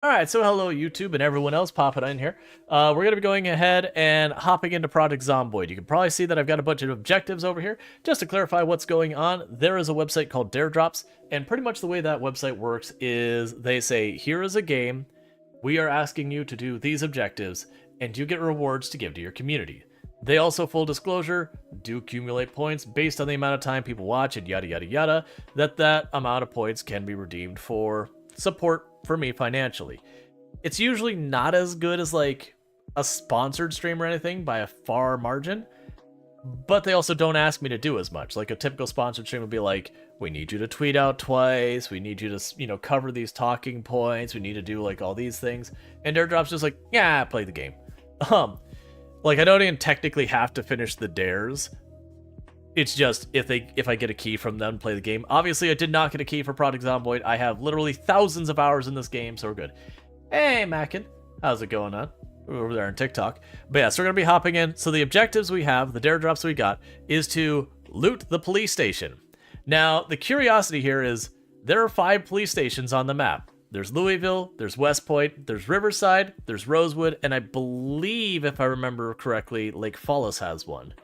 Alright, so hello YouTube and everyone else popping in here. We're going to be going ahead and hopping into Project Zomboid. You can probably see that I've got a bunch of objectives over here. Just to clarify what's going on, there is a website called Dare Drops, and pretty much the way that website works is they say, here is a game, we are asking you to do these objectives, and you get rewards to give to your community. They also, full disclosure, do accumulate points based on the amount of time people watch and yada yada yada, that amount of points can be redeemed for support for me financially. It's usually not as good as like a sponsored stream or anything by a far margin, but they also don't ask me to do as much. Like a typical sponsored stream would be like, we need you to tweet out twice, we need you to, cover these talking points, we need to do like all these things. And Airdrop's just like, yeah, play the game. Like I don't even technically have to finish the dares. It's just if I get a key from them, play the game. Obviously, I did not get a key for Project Zomboid. I have literally thousands of hours in this game, so we're good. Hey, Mackin, how's it going on? We're over there on TikTok. But yeah, so we're gonna be hopping in. So the objectives we have, the dare drops we got, is to loot the police station. Now, the curiosity here is there are 5 police stations on the map. There's Louisville, there's West Point, there's Riverside, there's Rosewood, and I believe, if I remember correctly, Lake Falls has one.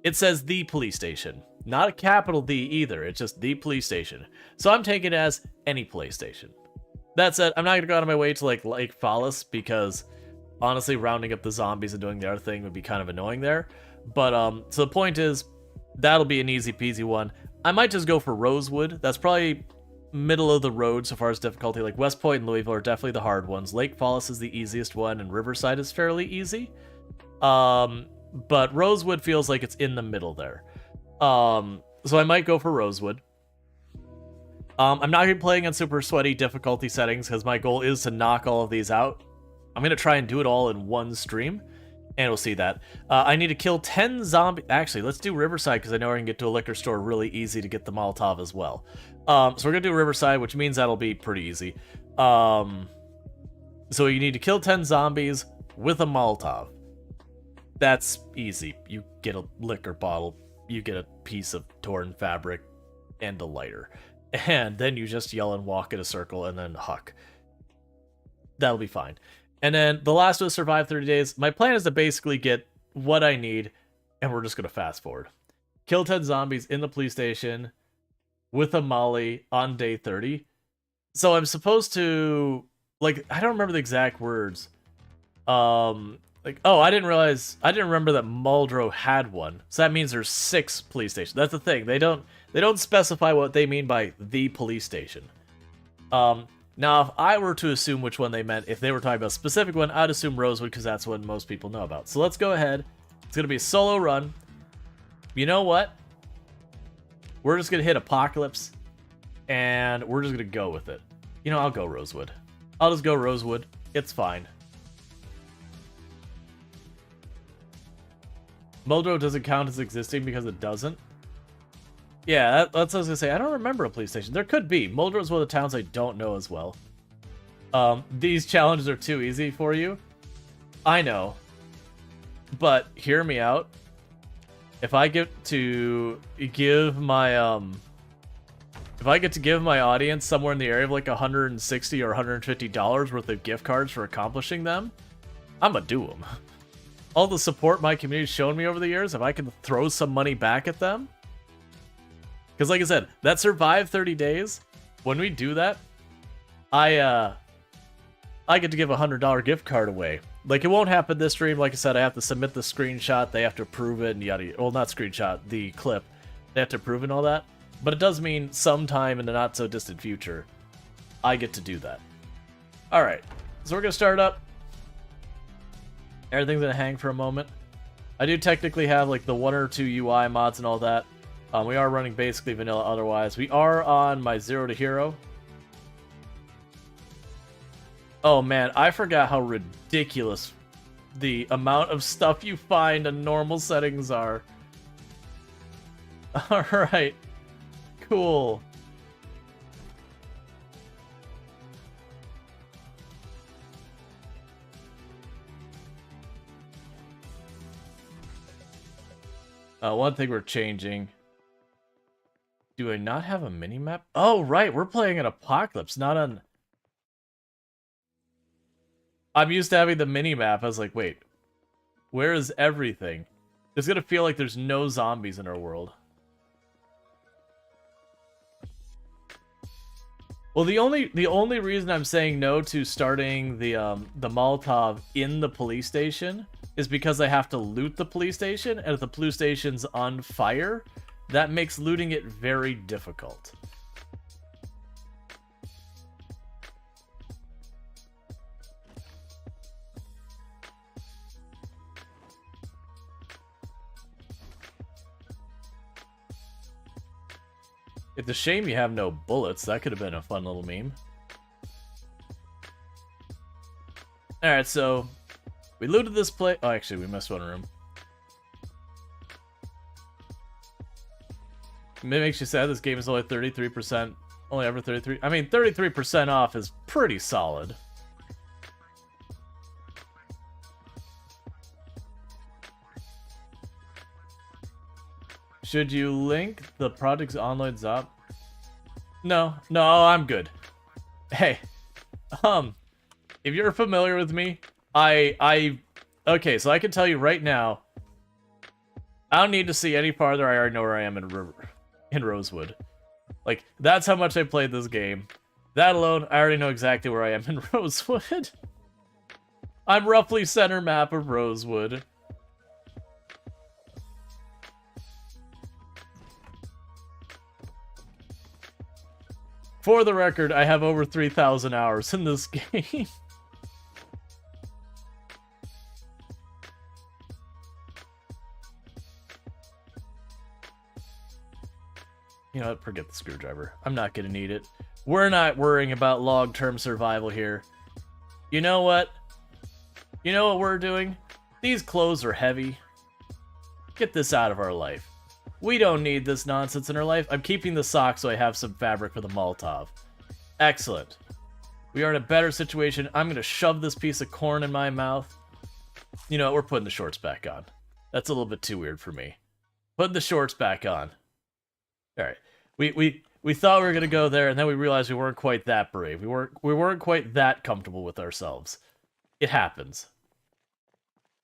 It says the police station. Not a capital D either, it's just the police station. So I'm taking it as any police station. That said, I'm not going to go out of my way to like Lake Falls because honestly rounding up the zombies and doing the other thing would be kind of annoying there. But so the point is, that'll be an easy peasy one. I might just go for Rosewood. That's probably middle of the road so far as difficulty. Like West Point and Louisville are definitely the hard ones. Lake Falls is the easiest one and Riverside is fairly easy. But Rosewood feels like it's in the middle there. So I might go for Rosewood. I'm not going to be playing on super sweaty difficulty settings because my goal is to knock all of these out. I'm going to try and do it all in one stream, and we'll see that. I need to kill 10 zombies. Actually, let's do Riverside because I know I can get to a liquor store really easy to get the Molotov as well. So we're going to do Riverside, which means that'll be pretty easy. So you need to kill 10 zombies with a Molotov. That's easy. You get a liquor bottle, you get a piece of torn fabric, and a lighter. And then you just yell and walk in a circle and then huck. That'll be fine. And then the last was survive 30 days. My plan is to basically get what I need, and we're just going to fast forward. Kill 10 zombies in the police station with a molly on day 30. So I'm supposed to, like, I don't remember the exact words. Like, oh, I didn't remember that Muldrow had one. So that means there's 6 police stations. That's the thing. They don't specify what they mean by the police station. Now, if I were to assume which one they meant, if they were talking about a specific one, I'd assume Rosewood because that's what most people know about. So let's go ahead. It's going to be a solo run. You know what? We're just going to hit Apocalypse, and we're just going to go with it. You know, I'll go Rosewood. I'll just go Rosewood. It's fine. Muldrow doesn't count as existing because it doesn't. Yeah, that's what I was gonna say. I don't remember a police station. There could be. Muldrow's one of the towns I don't know as well. These challenges are too easy for you. I know. But hear me out. If I get to give my audience somewhere in the area of like $160 or $150 worth of gift cards for accomplishing them, I'm gonna do them. All the support my community's shown me over the years, if I can throw some money back at them. Because like I said, that survive 30 days, when we do that, I get to give a $100 gift card away. Like, it won't happen this stream. Like I said, I have to submit the screenshot, they have to approve it, and yada yada. Well, not screenshot, the clip. They have to approve and all that. But it does mean sometime in the not-so-distant future, I get to do that. Alright, so we're going to start up. Everything's gonna hang for a moment. I do technically have like the 1 or 2 UI mods and all that. We are running basically vanilla otherwise. We are on my 0 to hero. Oh man, I forgot how ridiculous the amount of stuff you find in normal settings are. Alright. Cool. One thing we're changing. Do I not have a mini-map? Oh, right, we're playing an Apocalypse, not on... I'm used to having the mini-map. I was like, wait, where is everything? It's gonna feel like there's no zombies in our world. Well, the only reason I'm saying no to starting the Molotov in the police station is because I have to loot the police station, and if the police station's on fire, that makes looting it very difficult. It's a shame you have no bullets. That could have been a fun little meme. Alright, so we looted this place. Oh, actually, we missed one room. It makes you sad this game is only 33%. Only ever 33. I mean, 33% off is pretty solid. Should you link the project's online zop? No, I'm good. Hey, if you're familiar with me, okay, so I can tell you right now, I don't need to see any farther. I already know where I am in Rosewood. Like, that's how much I played this game. That alone, I already know exactly where I am in Rosewood. I'm roughly center map of Rosewood. For the record, I have over 3,000 hours in this game. You know what? Forget the screwdriver. I'm not gonna need it. We're not worrying about long-term survival here. You know what? You know what we're doing? These clothes are heavy. Get this out of our life. We don't need this nonsense in our life. I'm keeping the socks so I have some fabric for the Molotov. Excellent. We are in a better situation. I'm going to shove this piece of corn in my mouth. You know what? We're putting the shorts back on. That's a little bit too weird for me. Putting the shorts back on. Alright. We thought we were going to go there, and then we realized we weren't quite that brave. We weren't quite that comfortable with ourselves. It happens.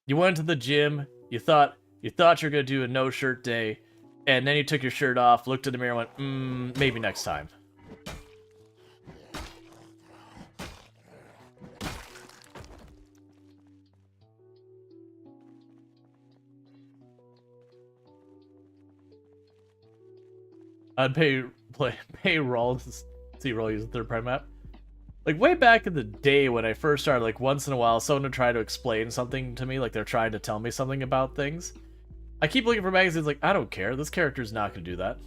You went to the gym. You thought you were going to do a no-shirt day. And then you took your shirt off, looked in the mirror, and went, maybe next time. I'd pay Rual to see Rual use the third prime map. Like, way back in the day when I first started, like, once in a while, someone would try to explain something to me, like they're trying to tell me something about things. I keep looking for magazines like, I don't care. This character's not going to do that.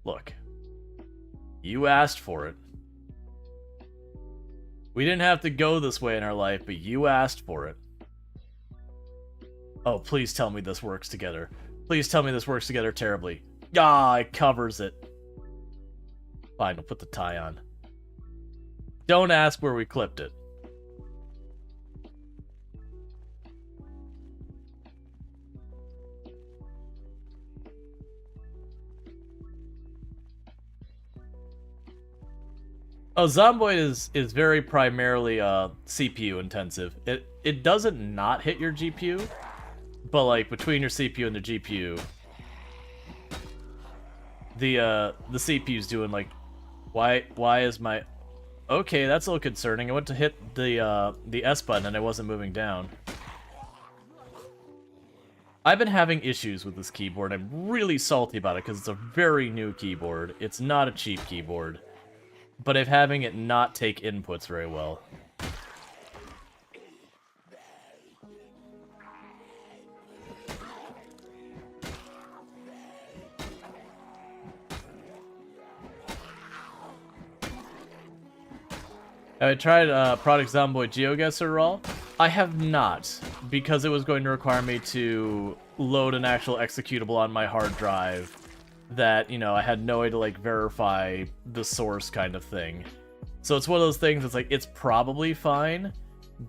Look. You asked for it. We didn't have to go this way in our life, but you asked for it. Oh, please tell me this works together. Please tell me this works together terribly. Ah, it covers it. Fine, we'll put the tie on. Don't ask where we clipped it. Oh, Zomboid is very primarily CPU intensive. It doesn't not hit your GPU, but like between your CPU and the GPU, the CPU's doing like, why is my, okay, that's a little concerning. I went to hit the S button and I wasn't moving down. I've been having issues with this keyboard. I'm really salty about it because it's a very new keyboard. It's not a cheap keyboard. But I'm having it not take inputs very well. Have I tried Project Zomboid GeoGuessr Rual? I have not, because it was going to require me to load an actual executable on my hard drive that, you know, I had no way to, like, verify the source kind of thing. So it's one of those things that's like, it's probably fine,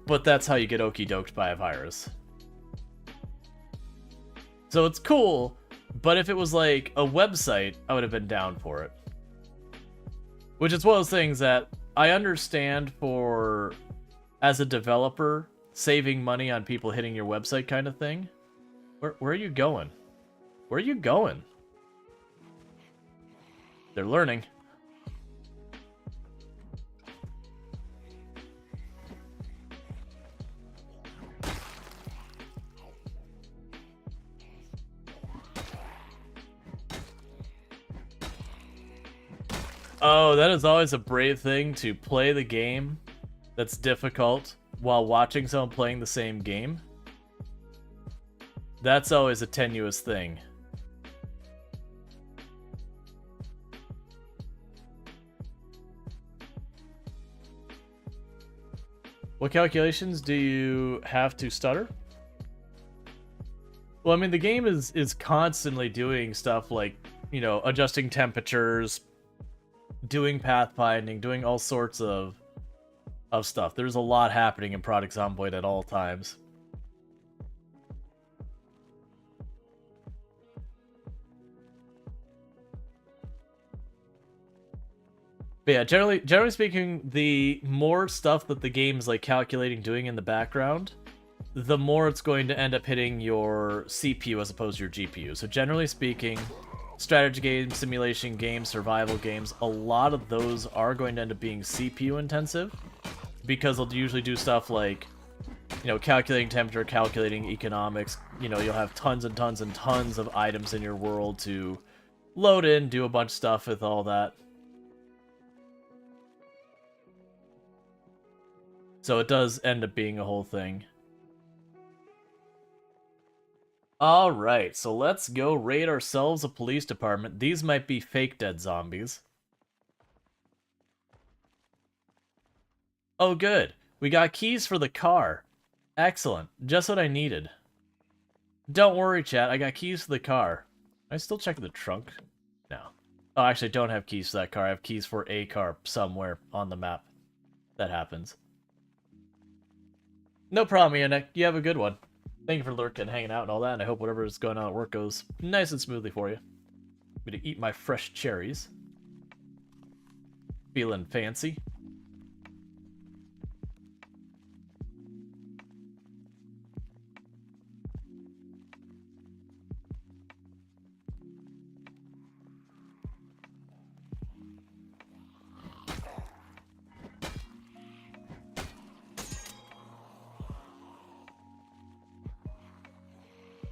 but that's how you get okey-doked by a virus. So it's cool, but if it was like a website, I would have been down for it. Which is one of those things that I understand for, as a developer, saving money on people hitting your website kind of thing. Where are you going? Where are you going? They're learning. Oh, that is always a brave thing, to play the game that's difficult while watching someone playing the same game. That's always a tenuous thing. What calculations do you have to stutter? Well, I mean, the game is constantly doing stuff like, you know, adjusting temperatures, doing pathfinding, doing all sorts of stuff. There's a lot happening in Project Zomboid at all times. But yeah, generally speaking, the more stuff that the game's like calculating, doing in the background, the more it's going to end up hitting your CPU as opposed to your GPU. So generally speaking, strategy games, simulation games, survival games, a lot of those are going to end up being CPU intensive, because they'll usually do stuff like, you know, calculating temperature, calculating economics. You know, you'll have tons and tons and tons of items in your world to load in, do a bunch of stuff with all that. So it does end up being a whole thing. Alright, so let's go raid ourselves a police department. These might be fake dead zombies. Oh good, we got keys for the car. Excellent, just what I needed. Don't worry, chat, I got keys for the car. I still check the trunk? No. Oh, actually, I don't have keys for that car. I have keys for a car somewhere on the map. That happens. No problem, Yannick. You have a good one. Thank you for lurking and hanging out and all that, and I hope whatever is going on at work goes nice and smoothly for you. I'm gonna eat my fresh cherries. Feeling fancy.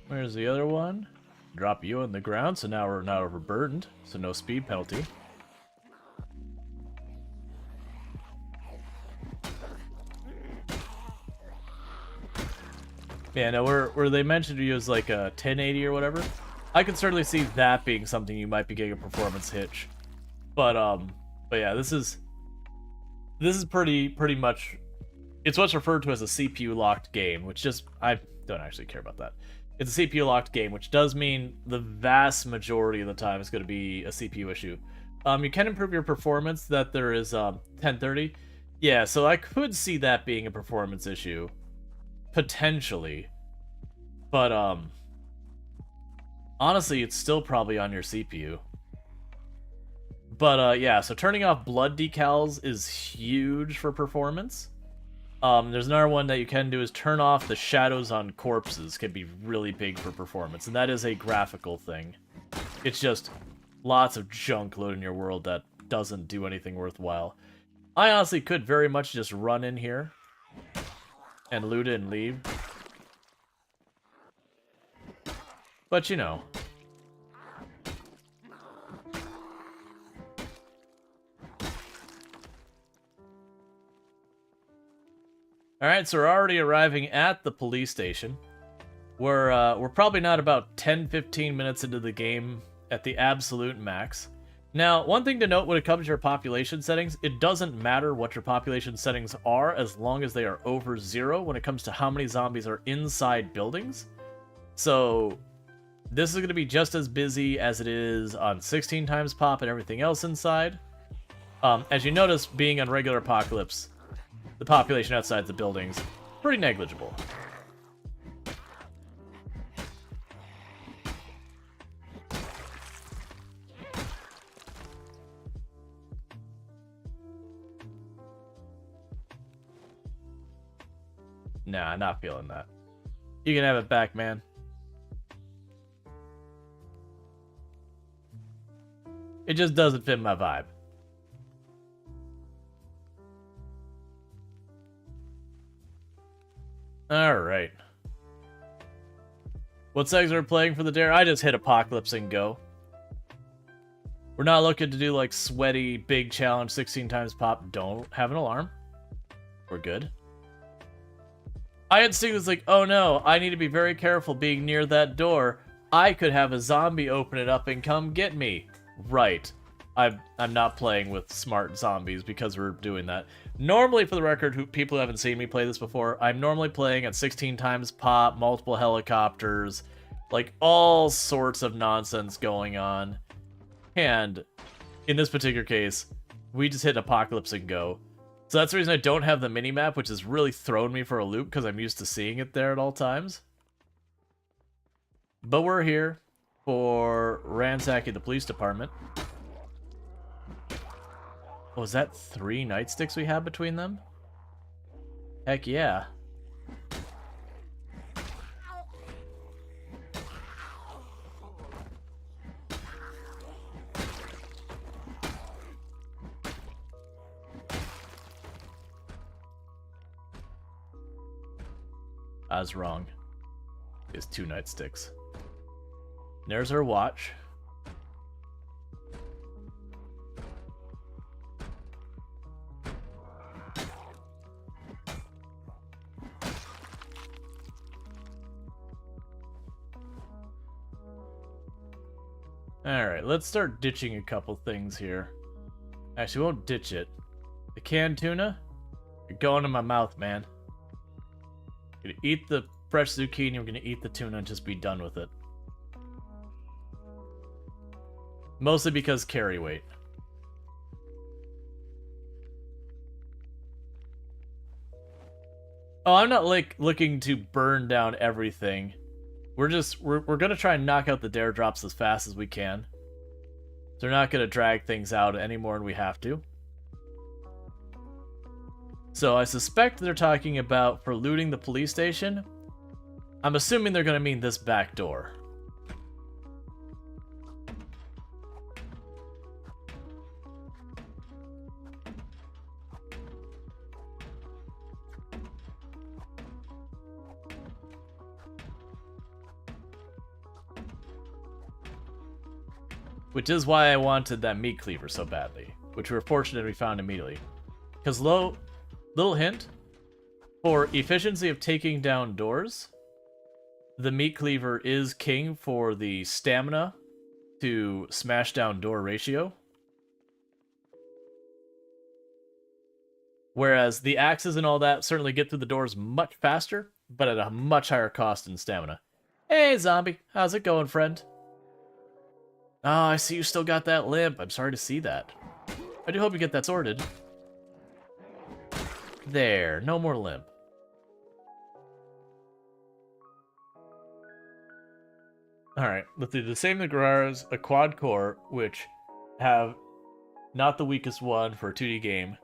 Where's the other one? Drop you on the ground, so now we're not overburdened, so no speed penalty. Yeah, no, where they mentioned you as like a 1080 or whatever, I can certainly see that being something you might be getting a performance hitch. But yeah, this is pretty much, it's what's referred to as a CPU locked game, which just, I don't actually care about that. It's a CPU locked game, which does mean the vast majority of the time it's going to be a CPU issue. You can improve your performance, that there is 1030. Yeah, so I could see that being a performance issue, potentially. But honestly, it's still probably on your CPU. But yeah, so turning off blood decals is huge for performance. There's another one that you can do, is turn off the shadows on corpses. Can be really big for performance, and that is a graphical thing. It's just lots of junk loaded in your world that doesn't do anything worthwhile. I honestly could very much just run in here and loot it and leave. But you know. Alright, so we're already arriving at the police station. We're probably not about 10-15 minutes into the game at the absolute max. Now, one thing to note when it comes to your population settings, it doesn't matter what your population settings are as long as they are over 0 when it comes to how many zombies are inside buildings. So, This is going to be just as busy as it is on 16 times pop and everything else inside. As you notice, being on regular Apocalypse, the population outside the buildings, pretty negligible. Nah, not feeling that. You can have it back, man. It just doesn't fit my vibe. Alright. What segs are we playing for the dare? I just hit Apocalypse and go. We're not looking to do like sweaty, big challenge, 16 times pop. Don't have an alarm. We're good. I instinct was like, oh no, I need to be very careful being near that door. I could have a zombie open it up and come get me. Right. I'm not playing with smart zombies because we're doing that. Normally, for the record, people who haven't seen me play this before, I'm normally playing at 16 times pop, multiple helicopters, like all sorts of nonsense going on. And in this particular case, we just hit Apocalypse and go. So that's the reason I don't have the minimap, which has really thrown me for a loop because I'm used to seeing it there at all times. But we're here for ransacking the police department. Was that 3 nightsticks we had between them? Heck yeah. I was wrong. It's 2 nightsticks. There's our watch. Alright, let's start ditching a couple things here. Actually, we won't ditch it. The canned tuna? You're going in my mouth, man. You're gonna eat the fresh zucchini, we're gonna eat the tuna and just be done with it. Mostly because carry weight. Oh, I'm not like looking to burn down everything. We're gonna try and knock out the dare drops as fast as we can. They're not gonna drag things out any more than we have to. So I suspect they're talking about for looting the police station. I'm assuming they're gonna mean this back door. Which is why I wanted that meat cleaver so badly, which we were fortunate we found immediately. Because little hint, for efficiency of taking down doors, the meat cleaver is king for the stamina to smash down door ratio. Whereas the axes and all that certainly get through the doors much faster, but at a much higher cost in stamina. Hey, zombie. How's it going, friend? Oh, I see you still got that limp. I'm sorry to see that. I do hope you get that sorted. There, no more limp. Alright, let's do the same Nagraras, a quad core, which have not the weakest one for a 2D game.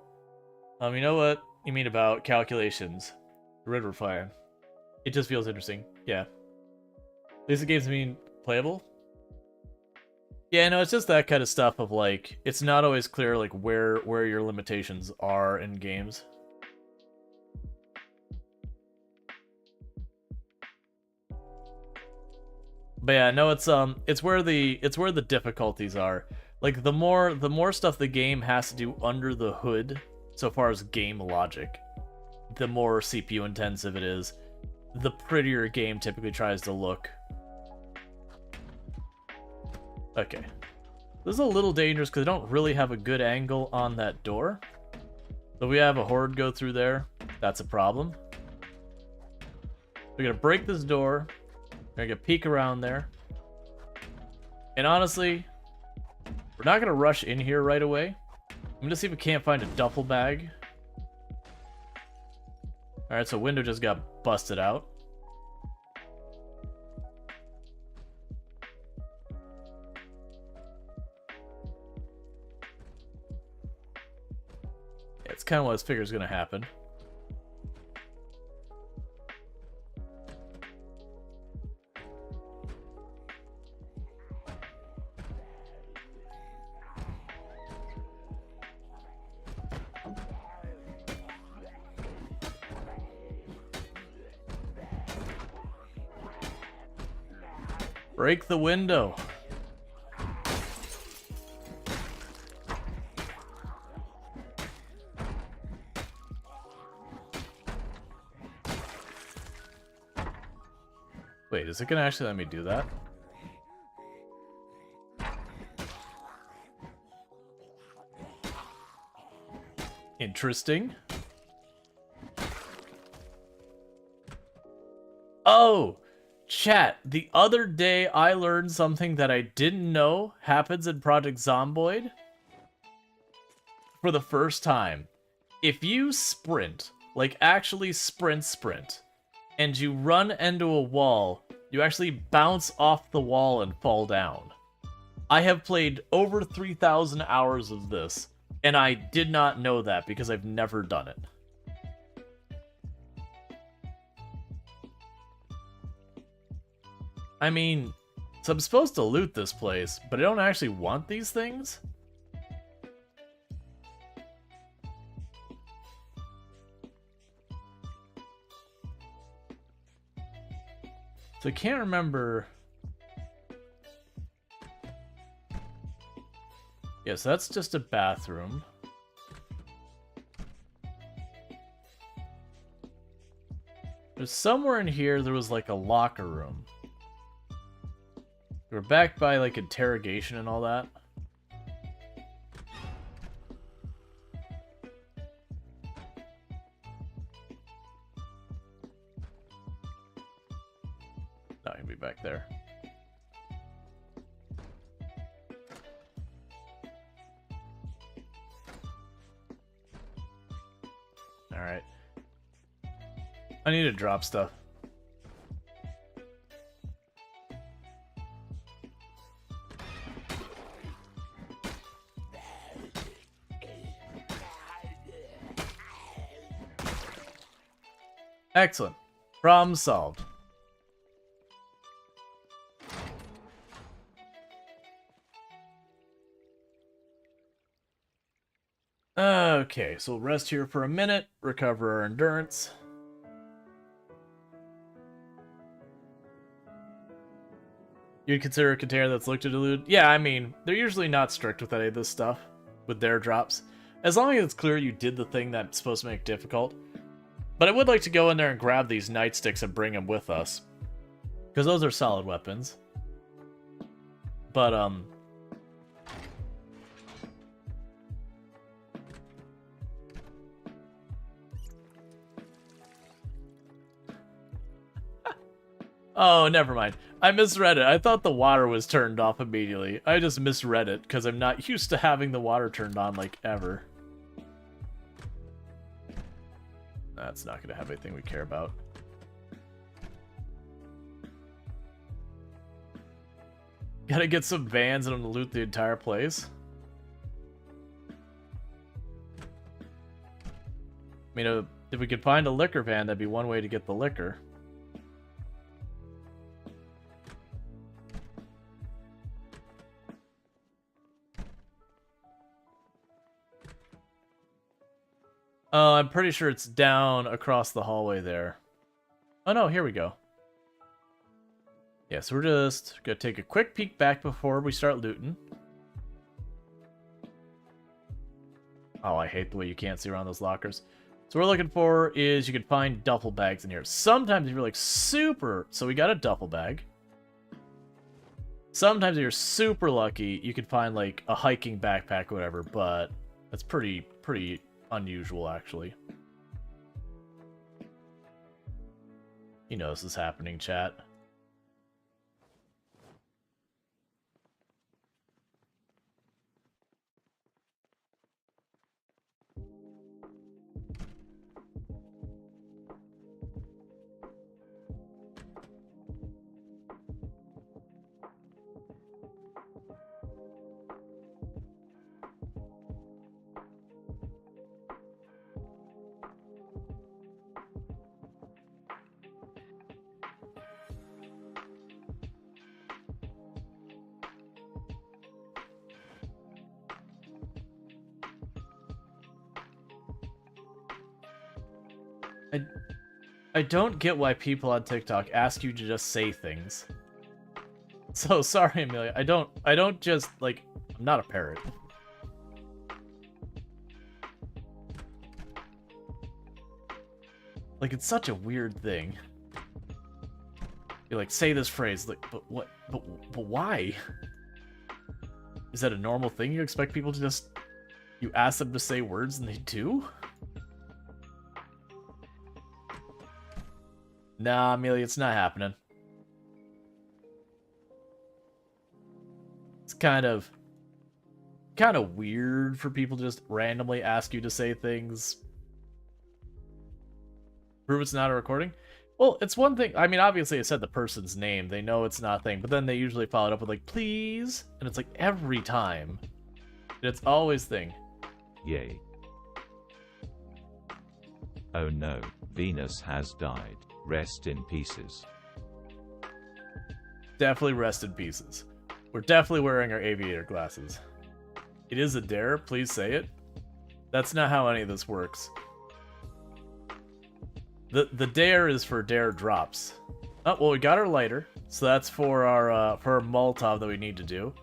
You know what you mean about calculations. River Fire. It just feels interesting. Yeah. At least the games mean playable. Yeah, no, it's just that kind of stuff of like, it's not always clear like where your limitations are in games. But yeah, no, it's where the difficulties are. Like the more stuff the game has to do under the hood, so far as game logic, the more CPU intensive it is, the prettier a game typically tries to look. Okay. This is a little dangerous because I don't really have a good angle on that door. So we have a horde go through there. That's a problem. We're gonna break this door. We're gonna peek around there. And honestly, we're not going to rush in here right away. I'm going to see if we can't find a duffel bag. Alright, so window just got busted out. Yeah, it's kind of what I figure is going to happen. Break the window. Wait, is it gonna actually let me do that? Interesting. Oh! Chat, the other day I learned something that I didn't know happens in Project Zomboid for the first time. If you sprint, like actually sprint, and you run into a wall, you actually bounce off the wall and fall down. I have played over 3,000 hours of this, and I did not know that because I've never done it. I mean, so I'm supposed to loot this place, but I don't actually want these things? So I can't remember... Yes, that's just a bathroom. There's somewhere in here there was like a locker room. We're back by like interrogation and all that. Not gonna be back there. Alright. I need to drop stuff. Excellent. Problem solved. Okay, so we'll rest here for a minute, recover our endurance. You'd consider a container that's looked to dilute? Yeah, I mean, they're usually not strict with any of this stuff, with their drops. As long as it's clear you did the thing that's supposed to make it difficult. But I would like to go in there and grab these nightsticks and bring them with us. Because those are solid weapons. But, oh, never mind. I misread it. I thought the water was turned off immediately. I just misread it because I'm not used to having the water turned on, like, ever. That's not going to have anything we care about. Gotta get some vans and loot the entire place. I mean, if we could find a liquor van, that'd be one way to get the liquor. Oh, I'm pretty sure it's down across the hallway there. Oh no, here we go. Yeah, so we're just gonna take a quick peek back before we start looting. Oh, I hate the way you can't see around those lockers. So what we're looking for is you can find duffel bags in here. Sometimes if you're like super... So we got a duffel bag. Sometimes if you're super lucky, you can find like a hiking backpack or whatever, but that's pretty unusual, actually. You know this is happening, chat. I, I don't get why people on TikTok ask you to just say things. So sorry, Amelia. I don't just, like, I'm not a parrot. Like, it's such a weird thing. You like, say this phrase, like, but what, but why? Is that a normal thing? You expect people to just, you ask them to say words and they do? Nah, Amelia, it's not happening. It's kind of weird for people to just randomly ask you to say things. Prove it's not a recording? Well, it's one thing. I mean, obviously I said the person's name. They know it's not a thing. But then they usually follow it up with, like, please? And it's like every time. It's always thing. Yay. Oh no, Venus has died. Rest in pieces. Definitely rest in pieces. We're definitely wearing our aviator glasses. It is a dare, please say it. That's not how any of this works. The dare is for dare drops. Oh, well, we got our lighter, so that's for our Molotov that we need to do.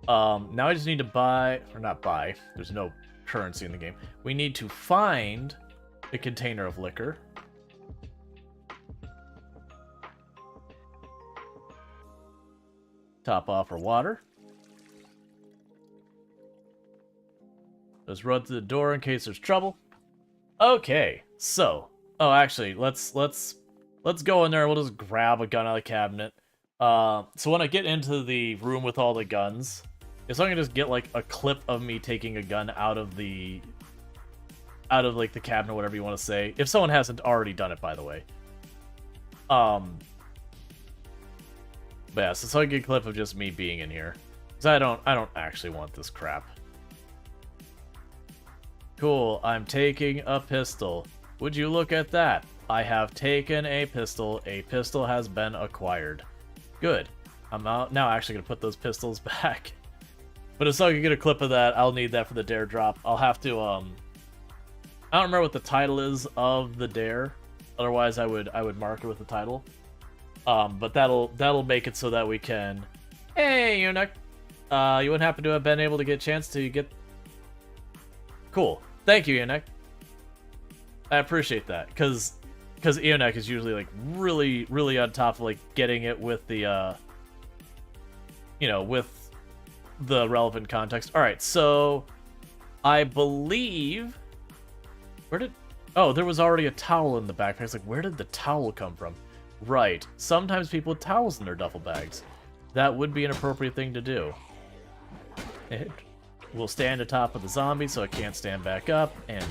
Now I just need to buy, or not buy, there's no currency in the game. We need to find a container of liquor. Top off our water. Just run to the door in case there's trouble. Okay, so, oh, actually, let's go in there. We'll just grab a gun out of the cabinet. So when I get into the room with all the guns, if I can just get like a clip of me taking a gun out of like the cabinet, whatever you want to say. If someone hasn't already done it, by the way. But yeah, so I get a clip of just me being in here, because I don't actually want this crap. Cool, I'm taking a pistol. Would you look at that? I have taken a pistol. A pistol has been acquired. Good. I'm out now actually going to put those pistols back. But if so I can get a clip of that, I'll need that for the dare drop. I'll have to, I don't remember what the title is of the dare. Otherwise, I would mark it with the title. But that'll make it so that we can... Hey, Eunuch! You wouldn't happen to have been able to get a chance to get... Cool. Thank you, Eunuch. I appreciate that, because Eunuch is usually, like, really on top of, like, getting it with the, you know, with the relevant context. Alright, so... I believe... Where did... Oh, there was already a towel in the backpack. It's like, where did the towel come from? Right. Sometimes people with towels in their duffel bags. That would be an appropriate thing to do. And we'll stand atop of the zombie so it can't stand back up, and...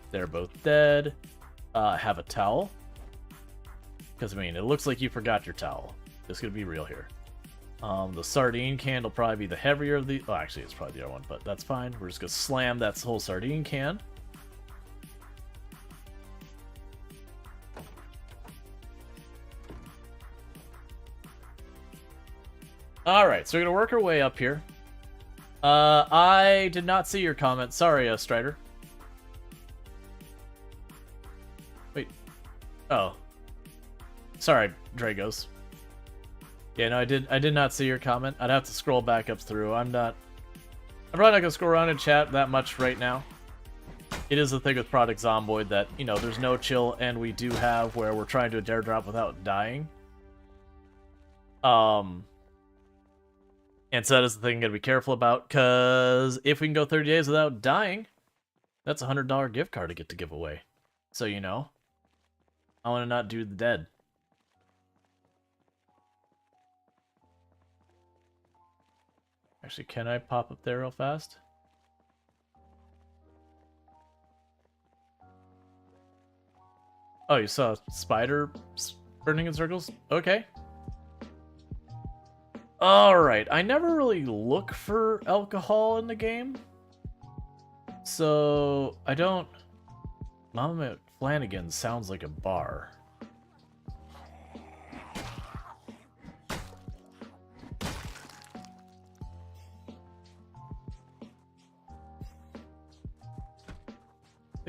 They're both dead. Have a towel. Because, I mean, it looks like you forgot your towel. Just gonna be real here. The sardine can will probably be the heavier of the... Oh, actually, it's probably the other one, but that's fine. We're just gonna slam that whole sardine can. Alright, so we're gonna work our way up here. I did not see your comment. Sorry, Strider. Wait. Oh. Sorry, Dragos. Yeah, no, I did not see your comment. I'd have to scroll back up through. I'm probably not gonna scroll around and chat that much right now. It is the thing with Project Zomboid that, you know, there's no chill, and we do have where we're trying to do a dare drop without dying. And so that is the thing you gotta be careful about, because if we can go 30 days without dying, that's a $100 gift card to get to give away. So, you know, I want to not do the dead. Actually, can I pop up there real fast? Oh, you saw a spider burning in circles? Okay. Alright, I never really look for alcohol in the game. So, I don't... Mama Flanagan sounds like a bar.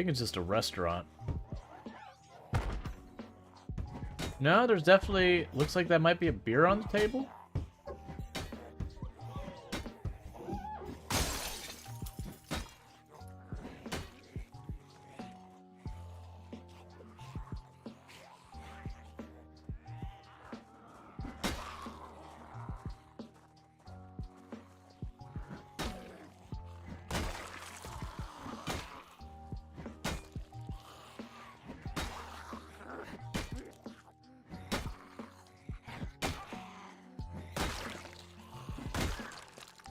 think it's just a restaurant. No, there's definitely... Looks like that might be a beer on the table.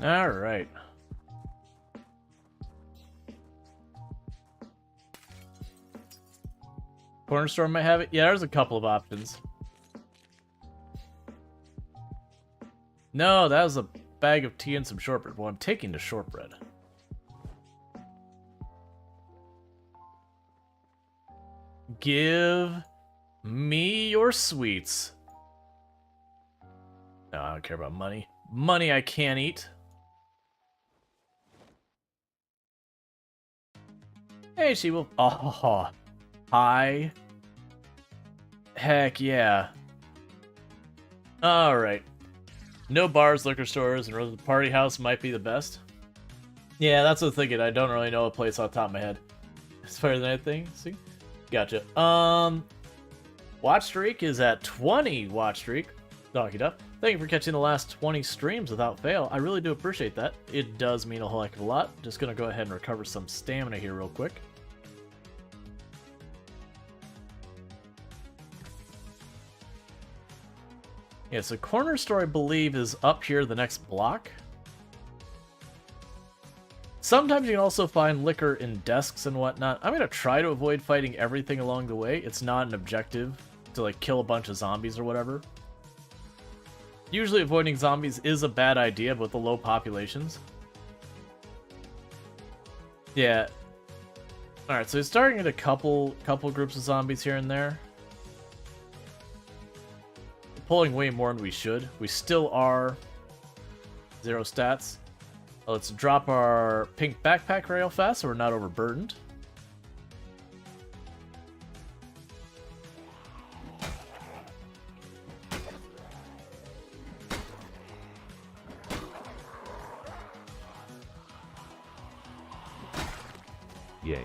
Alright. Corner store might have it. Yeah, there's a couple of options. No, that was a bag of tea and some shortbread. Well, I'm taking the shortbread. Give me your sweets. No, I don't care about money. Money I can't eat. Hey, she will. Oh, hi. Heck yeah. Alright. No bars, liquor stores, and the party house might be the best. Yeah, that's what I'm thinking. I don't really know a place off the top of my head. As far as anything, see? Gotcha. Watch streak is at 20 watch streak. Knock it up. Thank you for catching the last 20 streams without fail. I really do appreciate that. It does mean a whole heck of a lot. Just gonna go ahead and recover some stamina here real quick. Yeah, so corner store, I believe, is up here the next block. Sometimes you can also find liquor in desks and whatnot. I'm going to try to avoid fighting everything along the way. It's not an objective to, like, kill a bunch of zombies or whatever. Usually avoiding zombies is a bad idea with the low populations. Yeah. Alright, so starting at a couple groups of zombies here and there. Pulling way more than we should. We still are 0 stats. Let's drop our pink backpack real fast so we're not overburdened. Yay.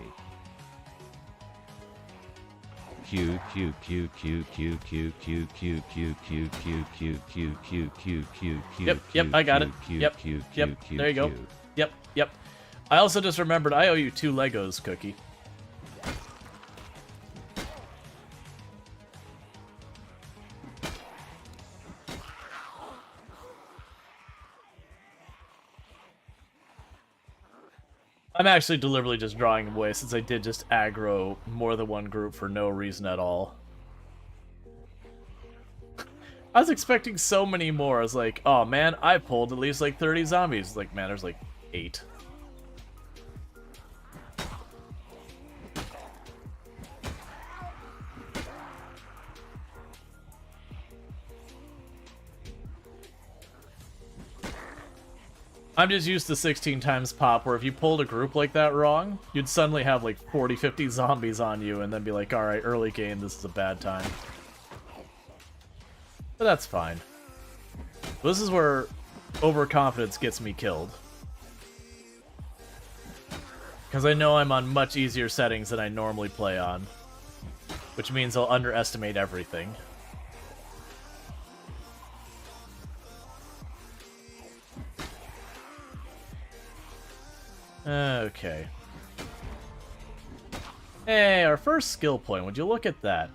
Q Q Q Q Q Q Q Q Q Q Q Q Q Q Q Q. Yep, I got it. Yep, there you go. Yep. I also just remembered I owe you 2 Legos, Cookie. I'm actually deliberately just drawing away since I did just aggro more than one group for no reason at all. I was expecting so many more. I was like, oh man, I pulled at least like 30 zombies. Like, man, there's like 8. I'm just used to 16 times pop, where if you pulled a group like that wrong, you'd suddenly have like 40, 50 zombies on you, and then be like, alright, early game, this is a bad time. But that's fine. This is where overconfidence gets me killed. Because I know I'm on much easier settings than I normally play on. Which means I'll underestimate everything. Okay. Hey, our first skill point. Would you look at that?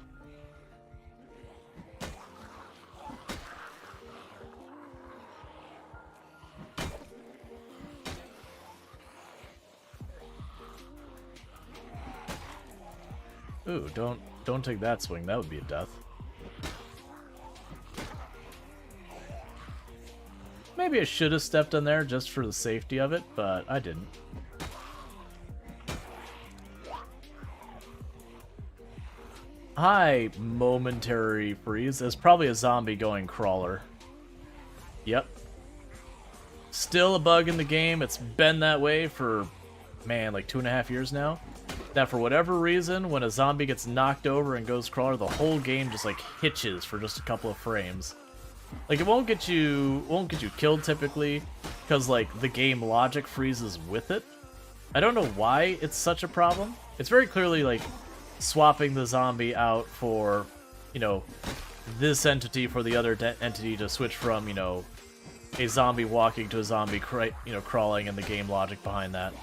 Ooh, don't take that swing. That would be a death. Maybe I should have stepped in there just for the safety of it, but I didn't. Hi, momentary freeze. There's probably a zombie going crawler. Yep. Still a bug in the game. It's been that way for man, like 2.5 years now, that for whatever reason, when a zombie gets knocked over and goes crawler, the whole game just like hitches for just a couple of frames. Like it won't get you killed typically, because like the game logic freezes with it. I don't know why it's such a problem. It's very clearly like swapping the zombie out for, you know, this entity for the other entity to switch from, you know, a zombie walking to a zombie crawling, and the game logic behind that.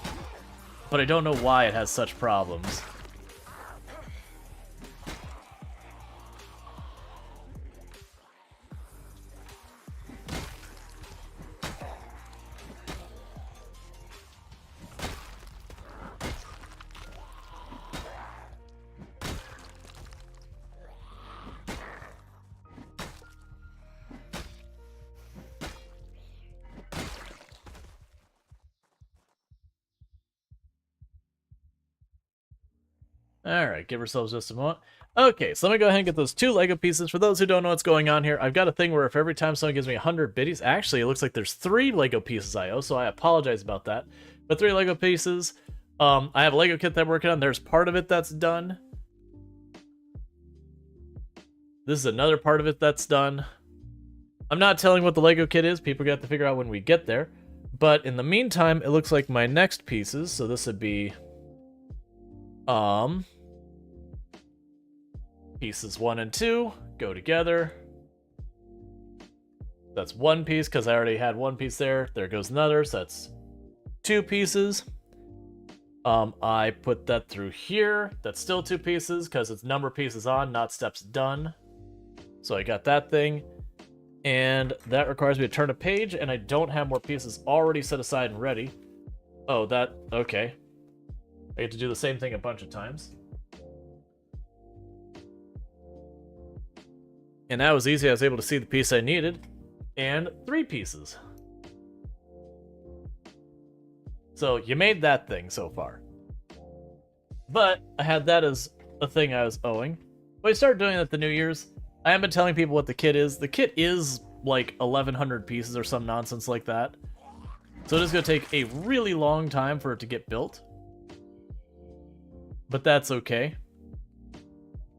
But I don't know why it has such problems. Alright, give ourselves just a moment. Okay, so let me go ahead and get those 2 Lego pieces. For those who don't know what's going on here, I've got a thing where if every time someone gives me 100 biddies, actually it looks like there's 3 Lego pieces I owe, so I apologize about that. But 3 Lego pieces. I have a Lego kit that I'm working on. There's part of it that's done. This is another part of it that's done. I'm not telling what the Lego kit is. People got to figure out when we get there. But in the meantime, it looks like my next pieces, so this would be pieces 1 and 2 go together. That's 1 piece because I already had 1 piece there. There goes another, so that's 2 pieces. I put that through here. That's still 2 pieces because it's number pieces on, not steps done. So I got that thing. And that requires me to turn a page, and I don't have more pieces already set aside and ready. Oh, that... okay. I get to do the same thing a bunch of times. And that was easy. I was able to see the piece I needed. And 3 pieces. So you made that thing so far. But I had that as a thing I was owing. But I started doing it at the New Year's. I haven't been telling people what the kit is. The kit is like 1,100 pieces or some nonsense like that. So it is going to take a really long time for it to get built. But that's okay.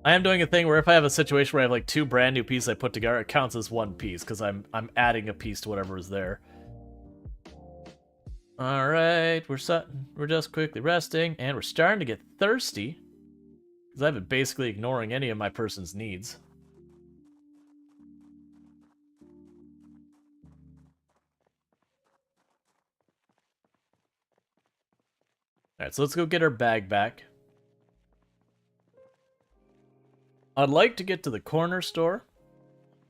I am doing a thing where if I have a situation where I have like 2 brand new pieces I put together, it counts as 1 piece because I'm adding a piece to whatever is there. All right, we're just quickly resting, and we're starting to get thirsty because I've been basically ignoring any of my person's needs. All right, so let's go get our bag back. I'd like to get to the corner store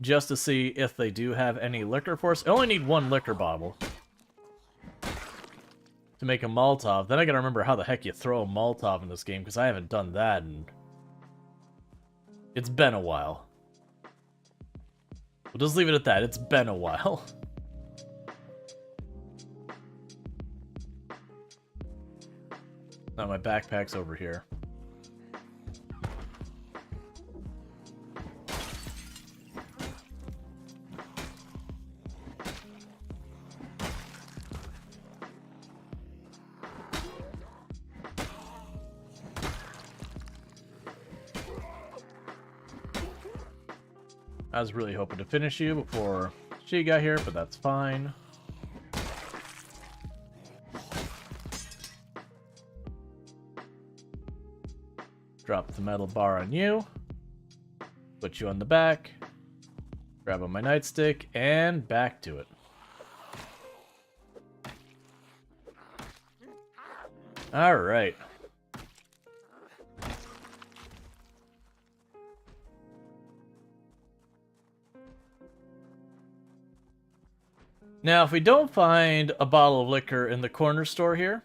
just to see if they do have any liquor for us. I only need 1 liquor bottle to make a Molotov. Then I gotta remember how the heck you throw a Molotov in this game, because I haven't done that and it's been a while. We'll just leave it at that. It's been a while. Now my backpack's over here. I was really hoping to finish you before she got here, but that's fine. Drop the metal bar on you. Put you on the back. Grab on my nightstick, and back to it. Alright. Now, if we don't find a bottle of liquor in the corner store here,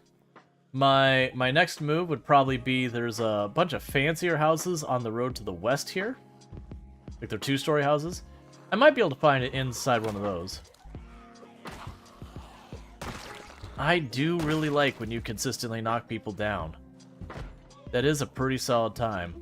my next move would probably be there's a bunch of fancier houses on the road to the west here. Like they're 2-story houses. I might be able to find it inside one of those. I do really like when you consistently knock people down. That is a pretty solid time.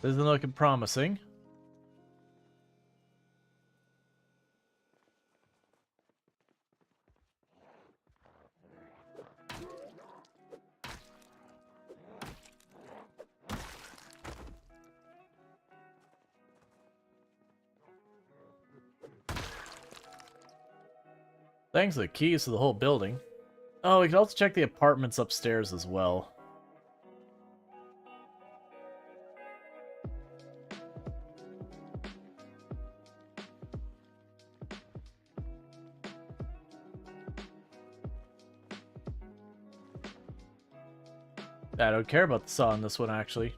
Isn't looking promising. Thanks to the keys to the whole building. Oh, we can also check the apartments upstairs as well. I don't care about the saw in this one, actually.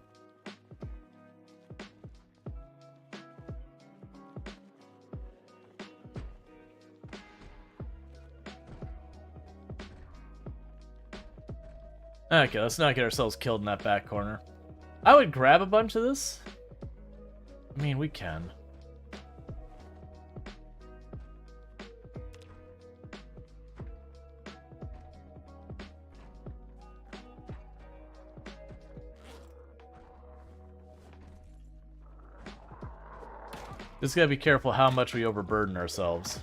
Okay, let's not get ourselves killed in that back corner. I would grab a bunch of this. I mean, we can. Just gotta be careful how much we overburden ourselves.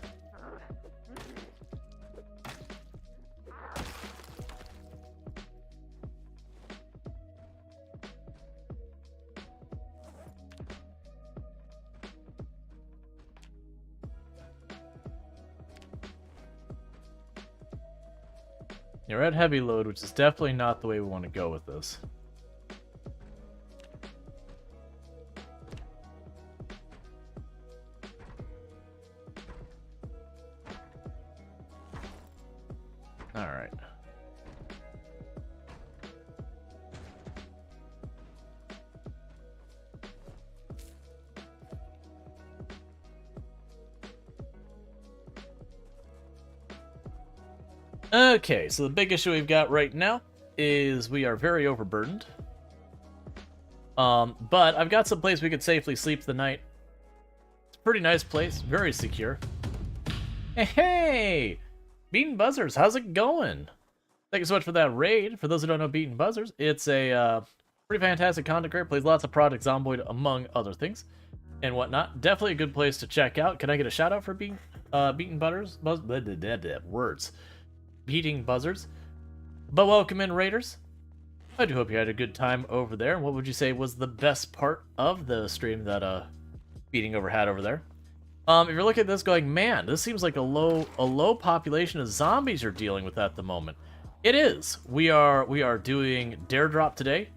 You're at heavy load, which is definitely not the way we want to go with this. Alright. Okay, so the big issue we've got right now is we are very overburdened. But I've got some place we could safely sleep the night. It's a pretty nice place, very secure. Hey! Beaten Buzzers, how's it going? Thank you so much for that raid. For those who don't know Beaten Buzzers, it's a pretty fantastic content creator, plays lots of Project Zomboid among other things and whatnot. Definitely a good place to check out. Can I get a shout out for Beaten Buzzers? Words. Beating Buzzards. But welcome in, Raiders. I do hope you had a good time over there. What would you say was the best part of the stream that Beating Over had over there? If you're looking at this going, man, this seems like a low population of zombies you're dealing with at the moment. It is. We are doing Dare Drop today.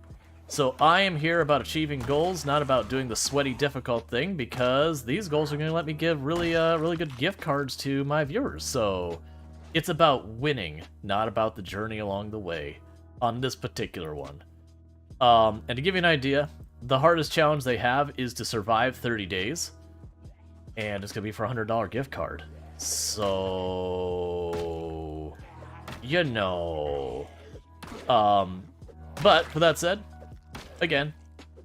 So I am here about achieving goals, not about doing the sweaty, difficult thing, because these goals are going to let me give really good gift cards to my viewers. So it's about winning, not about the journey along the way on this particular one. And to give you an idea, the hardest challenge they have is to survive 30 days. And it's going to be for a $100 gift card. So, you know. But, for that said, again,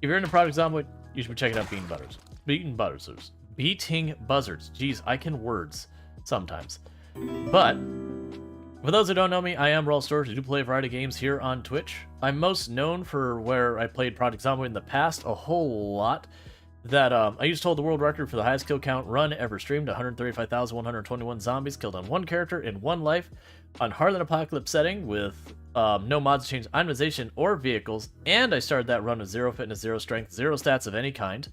if you're into Project Zomboid, you should be checking out Beating Buzzards. Beating Buzzards. Jeez, I can words sometimes. But, for those who don't know me, I am Rual Storge. I do play a variety of games here on Twitch. I'm most known for where I played Project Zomboid in the past a whole lot. That I used to hold the world record for the highest kill count run ever streamed, 135,121 zombies killed on one character in one life on harder than apocalypse setting with no mods, change, itemization, or vehicles, and I started that run with 0 fitness, 0 strength, 0 stats of any kind.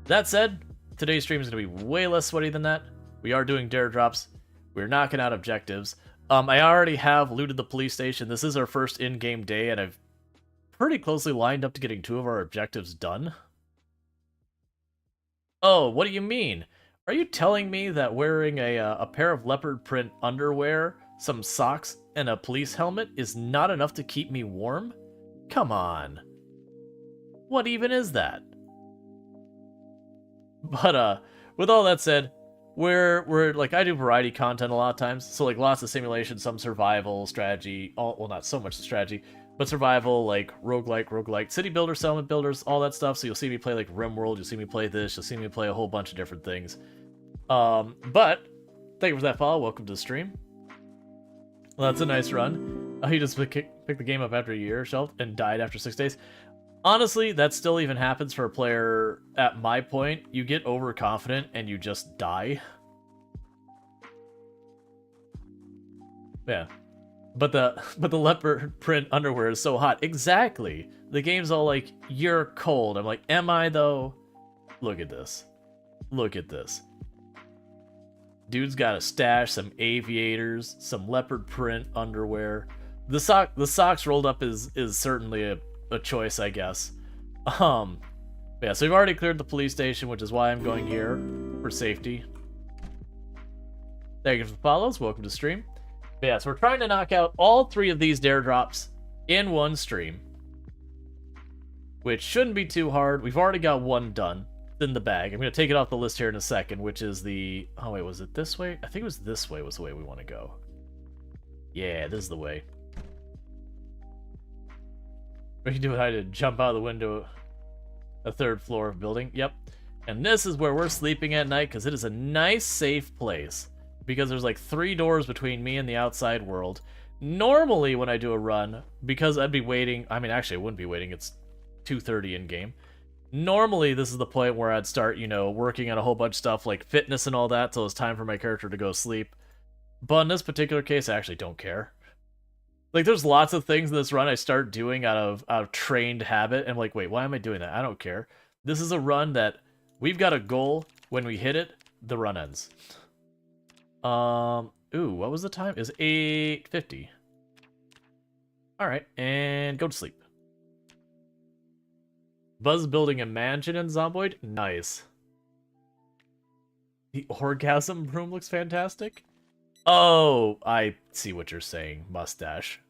That said, today's stream is going to be way less sweaty than that. We are doing dare drops. We're knocking out objectives. I already have looted the police station. This is our first in-game day, and I've pretty closely lined up to getting 2 of our objectives done. Oh, what do you mean? Are you telling me that wearing a pair of leopard print underwear, some socks, and a police helmet is not enough to keep me warm? Come on. What even is that? But, with all that said, we're like, I do variety content a lot of times, so like lots of simulation, some survival, strategy, well, not so much strategy, but survival, like roguelike, city builders, settlement builders, all that stuff. So you'll see me play like RimWorld, you'll see me play this, you'll see me play a whole bunch of different things. But thank you for that follow. Welcome to the stream. Well, that's a nice run. He just picked the game up after a year, shelved, and died after 6 days. Honestly, that still even happens for a player at my point. You get overconfident and you just die. Yeah. But the leopard print underwear is so hot. Exactly. The game's all like, you're cold. I'm like, am I though? Look at this. Look at this. Dude's got a stash, some aviators, some leopard print underwear. The socks rolled up is certainly a choice, I guess. Yeah, so we've already cleared the police station, which is why I'm going here for safety. Thank you for the follows. Welcome to stream. But yeah, so we're trying to knock out all 3 of these dare drops in one stream, which shouldn't be too hard. We've already got one done in the bag. I'm going to take it off the list here in a second, which is the... Oh, wait, was it this way? I think it was this way was the way we want to go. Yeah, this is the way. We can do what I did. Jump out of the window. A 3rd floor of building. Yep. And this is where we're sleeping at night, because it is a nice, safe place. Because there's like 3 doors between me and the outside world. Normally, when I do a run, because I'd be waiting... I mean, actually, I wouldn't be waiting. It's 2:30 in-game. Normally, this is the point where I'd start, you know, working on a whole bunch of stuff like fitness and all that till it's time for my character to go sleep. But in this particular case, I actually don't care. Like, there's lots of things in this run I start doing out of trained habit. And I'm like, wait, why am I doing that? I don't care. This is a run that we've got a goal. When we hit it, the run ends. Ooh, what was the time? It was 8:50. Alright, and go to sleep. Buzz building a mansion in Zomboid? Nice. The orgasm room looks fantastic. Oh, I see what you're saying, mustache.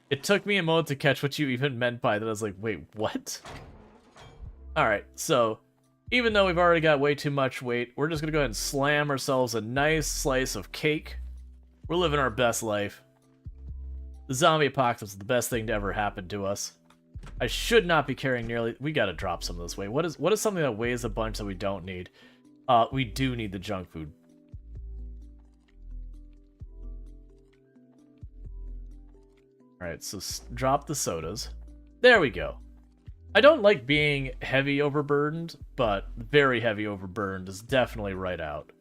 It took me a moment to catch what you even meant by that. I was like, wait, what? Alright, so... Even though we've already got way too much weight, we're just going to go ahead and slam ourselves a nice slice of cake. We're living our best life. The zombie apocalypse is the best thing to ever happen to us. I should not be carrying nearly... We got to drop some of this weight. What is something that weighs a bunch that we don't need? We do need the junk food. Alright, so drop the sodas. There we go. I don't like being heavy overburdened, but very heavy overburdened is definitely right out.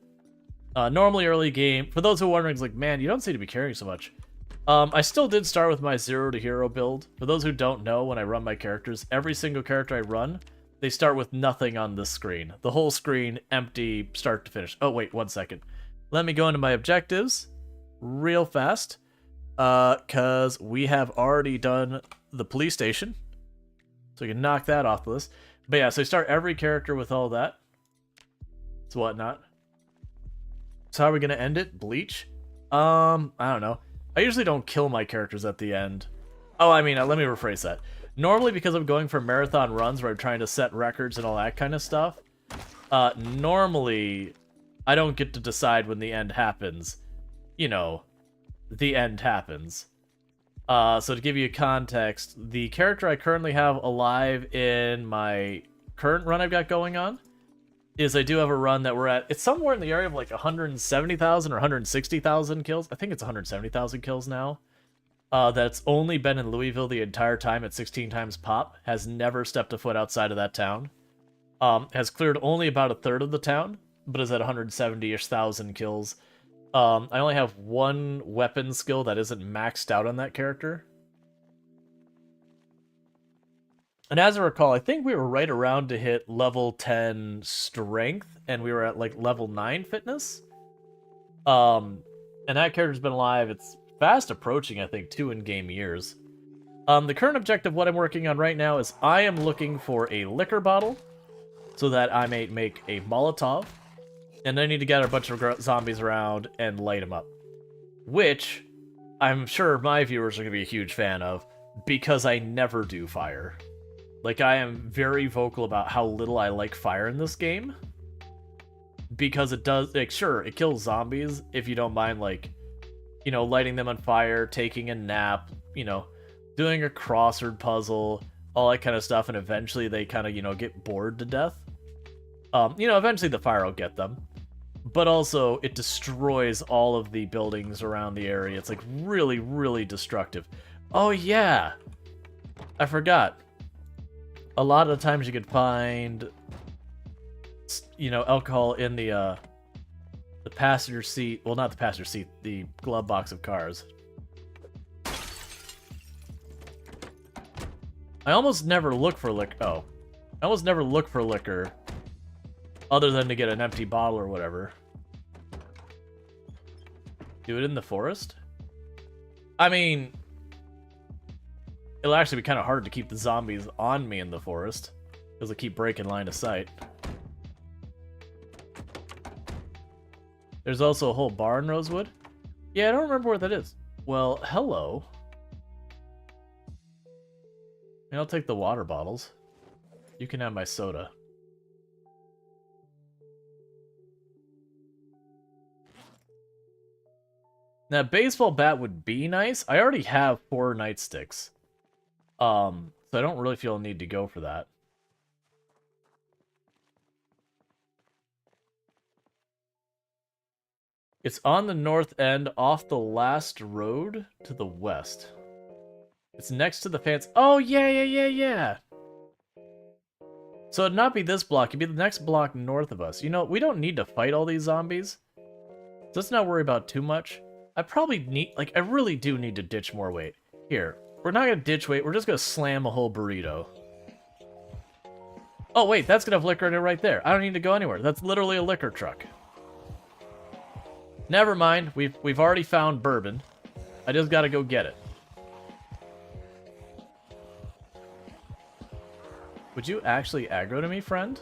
Normally early game, for those who are wondering, it's like, man, you don't seem to be carrying so much. I still did start with my 0 to hero build. For those who don't know, when I run my characters, every single character I run, they start with nothing on this screen. The whole screen, empty, start to finish. Oh, wait, 1 second. Let me go into my objectives real fast, because we have already done the police station. So you can knock that off the list. But yeah, so you start every character with all that. So whatnot. So how are we going to end it? Bleach? I don't know. I usually don't kill my characters at the end. Oh, I mean, let me rephrase that. Normally, because I'm going for marathon runs where I'm trying to set records and all that kind of stuff, normally, I don't get to decide when the end happens. You know, the end happens. So to give you context, the character I currently have alive in my current run I've got going on is I do have a run that we're at. It's somewhere in the area of like 170,000 or 160,000 kills. I think it's 170,000 kills now. That's only been in Louisville the entire time at 16 times pop. Has never stepped a foot outside of that town. Has cleared only about a third of the town, but is at 170-ish thousand kills. I only have one weapon skill that isn't maxed out on that character. And as I recall, I think we were right around to hit level 10 strength, and we were at like level 9 fitness. And that character's been alive. It's fast approaching, I think, 2 in-game years. The current objective, what I'm working on right now, is I am looking for a liquor bottle so that I may make a Molotov. And I need to gather a bunch of zombies around and light them up. Which, I'm sure my viewers are going to be a huge fan of, because I never do fire. Like, I am very vocal about how little I like fire in this game. Because it does, like, sure, it kills zombies, if you don't mind, like, you know, lighting them on fire, taking a nap, you know, doing a crossword puzzle, all that kind of stuff, and eventually they kind of, you know, get bored to death. You know, eventually the fire will get them. But also, it destroys all of the buildings around the area. It's, like, really, really destructive. Oh, yeah! I forgot. a lot of the times you could find, you know, alcohol in the passenger seat. Well, not the passenger seat, the glove box of cars. I almost never look for liquor. Oh. I almost never look for liquor other than to get an empty bottle or whatever. Do it in the forest? I mean, it'll actually be kind of hard to keep the zombies on me in the forest because they keep breaking line of sight. There's also a whole bar in Rosewood. Yeah, I don't remember where that is. Well, hello. And I'll take the water bottles. You can have my soda. Now, baseball bat would be nice. I already have 4 nightsticks. So I don't really feel a need to go for that. It's on the north end, off the last road to the west. It's next to the fence. Oh, yeah. So it'd not be this block, it'd be the next block north of us. You know, we don't need to fight all these zombies. So let's not worry about too much. I probably need, like, I really do need to ditch more weight. Here, we're not gonna ditch weight, we're just gonna slam a whole burrito. Oh, wait, that's gonna have liquor in it right there. I don't need to go anywhere. That's literally a liquor truck. Never mind, we've already found bourbon. I just gotta go get it. Would you actually aggro to me, friend?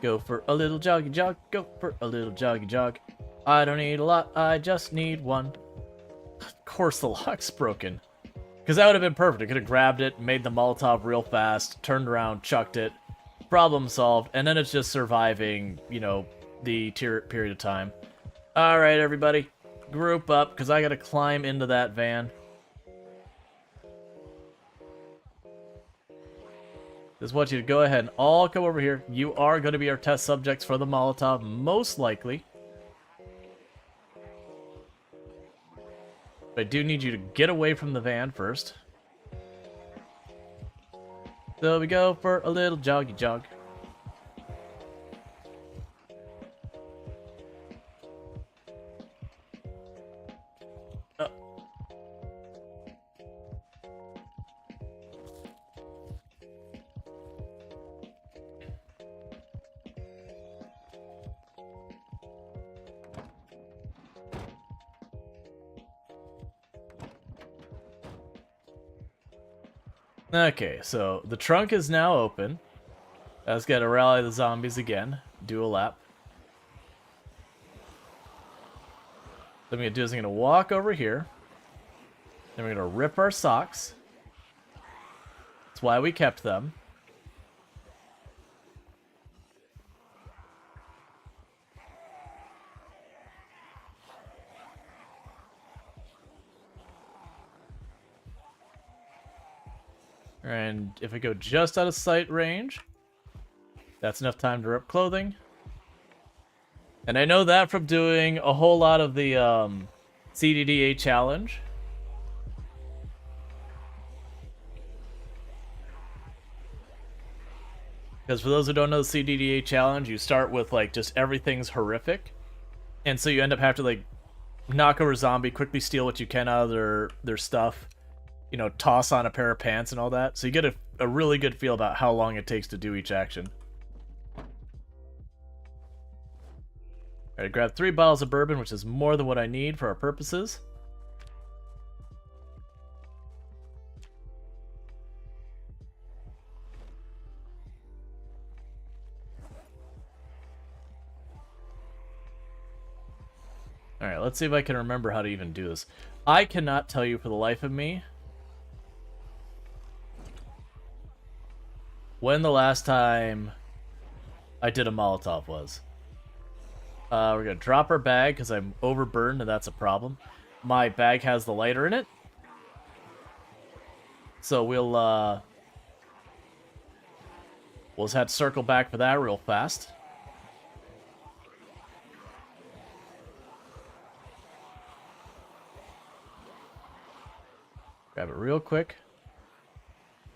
Go for a little joggy jog, go for a little joggy jog. I don't need a lot, I just need one. Of course the lock's broken. Because that would have been perfect. I could have grabbed it, made the Molotov real fast, turned around, chucked it. Problem solved, and then it's just surviving, you know, the period of time. Alright, everybody. Group up, because I gotta climb into that van. Just want you to go ahead and all come over here. You are going to be our test subjects for the Molotov, most likely. But I do need you to get away from the van first. So we go for a little joggy jog. Okay, so the trunk is now open. Let's gotta rally the zombies again. Do a lap. What I'm gonna do is I'm gonna walk over here. Then we're gonna rip our socks. That's why we kept them. And if I go just out of sight range, that's enough time to rip clothing. And I know that from doing a whole lot of the CDDA challenge. Because for those who don't know the CDDA challenge, you start with like just everything's horrific. And so you end up having to like knock over a zombie, quickly steal what you can out of their stuff. You know, toss on a pair of pants and all that. So you get a really good feel about how long it takes to do each action. Alright, grab 3 bottles of bourbon, which is more than what I need for our purposes. Alright, let's see if I can remember how to even do this. I cannot tell you for the life of me when the last time I did a Molotov was. We're going to drop our bag because I'm overburdened and that's a problem. My bag has the lighter in it. So we'll just have to circle back for that real fast. Grab it real quick.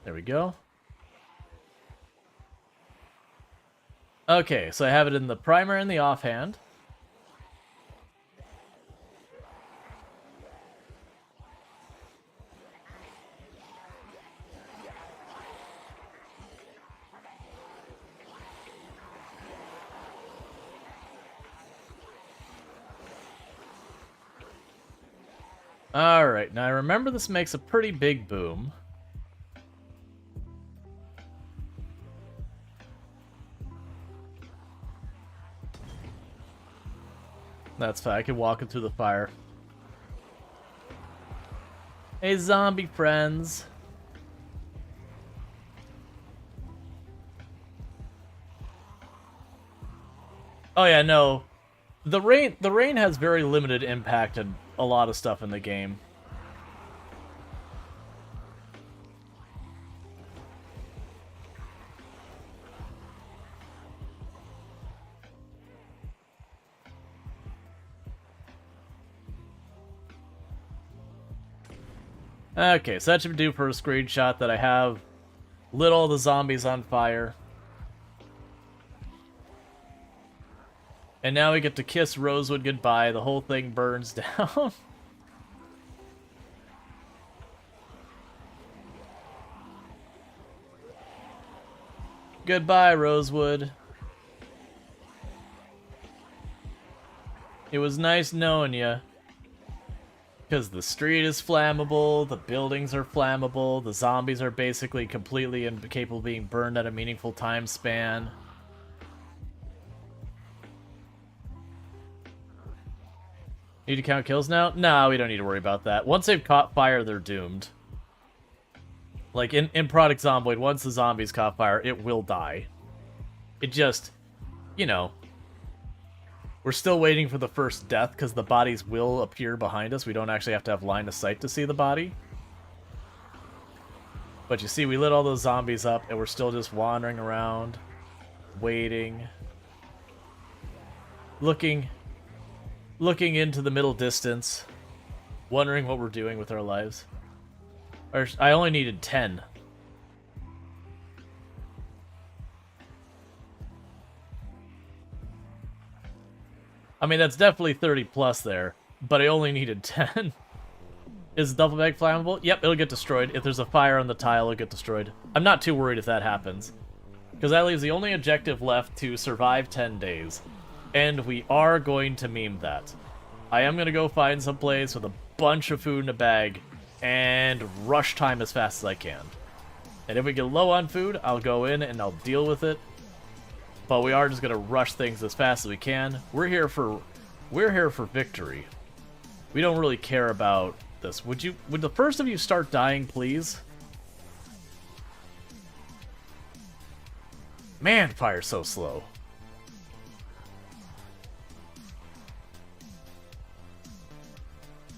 There we go. Okay, so I have it in the primer and the offhand. Alright, now I remember this makes a pretty big boom. That's fine, I can walk him through the fire. Hey, zombie friends. Oh yeah, no. The rain has very limited impact on a lot of stuff in the game. Okay, so that should do for a screenshot that I have lit all the zombies on fire. And now we get to kiss Rosewood goodbye. The whole thing burns down. Goodbye, Rosewood. It was nice knowing you. Because the street is flammable, the buildings are flammable, the zombies are basically completely incapable of being burned at a meaningful time span. Need to count kills now? No, we don't need to worry about that. Once they've caught fire, they're doomed. Like, in Product Zomboid, once the zombies caught fire, it will die. It just, you know... We're still waiting for the first death, because the bodies will appear behind us. We don't actually have to have line of sight to see the body. But you see, we lit all those zombies up, and we're still just wandering around, waiting, looking into the middle distance, wondering what we're doing with our lives. I only needed 10. I mean, that's definitely 30 plus there, but I only needed 10. Is the double bag flammable? Yep, it'll get destroyed. If there's a fire on the tile, it'll get destroyed. I'm not too worried if that happens, because that leaves the only objective left to survive 10 days. And we are going to meme that. I am going to go find some place with a bunch of food in a bag and rush time as fast as I can. And if we get low on food, I'll go in and I'll deal with it. But we are just going to rush things as fast as we can. We're here for victory. We don't really care about this. Would the first of you start dying, please? Man, fire's so slow.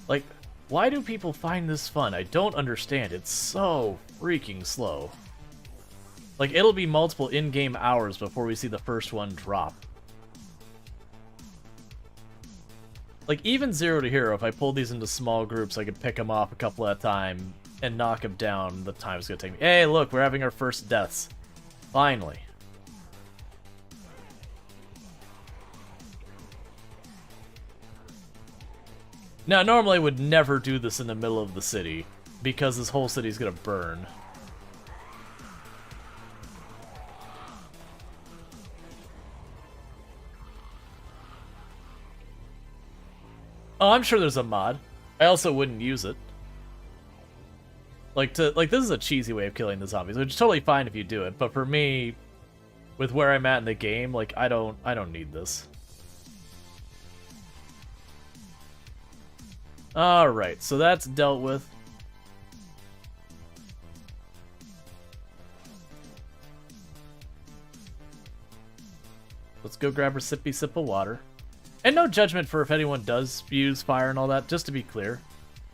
Like, why do people find this fun? I don't understand. It's so freaking slow. Like, it'll be multiple in-game hours before we see the first one drop. Like, even 0 to Hero, if I pulled these into small groups, I could pick them off a couple at a time and knock them down. The time's gonna take me. Hey, look, we're having our first deaths. Finally. Now, normally I would never do this in the middle of the city, because this whole city's gonna burn. Oh, I'm sure there's a mod. I also wouldn't use it. Like, this is a cheesy way of killing the zombies, which is totally fine if you do it, but for me, with where I'm at in the game, like, I don't need this. Alright, so that's dealt with. Let's go grab a sippy sip of water. And no judgment for if anyone does use fire and all that, just to be clear.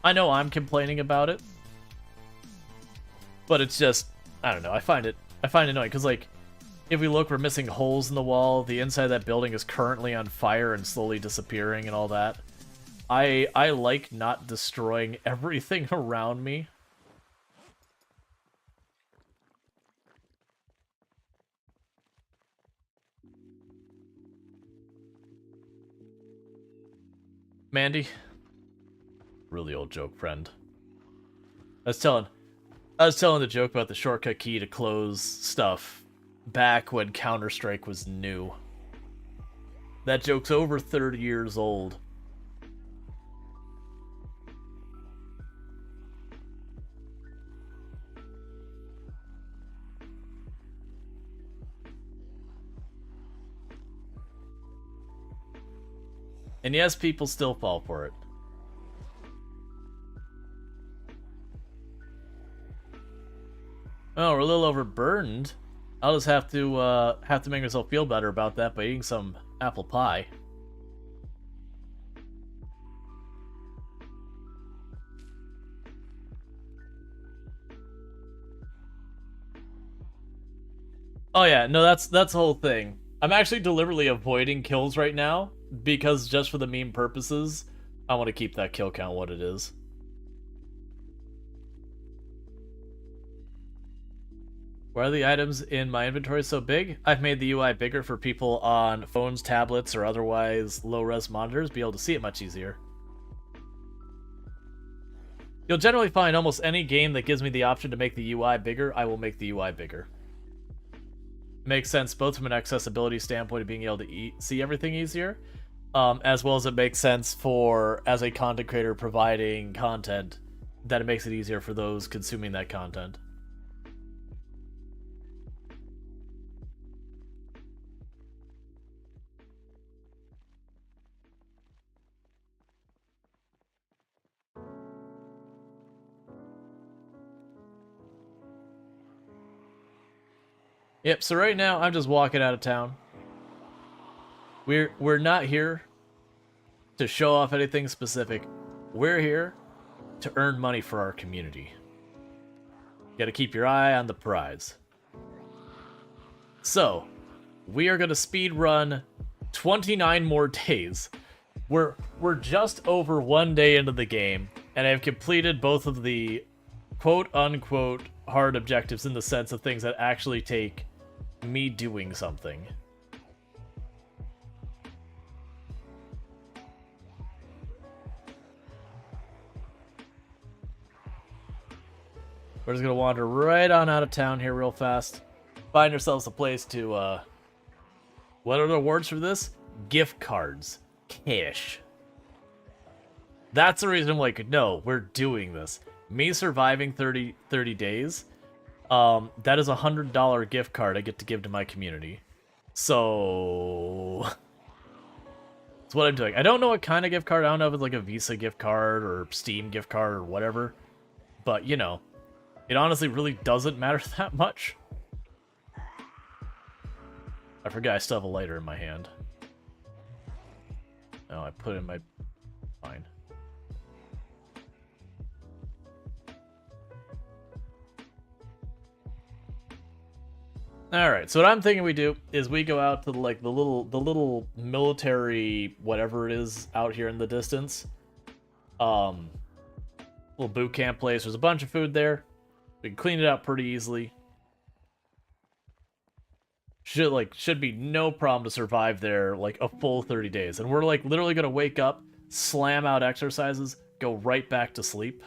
I know I'm complaining about it. But it's just, I don't know, I find it annoying, because, like, if we look, we're missing holes in the wall, the inside of that building is currently on fire and slowly disappearing and all that. I like not destroying everything around me. Mandy? Really old joke, friend. I was telling the joke about the shortcut key to close stuff back when Counter-Strike was new. That joke's over 30 years old. And yes, people still fall for it. Oh, we're a little overburdened. I'll just have to make myself feel better about that by eating some apple pie. Oh yeah, no, that's the whole thing. I'm actually deliberately avoiding kills right now because just for the meme purposes, I want to keep that kill count what it is. Why are the items in my inventory so big? I've made the UI bigger for people on phones, tablets, or otherwise low-res monitors be able to see it much easier. You'll generally find almost any game that gives me the option to make the UI bigger, I will make the UI bigger. Makes sense both from an accessibility standpoint of being able to see everything easier, as well as it makes sense for, as a content creator providing content, that it makes it easier for those consuming that content. Yep, so right now I'm just walking out of town. We're not here to show off anything specific. We're here to earn money for our community. You gotta keep your eye on the prize. So, we are gonna speed run 29 more days. We're just over 1 day into the game, and I've completed both of the quote-unquote hard objectives in the sense of things that actually take me doing something. We're just gonna wander right on out of town here real fast. Find ourselves a place to, what are the awards for this? Gift cards. Cash. That's the reason I'm like, no, we're doing this. Me surviving 30 days, that is a $100 gift card I get to give to my community. So that's what I'm doing. I don't know what kind of gift card. I don't know if it's like a Visa gift card or Steam gift card or whatever. But, you know, it honestly really doesn't matter that much. I forgot I still have a lighter in my hand. Oh, I put it in my... Fine. Alright, so what I'm thinking we do is we go out to the little military whatever it is out here in the distance. Little boot camp place. There's a bunch of food there. We can clean it out pretty easily. Should be no problem to survive there like a full 30 days. And we're like literally gonna wake up, slam out exercises, go right back to sleep.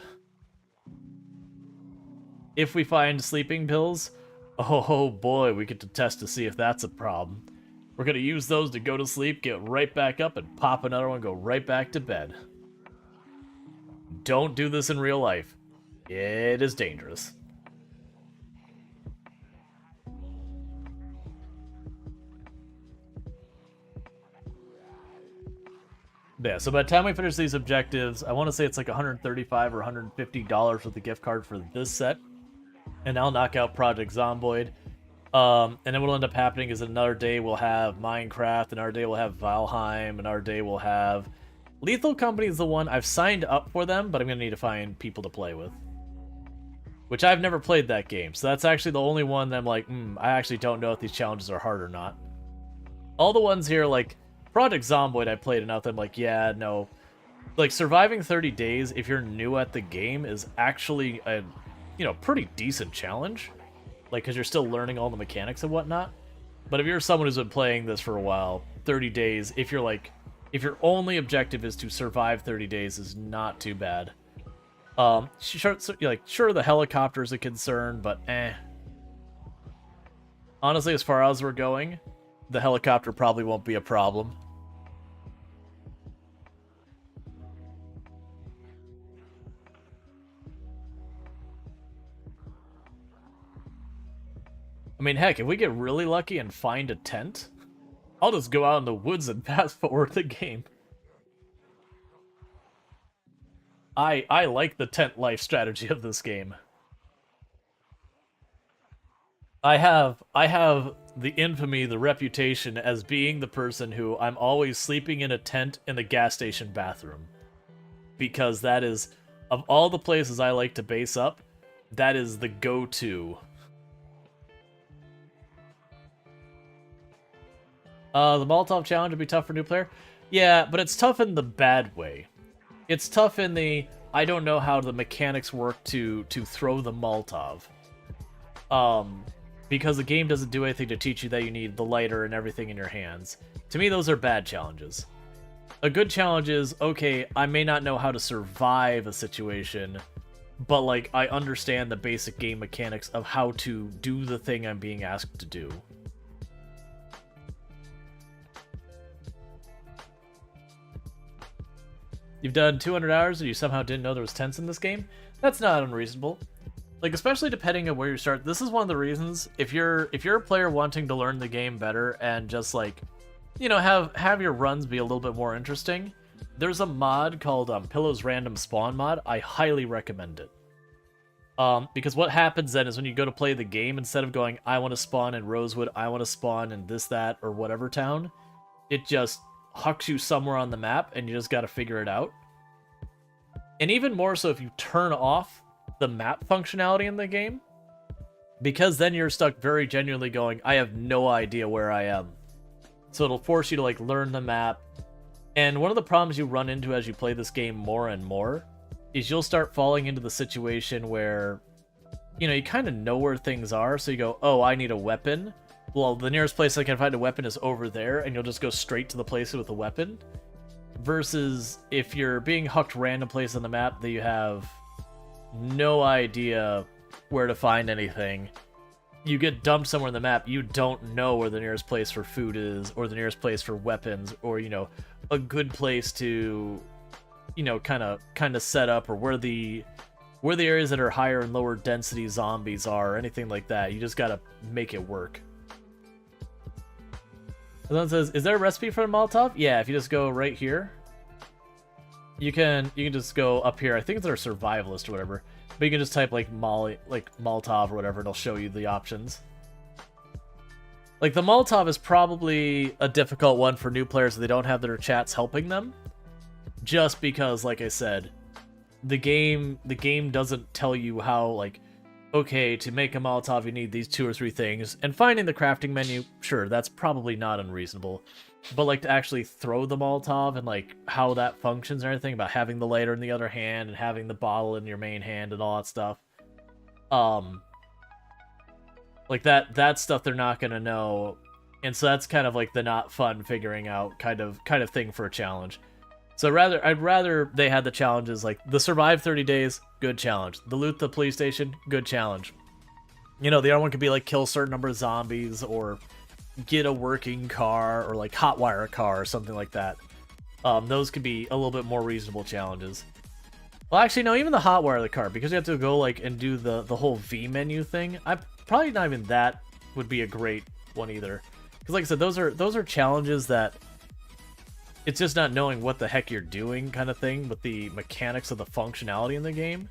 If we find sleeping pills, oh boy, we get to test to see if that's a problem. We're gonna use those to go to sleep, get right back up, and pop another one, go right back to bed. Don't do this in real life. It is dangerous. Yeah, so by the time we finish these objectives, I want to say it's like $135 or $150 with the gift card for this set. And I'll knock out Project Zomboid. And then what'll end up happening is another day we'll have Minecraft, another day we'll have Valheim, another day we'll have... Lethal Company is the one I've signed up for them, but I'm going to need to find people to play with. Which I've never played that game, so that's actually the only one that I'm like, I actually don't know if these challenges are hard or not. All the ones here, like... Project Zomboid I played enough that I'm like, yeah, no. Like, surviving 30 days if you're new at the game is actually a, you know, pretty decent challenge. Like, because you're still learning all the mechanics and whatnot. But if you're someone who's been playing this for a while, 30 days, if if your only objective is to survive 30 days is not too bad. Sure, sure, the helicopter is a concern, but eh. Honestly, as far as we're going, the helicopter probably won't be a problem. I mean, heck, if we get really lucky and find a tent, I'll just go out in the woods and fast forward the game. I like the tent life strategy of this game. I have the infamy, the reputation as being the person who I'm always sleeping in a tent in the gas station bathroom. Because that is, of all the places I like to base up, that is the go-to. The Molotov challenge would be tough for new player. Yeah, but it's tough in the bad way. It's tough in the, I don't know how the mechanics work to throw the Molotov. Because the game doesn't do anything to teach you that you need the lighter and everything in your hands. To me, those are bad challenges. A good challenge is, okay, I may not know how to survive a situation, but like, I understand the basic game mechanics of how to do the thing I'm being asked to do. You've done 200 hours and you somehow didn't know there was tents in this game? That's not unreasonable. Like, especially depending on where you start. This is one of the reasons, if you're a player wanting to learn the game better and just like, you know, have your runs be a little bit more interesting, there's a mod called Pillow's Random Spawn mod. I highly recommend it. Because what happens then is when you go to play the game, instead of going, I want to spawn in Rosewood, I want to spawn in this, that, or whatever town, it just hucks you somewhere on the map and you just got to figure it out. And even more so if you turn off the map functionality in the game, because then you're stuck very genuinely going, I have no idea where I am. So it'll force you to like learn the map. And one of the problems you run into as you play this game more and more is you'll start falling into the situation where, you know, you kind of know where things are, so you go, oh, I need a weapon. Well, the nearest place I can find a weapon is over there, and you'll just go straight to the place with a weapon. Versus if you're being hucked random place on the map that you have no idea where to find anything, you get dumped somewhere on the map, you don't know where the nearest place for food is, or the nearest place for weapons, or, you know, a good place to, you know, kind of set up, or where the areas that are higher and lower density zombies are, or anything like that. You just gotta make it work. Someone says, is there a recipe for a Molotov? Yeah, if you just go right here, you can just go up here. I think it's our survivalist or whatever. But you can just type like Molotov or whatever, and it'll show you the options. Like, the Molotov is probably a difficult one for new players if they don't have their chats helping them. Just because, like I said, the game doesn't tell you how, like, okay, to make a Molotov you need these 2 or 3 things, and finding the crafting menu, sure, that's probably not unreasonable. But, like, to actually throw the Molotov and, like, how that functions and everything, about having the lighter in the other hand and having the bottle in your main hand and all that stuff. Like, that stuff they're not gonna know, and so that's kind of, like, the not fun figuring out kind of thing for a challenge. So I'd rather they had the challenges, like, the survive 30 days, good challenge. The loot the police station, good challenge. You know, the other one could be, like, kill a certain number of zombies, or get a working car, or, like, hotwire a car, or something like that. Those could be a little bit more reasonable challenges. Well, actually, no, even the hotwire the car, because you have to go, like, and do the whole V menu thing. Probably not even that would be a great one either. Because, like I said, those are challenges that it's just not knowing what the heck you're doing kind of thing, but the mechanics of the functionality in the game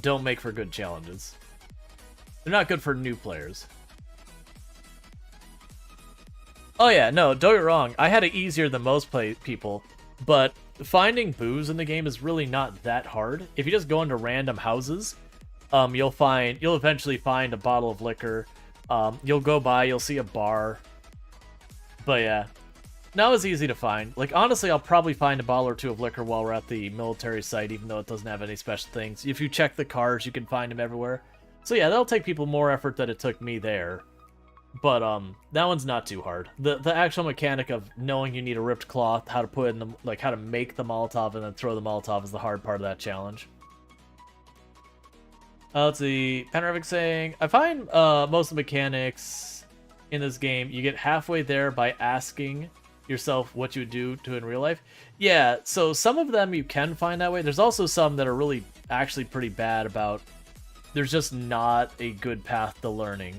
don't make for good challenges. They're not good for new players. Oh yeah, no, don't get me wrong. I had it easier than most people, but finding booze in the game is really not that hard. If you just go into random houses, you'll eventually find a bottle of liquor. You'll go by, you'll see a bar. But yeah, now it's easy to find. Like, honestly, I'll probably find a bottle or 2 of liquor while we're at the military site, even though it doesn't have any special things. If you check the cars, you can find them everywhere. So yeah, that'll take people more effort than it took me there. But that one's not too hard. The actual mechanic of knowing you need a ripped cloth, how to put in the, like how to make the Molotov and then throw the Molotov is the hard part of that challenge. Let's see. Panoramic saying, I find most of the mechanics in this game, you get halfway there by asking yourself what you would do to in real life. Yeah, so some of them you can find that way. There's also some that are really actually pretty bad about there's just not a good path to learning.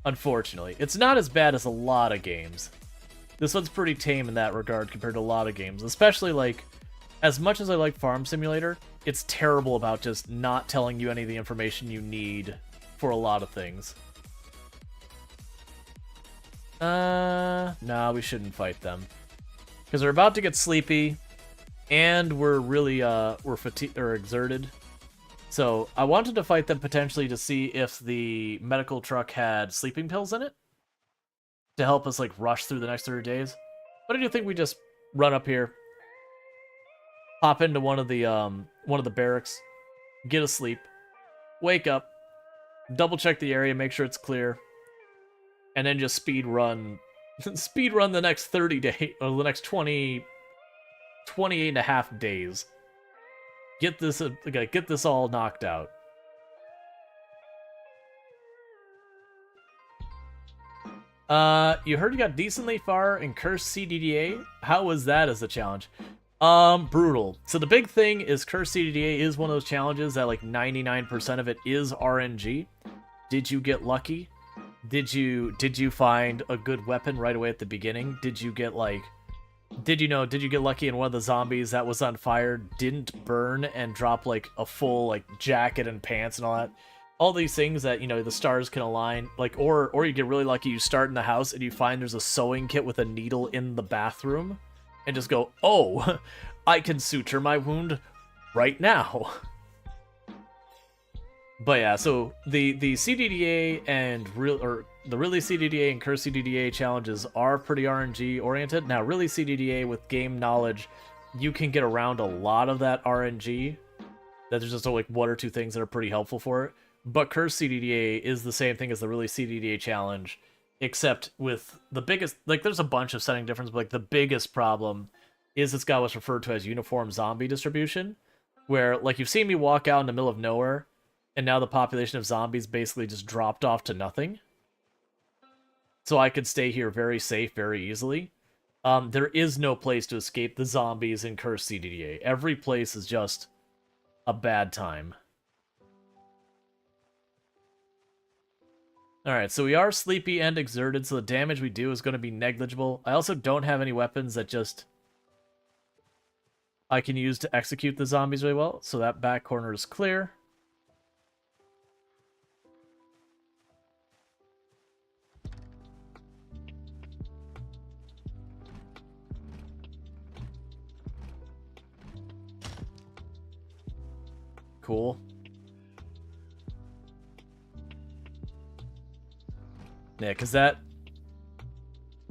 Unfortunately. It's not as bad as a lot of games. This one's pretty tame in that regard compared to a lot of games. Especially, like, as much as I like Farm Simulator, it's terrible about just not telling you any of the information you need for a lot of things. Nah, we shouldn't fight them. Because we're about to get sleepy, and we're really, we're fatigued, or exerted. So, I wanted to fight them potentially to see if the medical truck had sleeping pills in it. To help us, like, rush through the next 30 days. What do you think we just run up here? Hop into one of the barracks. Get asleep. Wake up. Double check the area, make sure it's clear. And then just speed run. Speed run the next 30 days, or the next 28 and a half days. Get this all knocked out. You heard you got decently far in Cursed CDDA. How was that as a challenge? Brutal. So the big thing is Cursed CDDA is one of those challenges that like 99% of it is RNG. Did you get lucky? Did you find a good weapon right away at the beginning? Did you get did you get lucky and one of the zombies that was on fire didn't burn and drop like a full like jacket and pants and all that? All these things that, you know, the stars can align, like, or you get really lucky, you start in the house and you find there's a sewing kit with a needle in the bathroom and just go, oh, I can suture my wound right now. But yeah, so the CDDA and the really CDDA and Curse CDDA challenges are pretty RNG oriented. Now, really CDDA with game knowledge, you can get around a lot of that RNG. That there's just like one or two things that are pretty helpful for it. But Curse CDDA is the same thing as the really CDDA challenge, except with the biggest, like, there's a bunch of setting difference, but like the biggest problem is it's got what's referred to as uniform zombie distribution, where like you've seen me walk out in the middle of nowhere, and now the population of zombies basically just dropped off to nothing. So I could stay here very safe, very easily. There is no place to escape the zombies in Curse CDDA. Every place is just a bad time. Alright, so we are sleepy and exerted, so the damage we do is going to be negligible. I also don't have any weapons that just I can use to execute the zombies really well, so that back corner is clear. Cool. Yeah, because that...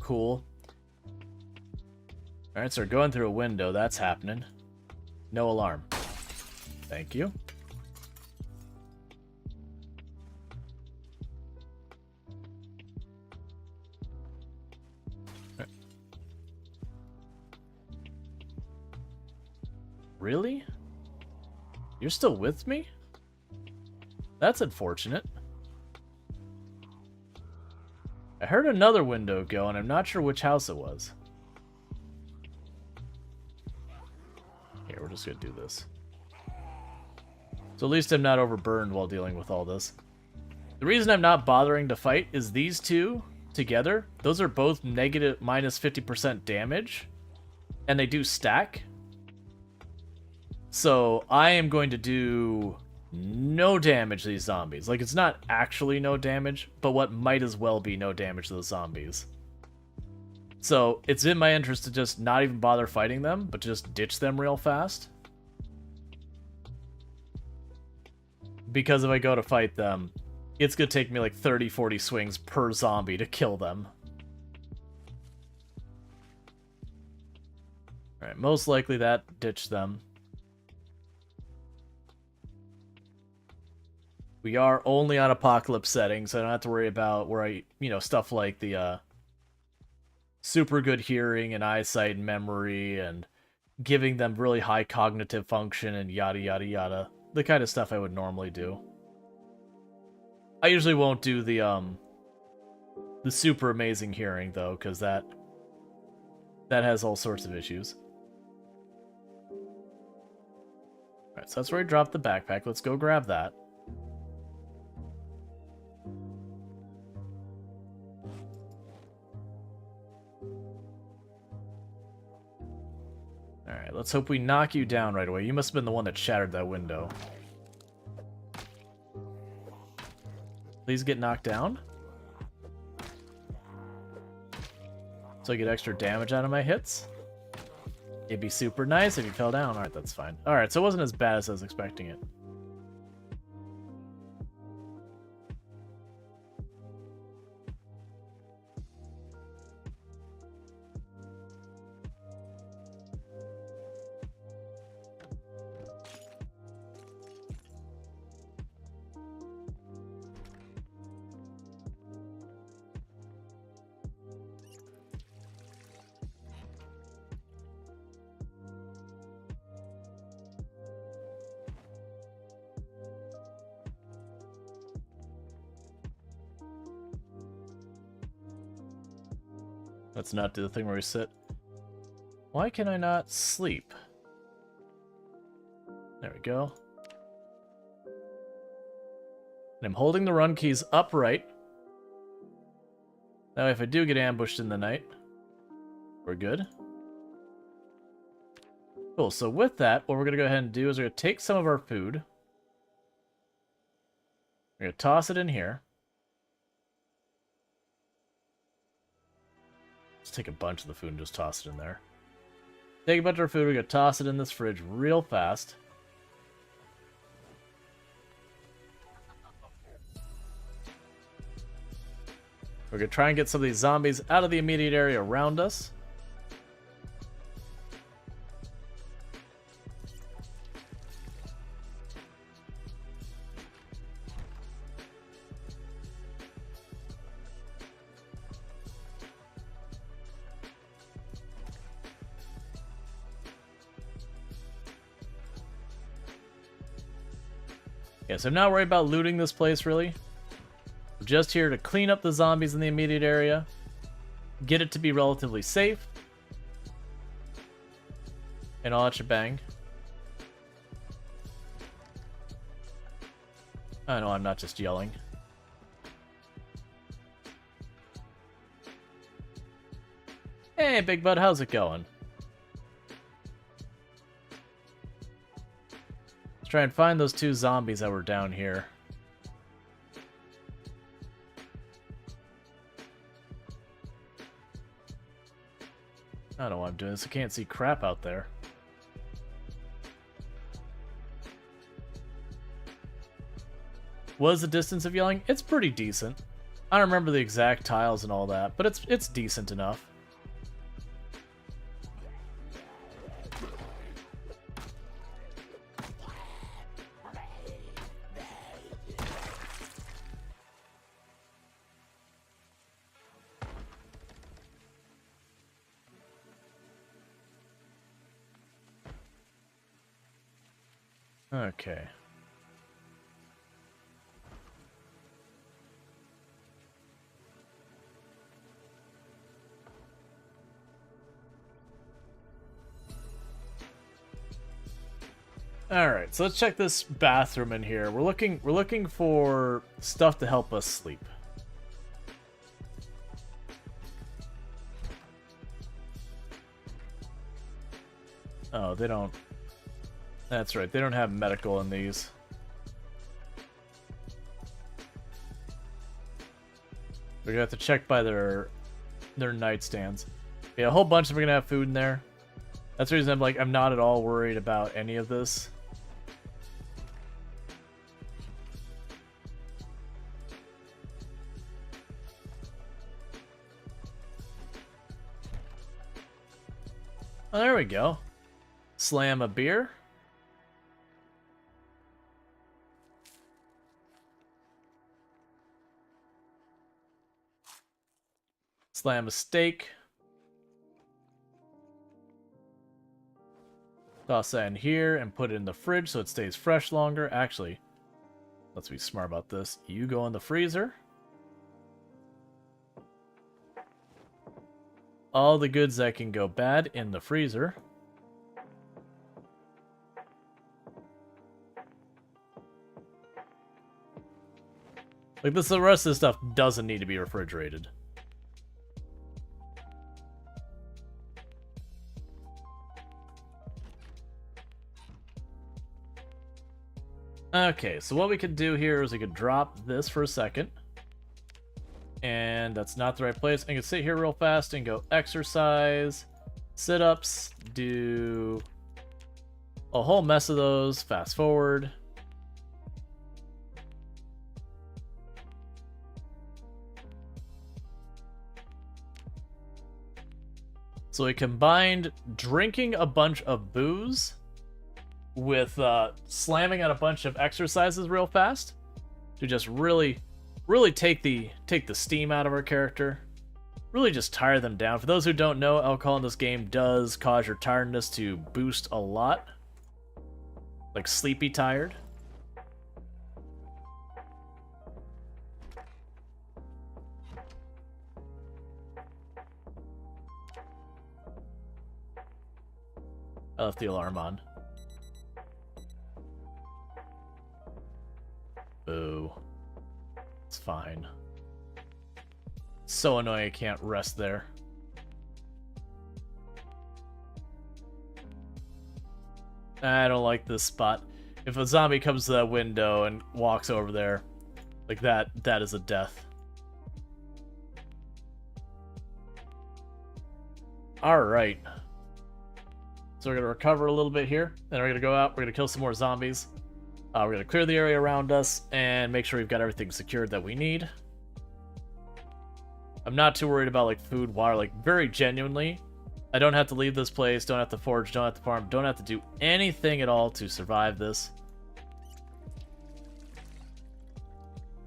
Cool. Alright, so we're going through a window. That's happening. No alarm. Thank you. Really? You're still with me? That's unfortunate. I heard another window go, and I'm not sure which house it was. Here, we're just gonna do this. So at least I'm not overburned while dealing with all this. The reason I'm not bothering to fight is these two together, those are both negative minus 50% damage, and they do stack. So I am going to do no damage to these zombies. Like, it's not actually no damage, but what might as well be no damage to the zombies. So it's in my interest to just not even bother fighting them, but just ditch them real fast. Because if I go to fight them, it's going to take me like 30-40 swings per zombie to kill them. Alright, most likely that ditch them. We are only on apocalypse settings, so I don't have to worry about where stuff like the super good hearing and eyesight and memory and giving them really high cognitive function and yada yada yada. The kind of stuff I would normally do. I usually won't do the super amazing hearing though, because that has all sorts of issues. Alright, so that's where I dropped the backpack. Let's go grab that. Alright, let's hope we knock you down right away. You must have been the one that shattered that window. Please get knocked down. So I get extra damage out of my hits. It'd be super nice if you fell down. Alright, that's fine. Alright, so it wasn't as bad as I was expecting it. Let's not do the thing where we sit. Why can I not sleep? There we go. And I'm holding the run keys upright. That way if I do get ambushed in the night, we're good. Cool, so with that, what we're going to go ahead and do is we're going to take some of our food. We're going to toss it in here. Let's take a bunch of the food and just toss it in there. Take a bunch of our food, we're going to toss it in this fridge real fast. We're going to try and get some of these zombies out of the immediate area around us. Yeah, so I'm not worried about looting this place, really. We're just here to clean up the zombies in the immediate area, get it to be relatively safe, and all that shebang. Oh no, I'm not just yelling. Hey, Big Bud, how's it going? Let's try and find those two zombies that were down here. I don't know why I'm doing this. I can't see crap out there. What is the distance of yelling? It's pretty decent. I don't remember the exact tiles and all that, but it's decent enough. Okay. All right, so let's check this bathroom in here. We're looking for stuff to help us sleep. Oh, they don't. That's right, they don't have medical in these. We're gonna have to check by their nightstands. Yeah, a whole bunch of them are gonna have food in there. That's the reason I'm not at all worried about any of this. Oh, there we go. Slam a beer. Slam a steak. Toss that in here and put it in the fridge so it stays fresh longer. Actually, let's be smart about this. You go in the freezer. All the goods that can go bad in the freezer. Like this, the rest of this stuff doesn't need to be refrigerated. Okay, so what we could do here is we could drop this for a second. And that's not the right place. I can sit here real fast and go exercise, sit-ups, do a whole mess of those, fast forward. So we combined drinking a bunch of booze with slamming out a bunch of exercises real fast to just really take the steam out of our character. Really just tire them down. For those who don't know, alcohol in this game does cause your tiredness to boost a lot. Like sleepy tired. I left the alarm on. Boo. It's fine. So annoying I can't rest there. I don't like this spot. If a zombie comes to that window and walks over there, like that is a death. Alright. So we're going to recover a little bit here. Then we're going to go out. We're going to kill some more zombies. We're going to clear the area around us and make sure we've got everything secured that we need. I'm not too worried about like food, water, like very genuinely. I don't have to leave this place, don't have to forage, don't have to farm, don't have to do anything at all to survive this.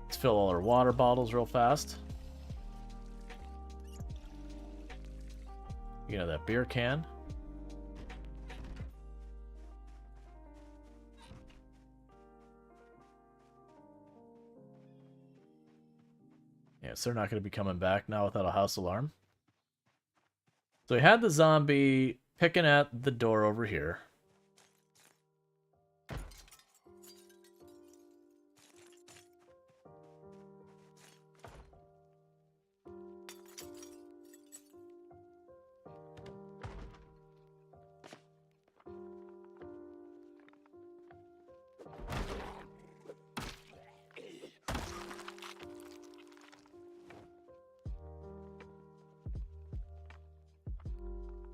Let's fill all our water bottles real fast. You know, that beer can. Yes, they're not going to be coming back now without a house alarm. So we had the zombie picking at the door over here.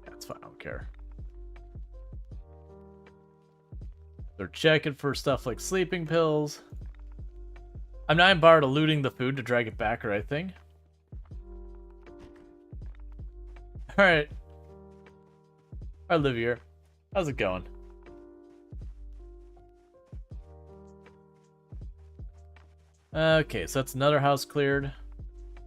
That's fine, I don't care. They're checking for stuff like sleeping pills. I'm not embarred of looting the food to drag it back or anything. Alright. I live here. How's it going? Okay, so that's another house cleared.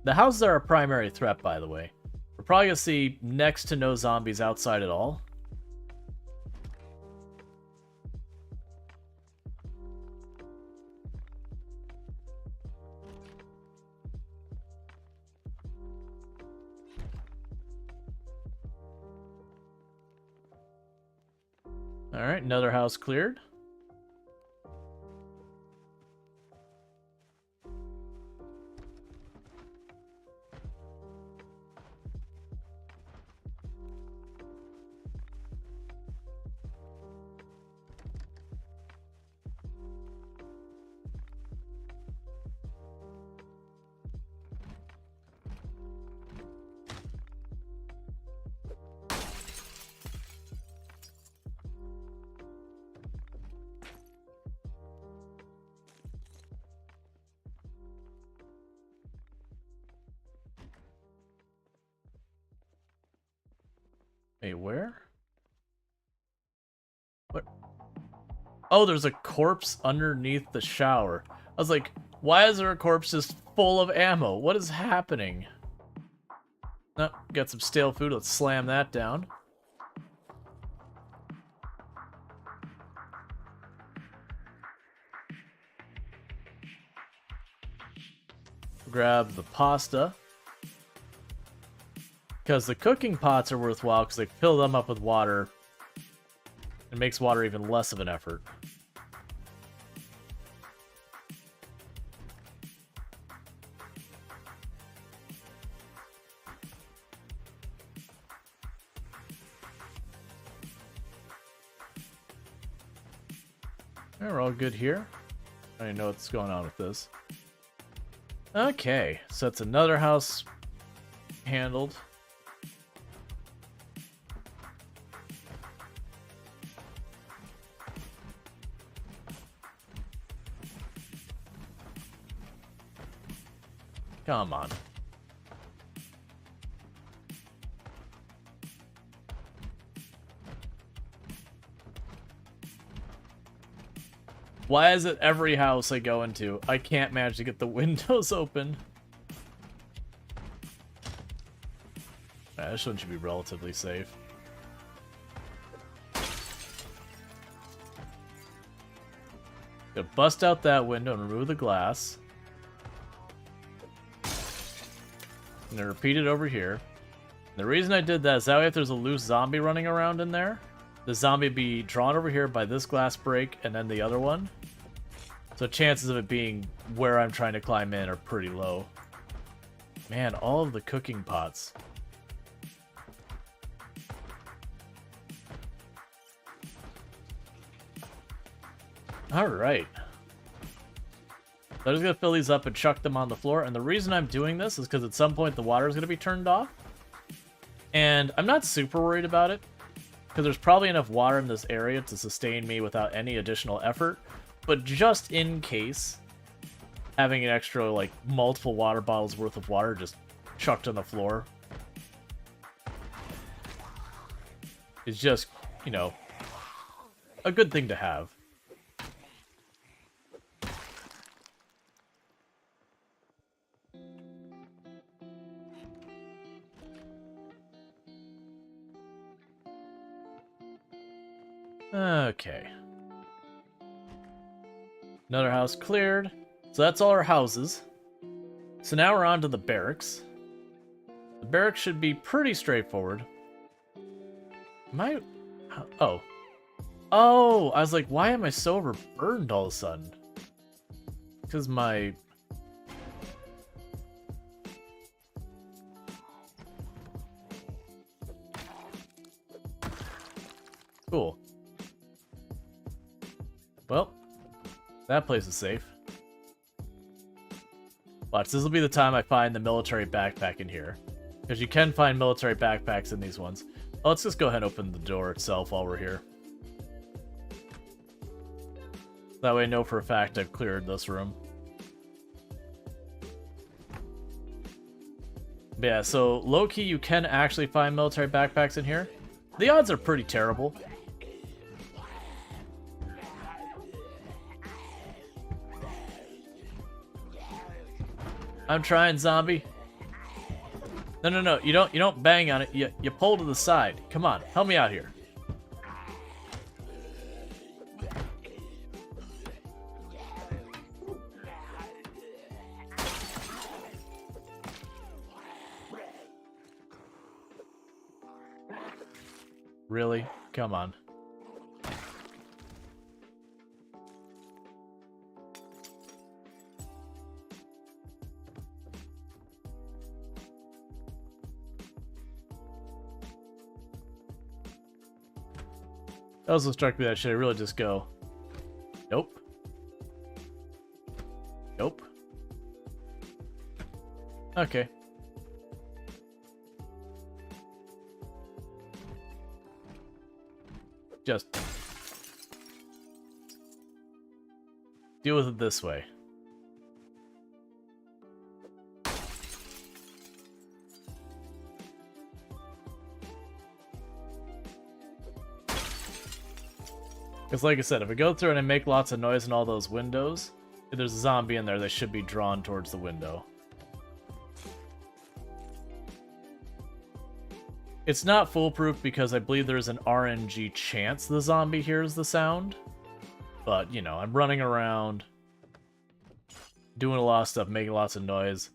The houses are a primary threat, by the way. We're probably going to see next to no zombies outside at all. Alright, another house cleared. Wait, where? What? Oh, there's a corpse underneath the shower. I was like, why is there a corpse just full of ammo? What is happening? No, got some stale food. Let's slam that down. Grab the pasta. Because the cooking pots are worthwhile because they fill them up with water. It makes water even less of an effort. We're all good here. I don't know what's going on with this. Okay, so that's another house handled. Come on. Why is it every house I go into, I can't manage to get the windows open? This one should be relatively safe. Gonna bust out that window and remove the glass. I'm gonna repeat it over here. The reason I did that is that way if there's a loose zombie running around in there, the zombie be drawn over here by this glass break and then the other one. So chances of it being where I'm trying to climb in are pretty low. Man, all of the cooking pots. Alright. So I'm just going to fill these up and chuck them on the floor. And the reason I'm doing this is because at some point the water is going to be turned off. And I'm not super worried about it, because there's probably enough water in this area to sustain me without any additional effort. But just in case, having an extra, like, multiple water bottles worth of water just chucked on the floor is just, you know, a good thing to have. Okay. Another house cleared. So that's all our houses. So now we're on to the barracks. The barracks should be pretty straightforward. Am I... Oh. Oh! I was like, why am I so overburdened all of a sudden? Because my... Cool. Well, that place is safe. Watch, this will be the time I find the military backpack in here. Because you can find military backpacks in these ones. Well, let's just go ahead and open the door itself while we're here. That way I know for a fact I've cleared this room. But yeah, so low-key you can actually find military backpacks in here. The odds are pretty terrible. I'm trying, zombie. No. You don't bang on it. You pull to the side. Come on, help me out here. Really? Come on. It also struck me that should I really just go, nope. Nope. Okay. Just deal with it this way. Because like I said, if I go through and I make lots of noise in all those windows, if there's a zombie in there, they should be drawn towards the window. It's not foolproof because I believe there's an RNG chance the zombie hears the sound. But, you know, I'm running around, doing a lot of stuff, making lots of noise.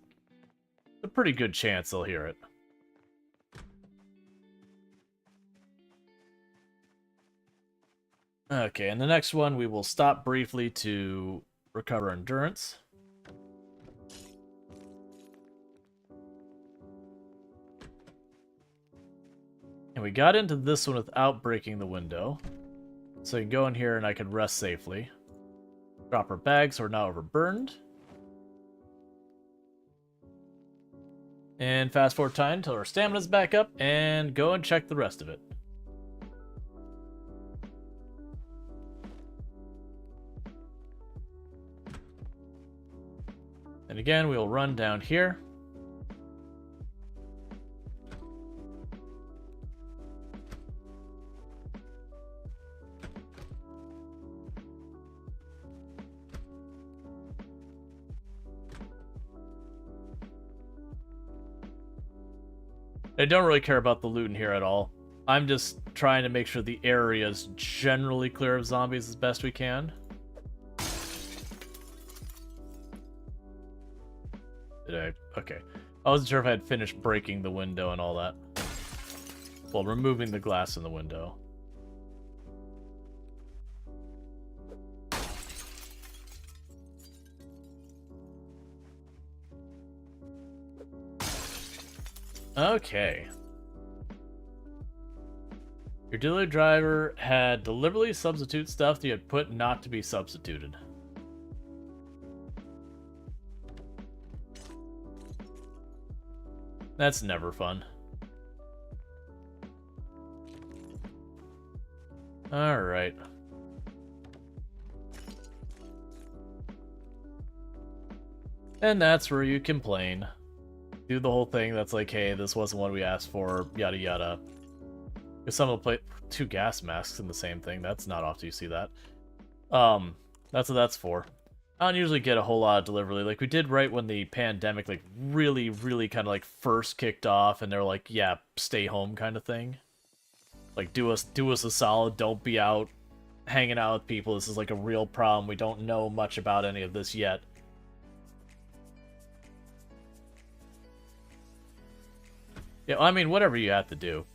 A pretty good chance they'll hear it. Okay, and the next one we will stop briefly to recover endurance. And we got into this one without breaking the window. So you can go in here and I can rest safely. Drop our bags so we're not overburned. And fast forward time until our stamina's back up and go and check the rest of it. And again, we'll run down here. I don't really care about the loot in here at all. I'm just trying to make sure the area is generally clear of zombies as best we can. Okay. I wasn't sure if I had finished breaking the window and all that. Well, removing the glass in the window. Okay. Your delivery driver had deliberately substitute stuff that you had put not to be substituted. That's never fun. Alright. And that's where you complain. Do the whole thing that's like, hey, this wasn't what we asked for, yada yada. If someone will play 2 gas masks in the same thing, that's not often you see that. That's what that's for. I don't usually get a whole lot of delivery. Like, we did right when the pandemic, like, really kind of, like, first kicked off, and they're like, yeah, stay home kind of thing. Like, do us a solid, don't be out hanging out with people. This is, like, a real problem. We don't know much about any of this yet. Yeah, I mean, whatever you have to do.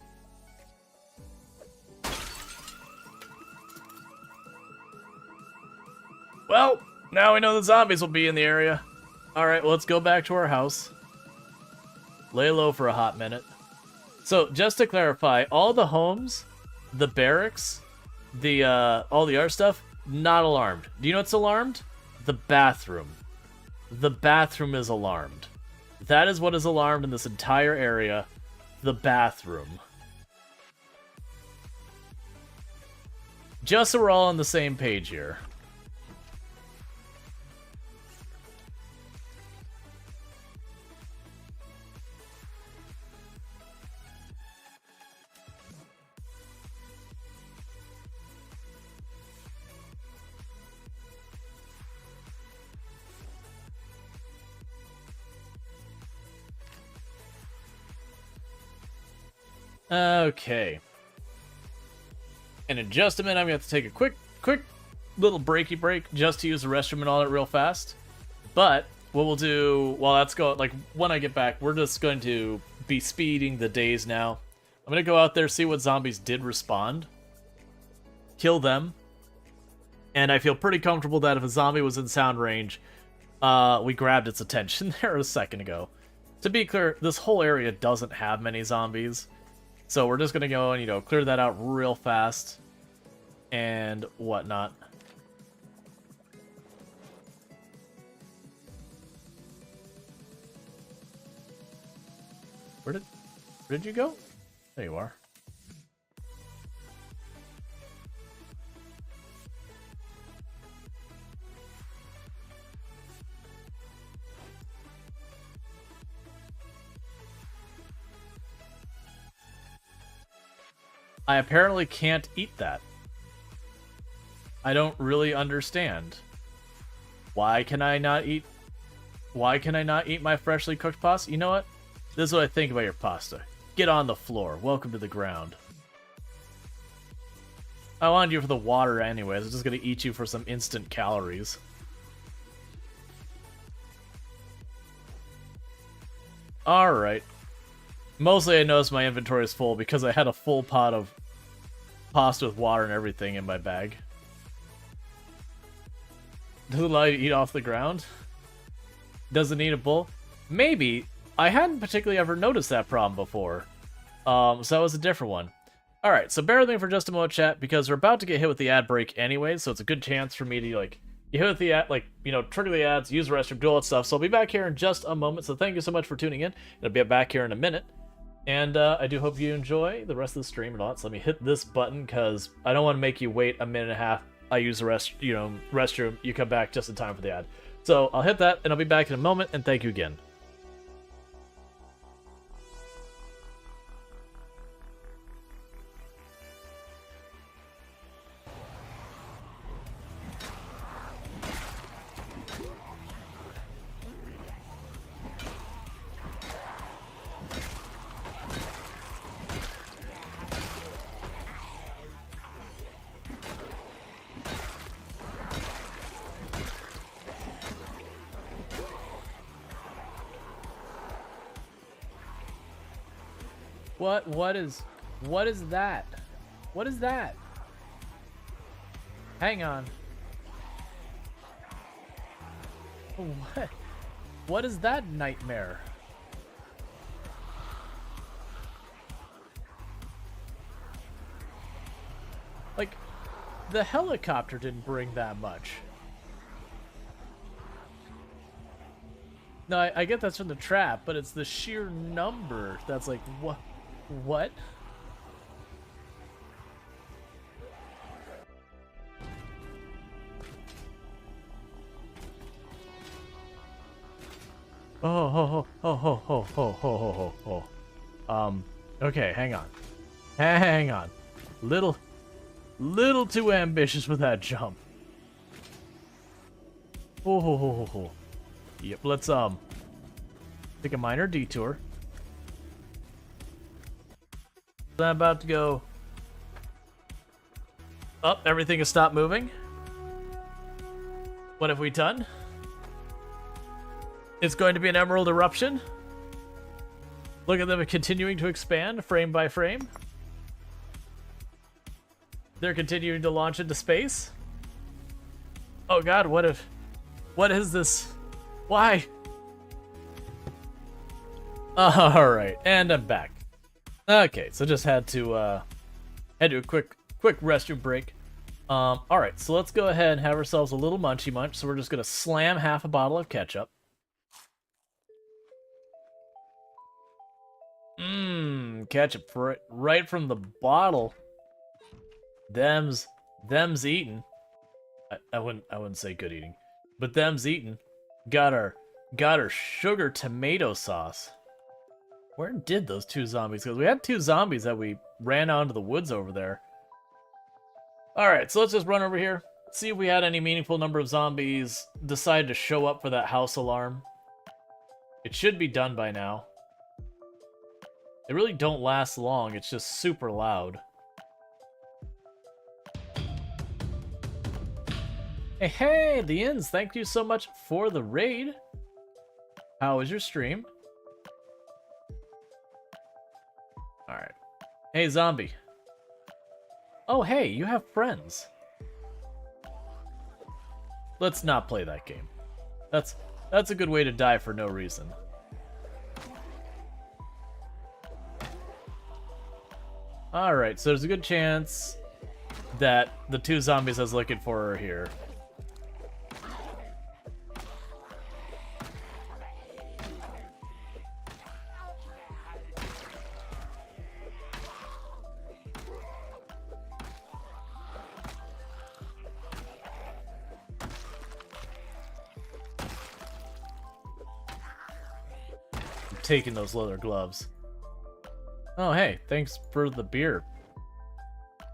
Well, now we know the zombies will be in the area. Alright, well, let's go back to our house. Lay low for a hot minute. So, just to clarify, all the homes, the barracks, all the art stuff, not alarmed. Do you know what's alarmed? The bathroom. The bathroom is alarmed. That is what is alarmed in this entire area. The bathroom. Just so we're all on the same page here. Okay. And in just a minute, I'm going to have to take a quick little breaky break just to use the restroom and all that real fast. But what we'll do while that's going, like, when I get back, we're just going to be speeding the days now. I'm going to go out there, see what zombies did respond, kill them, and I feel pretty comfortable that if a zombie was in sound range, we grabbed its attention there a second ago. To be clear, this whole area doesn't have many zombies. So we're just going to go and, you know, clear that out real fast and whatnot. Where did you go? There you are. I apparently can't eat that. I don't really understand. Why can I not eat my freshly cooked pasta? You know what? This is what I think about your pasta. Get on the floor. Welcome to the ground. I wanted you for the water anyways. I'm just gonna eat you for some instant calories. Alright. Mostly I noticed my inventory is full because I had a full pot of pasta with water and everything in my bag. Does it allow you to eat off the ground? Does it need a bowl? Maybe. I hadn't particularly ever noticed that problem before. So that was a different one. Alright, so bear with me for just a moment, chat, because we're about to get hit with the ad break anyway, so it's a good chance for me to, like, get hit with the ad, like, you know, trigger the ads, use the restroom, do all that stuff. So I'll be back here in just a moment, so thank you so much for tuning in. I'll be back here in a minute. And I do hope you enjoy the rest of the stream and all that. So let me hit this button, because I don't want to make you wait a minute and a half. I use the restroom, you come back just in time for the ad. So I'll hit that, and I'll be back in a moment, and thank you again. What is that? What is that? Hang on. What is that nightmare? Like, the helicopter didn't bring that much. No, I get that's from the trap, but it's the sheer number that's like, what? What? Okay, hang on. Hang on. Little too ambitious with that jump. Yep, let's, take a minor detour. I'm about to go up. Everything has stopped moving. What have we done? It's going to be an emerald eruption. Look at them continuing to expand frame by frame. They're continuing to launch into space. Oh god, what is this? Why? Alright, and I'm back. Okay, so just had to a quick restroom break. Alright, so let's go ahead and have ourselves a little munchy munch. So we're just gonna slam half a bottle of ketchup. Ketchup right from the bottle. Them's eating. I wouldn't say good eating, but them's eating. Got our sugar tomato sauce. Where did those two zombies go? We had two zombies that we ran out into the woods over there. Alright, so let's just run over here. See if we had any meaningful number of zombies decide to show up for that house alarm. It should be done by now. They really don't last long, it's just super loud. Hey, the Inns, thank you so much for the raid. How was your stream? Alright. Hey, zombie. Oh, hey, you have friends. Let's not play that game. That's a good way to die for no reason. Alright, so there's a good chance that the two zombies I was looking for are here. Taking those leather gloves. Oh, hey, thanks for the beer.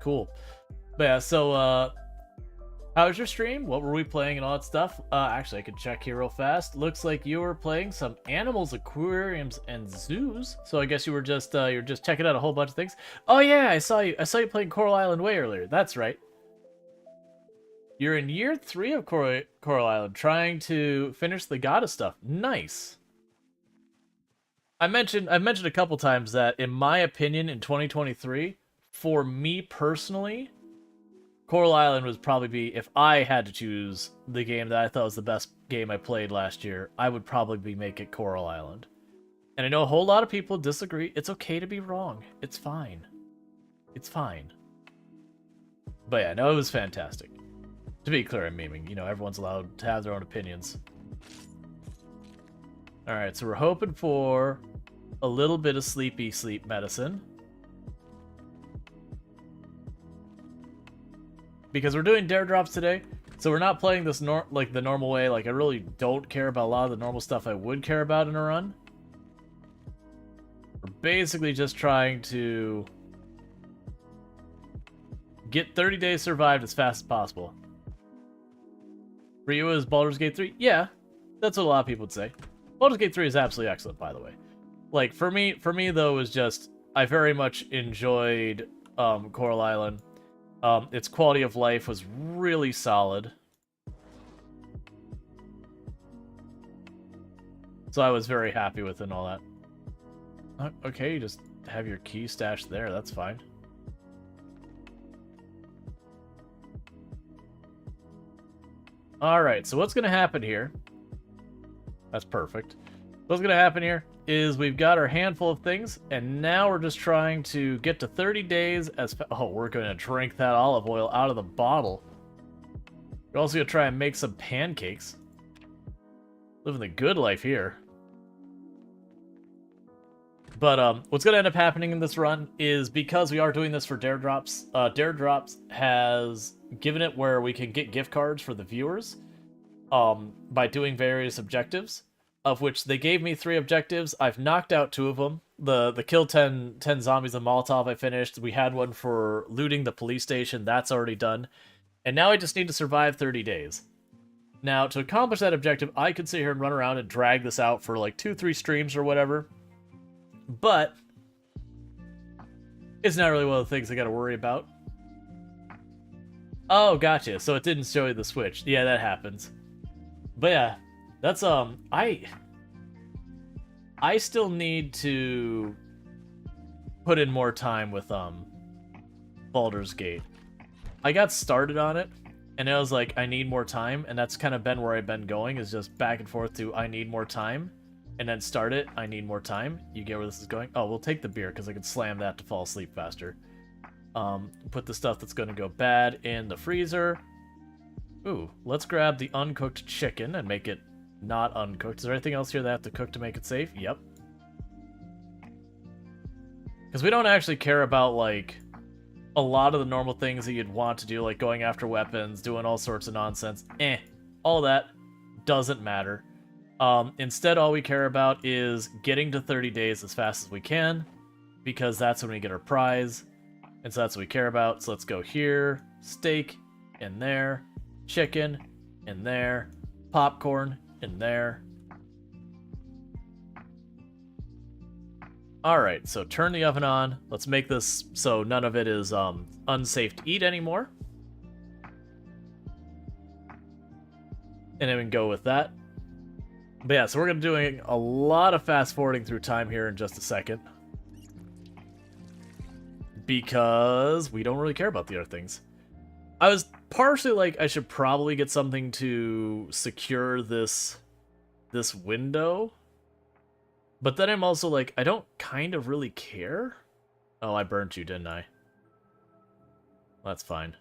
Cool. But yeah, so, How was your stream? What were we playing and all that stuff? Actually, I could check here real fast. Looks like you were playing some animals, aquariums, and zoos. So I guess you were just you're just checking out a whole bunch of things. Oh yeah, I saw you. I saw you playing Coral Island way earlier. That's right. You're in year 3 of Coral Island, trying to finish the goddess stuff. Nice. I've mentioned a couple times that, in my opinion, in 2023, for me personally, Coral Island would probably be, if I had to choose the game that I thought was the best game I played last year, I would probably make it Coral Island. And I know a whole lot of people disagree. It's okay to be wrong. It's fine. It's fine. But yeah, no, it was fantastic. To be clear, I'm memeing. You know, everyone's allowed to have their own opinions. Alright, so we're hoping for a little bit of sleepy sleep medicine. Because we're doing dare drops today, so we're not playing this like the normal way. Like, I really don't care about a lot of the normal stuff I would care about in a run. We're basically just trying to get 30 days survived as fast as possible. For you, is Baldur's Gate 3? Yeah, that's what a lot of people would say. Baldur's Gate 3 is absolutely excellent, by the way. Like, for me though, is just, I very much enjoyed Coral Island. Its quality of life was really solid. So I was very happy with it and all that. Okay, you just have your key stashed there, that's fine. Alright, so what's going to happen here... That's perfect. What's going to happen here is we've got our handful of things, and now we're just trying to get to 30 days as... Oh, we're going to drink that olive oil out of the bottle. We're also going to try and make some pancakes. Living the good life here. But what's going to end up happening in this run is, because we are doing this for Dare Drops, Dare Drops has given it where we can get gift cards for the viewers by doing various objectives, of which they gave me 3 objectives. I've knocked out 2 of them. The kill 10 zombies and Molotov I finished. We had one for looting the police station. That's already done. And now I just need to survive 30 days. Now, to accomplish that objective, I could sit here and run around and drag this out for like 2-3 streams or whatever. But it's not really one of the things I gotta worry about. Oh, gotcha. So it didn't show you the switch. Yeah, that happens. But yeah, that's I still need to put in more time with Baldur's Gate. I got started on it, and I was like, I need more time, and that's kind of been where I've been going, is just back and forth to I need more time, and then start it, I need more time. You get where this is going? Oh, we'll take the beer, because I can slam that to fall asleep faster. Put the stuff that's going to go bad in the freezer. Ooh, let's grab the uncooked chicken and make it not uncooked. Is there anything else here that I have to cook to make it safe? Yep. Because we don't actually care about, like, a lot of the normal things that you'd want to do, like going after weapons, doing all sorts of nonsense. All that doesn't matter. Instead, all we care about is getting to 30 days as fast as we can, because that's when we get our prize. And so that's what we care about. So let's go here. Steak in there. Chicken in there. Popcorn in there. Alright, so turn the oven on. Let's make this so none of it is unsafe to eat anymore. And then we can go with that. But yeah, so we're going to be doing a lot of fast forwarding through time here in just a second. Because we don't really care about the other things. I was partially like, I should probably get something to secure this window. But then I'm also like, I don't kind of really care. Oh, I burnt you, didn't I? That's fine.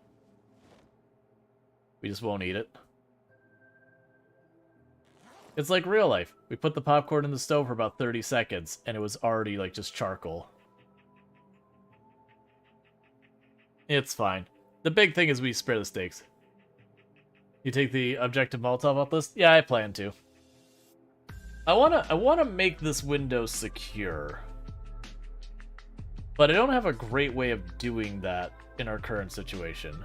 We just won't eat it. It's like real life. We put the popcorn in the stove for about 30 seconds, and it was already, like, just charcoal. It's fine. The big thing is we spare the steaks. You take the objective Molotov off list? Yeah, I plan to. I wanna make this window secure. But I don't have a great way of doing that in our current situation.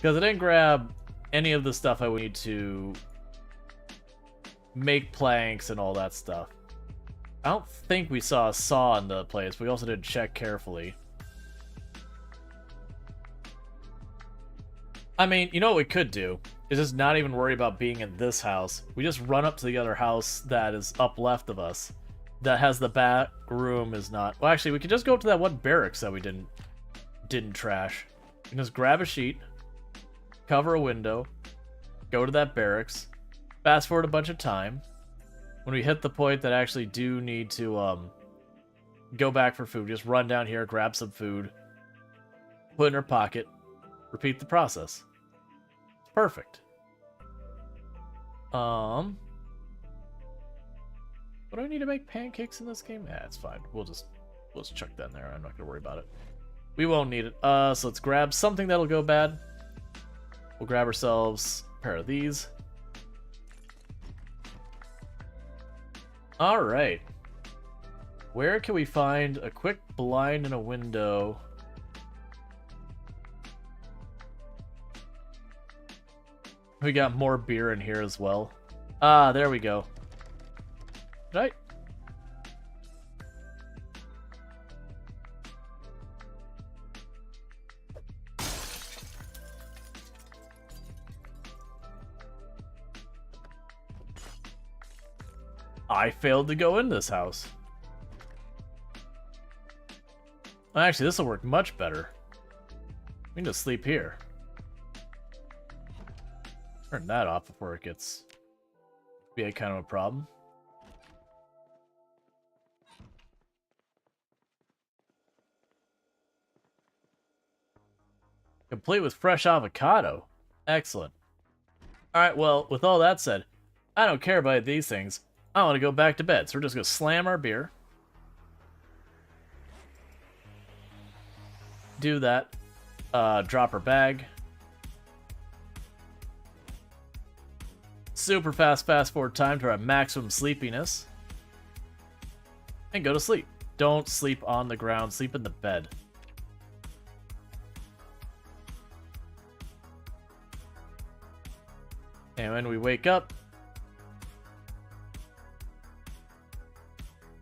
Because I didn't grab any of the stuff I would need to make planks and all that stuff. I don't think we saw a saw in the place. We also didn't check carefully. I mean, you know what we could do? Is just not even worry about being in this house. We just run up to the other house that is up left of us. That has the back room is not... Well, actually, we could just go to that one barracks that we didn't trash. We can just grab a sheet, cover a window, go to that barracks, fast forward a bunch of time. When we hit the point that I actually do need to go back for food, just run down here, grab some food, put it in our pocket, repeat the process. It's perfect. What do I need to make pancakes in this game? Yeah, it's fine. We'll just chuck that in there. I'm not gonna worry about it. We won't need it. So let's grab something that'll go bad. We'll grab ourselves a pair of these. Alright. Where can we find a quick blind and a window? We got more beer in here as well. Ah, there we go. Right? I failed to go in this house. Actually, this will work much better. We can just sleep here. Turn that off before it gets be a kind of a problem. Complete with fresh avocado. Excellent. Alright, well, with all that said, I don't care about these things. I want to go back to bed, so we're just going to slam our beer. Do that. Drop our bag. Super fast forward time to our maximum sleepiness. And go to sleep. Don't sleep on the ground, sleep in the bed. And when we wake up,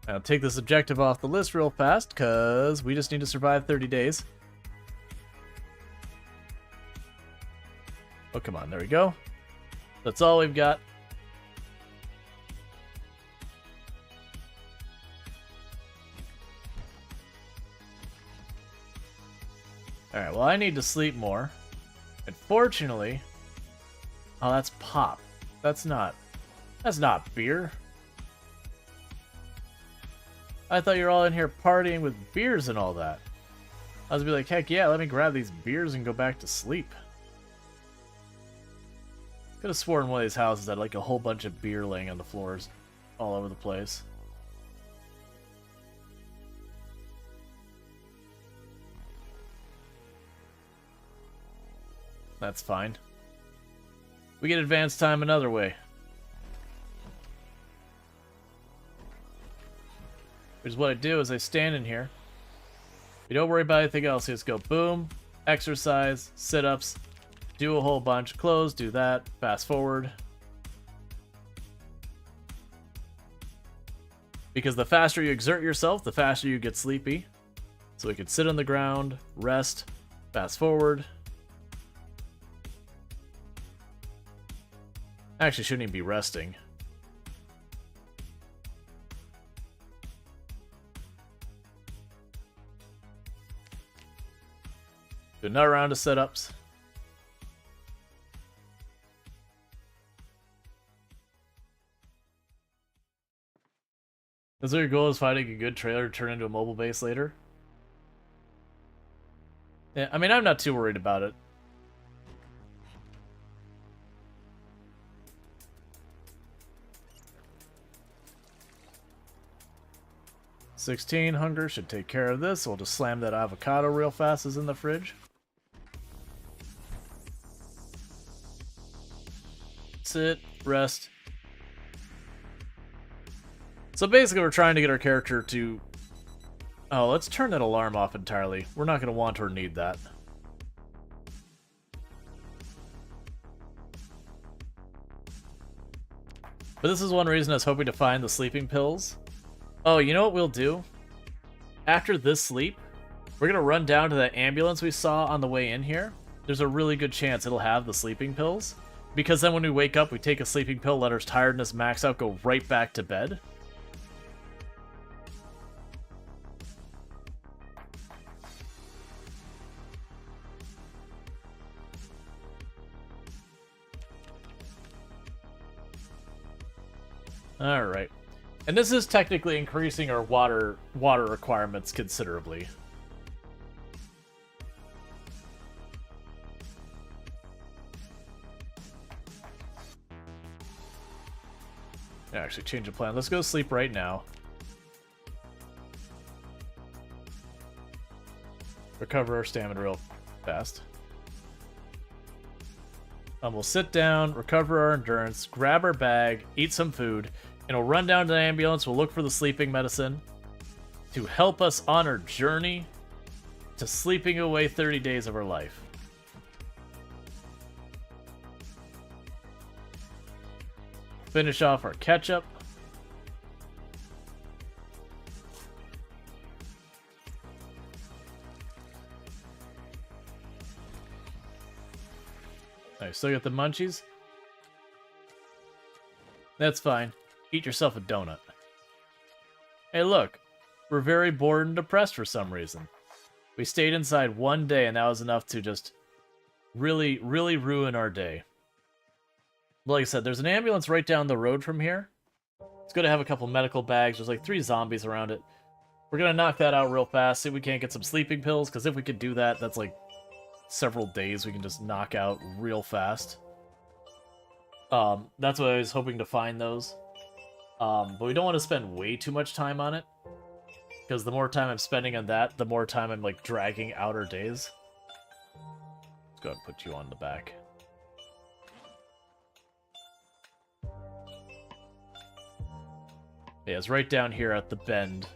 I'll take this objective off the list real fast, because we just need to survive 30 days. Oh, come on. There we go. That's all we've got. Alright, well, I need to sleep more. Unfortunately... Oh, that's pop. That's not beer. I thought you were all in here partying with beers and all that. I was be like, heck yeah, let me grab these beers and go back to sleep. Could have sworn one of these houses had like a whole bunch of beer laying on the floors all over the place. That's fine. We get advanced time another way. Which is what I do is I stand in here. We don't worry about anything else. You just go boom, exercise, sit-ups, do a whole bunch, close, do that, fast forward. Because the faster you exert yourself, the faster you get sleepy. So we can sit on the ground, rest, fast forward. Actually, shouldn't even be resting. Do another round of sit-ups. Is there your goal is finding a good trailer to turn into a mobile base later? Yeah, I mean, I'm not too worried about it. $16 hunger should take care of this. We'll just slam that avocado real fast as in the fridge. Sit, rest. So basically we're trying to get our character to... Oh, let's turn that alarm off entirely. We're not going to want or need that. But this is one reason I was hoping to find the sleeping pills. Oh, you know what we'll do? After this sleep, we're going to run down to that ambulance we saw on the way in here. There's a really good chance it'll have the sleeping pills. Because then when we wake up, we take a sleeping pill, let our tiredness max out, go right back to bed. Alright. And this is technically increasing our water requirements considerably. Actually, change the plan. Let's go sleep right now. Recover our stamina real fast. We'll sit down, recover our endurance, grab our bag, eat some food, and we'll run down to the ambulance. We'll look for the sleeping medicine to help us on our journey to sleeping away 30 days of our life. Finish off our ketchup. I still got the munchies. That's fine. Eat yourself a donut. Hey, look. We're very bored and depressed for some reason. We stayed inside one day, and that was enough to just really, really ruin our day. Like I said, there's an ambulance right down the road from here. It's good to have a couple medical bags. There's like 3 zombies around it. We're going to knock that out real fast, see if we can't get some sleeping pills, because if we could do that, that's like several days we can just knock out real fast. That's what I was hoping to find those. But we don't want to spend way too much time on it, because the more time I'm spending on that, the more time I'm like dragging out our days. Let's go ahead and put you on the back. Yeah, it's right down here at the bend.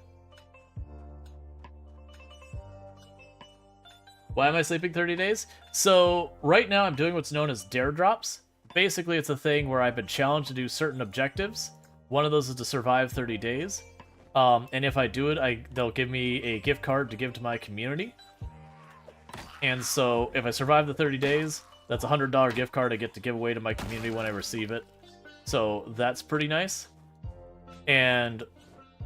Why am I sleeping 30 days? So, right now I'm doing what's known as dare drops. Basically, it's a thing where I've been challenged to do certain objectives. One of those is to survive 30 days. And if I do it, they'll give me a gift card to give to my community. And so, if I survive the 30 days, that's a $100 gift card I get to give away to my community when I receive it. So, that's pretty nice. And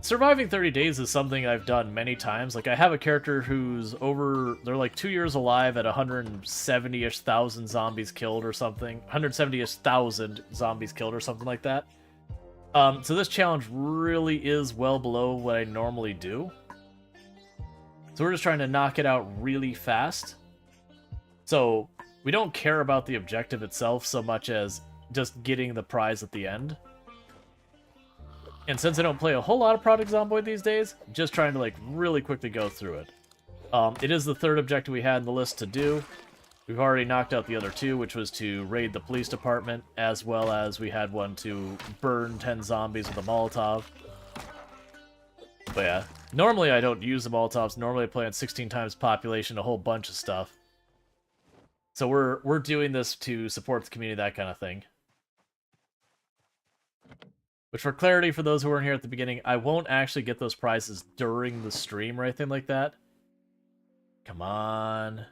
surviving 30 days is something I've done many times. Like, I have a character who's they're like 2 years alive at 170-ish thousand zombies killed or something. 170-ish thousand zombies killed or something like that. So this challenge really is well below what I normally do. So we're just trying to knock it out really fast. So we don't care about the objective itself so much as just getting the prize at the end. And since I don't play a whole lot of Project Zomboid these days, just trying to like really quickly go through it. It is the 3rd objective we had in the list to do. We've already knocked out the other 2, which was to raid the police department, as well as we had one to burn 10 zombies with a Molotov. But yeah, normally I don't use the Molotovs. Normally I play on 16 times population, a whole bunch of stuff. So we're doing this to support the community, that kind of thing. Which, for clarity, for those who weren't here at the beginning, I won't actually get those prizes during the stream or anything like that. Come on.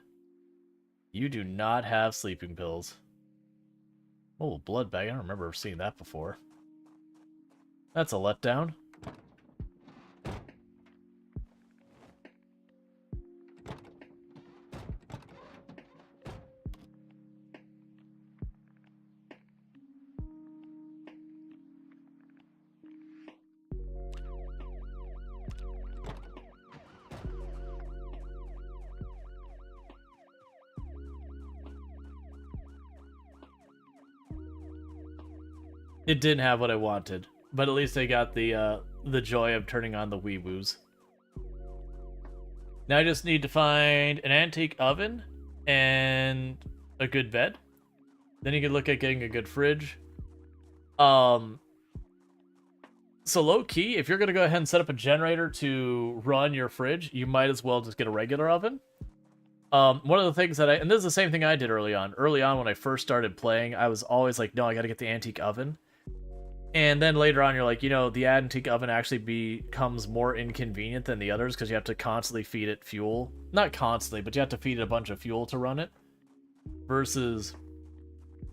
You do not have sleeping pills. Oh, blood bag. I don't remember seeing that before. That's a letdown. It didn't have what I wanted, but at least I got the joy of turning on the wee-woos. Now I just need to find an antique oven and a good bed. Then you can look at getting a good fridge. So low-key, if you're going to go ahead and set up a generator to run your fridge, you might as well just get a regular oven. One of the things that and this is the same thing I did early on. Early on when I first started playing, I was always like, no, I got to get the antique oven. And then later on, you're like, you know, the antique oven actually becomes more inconvenient than the others because you have to constantly feed it fuel. Not constantly, but you have to feed it a bunch of fuel to run it. Versus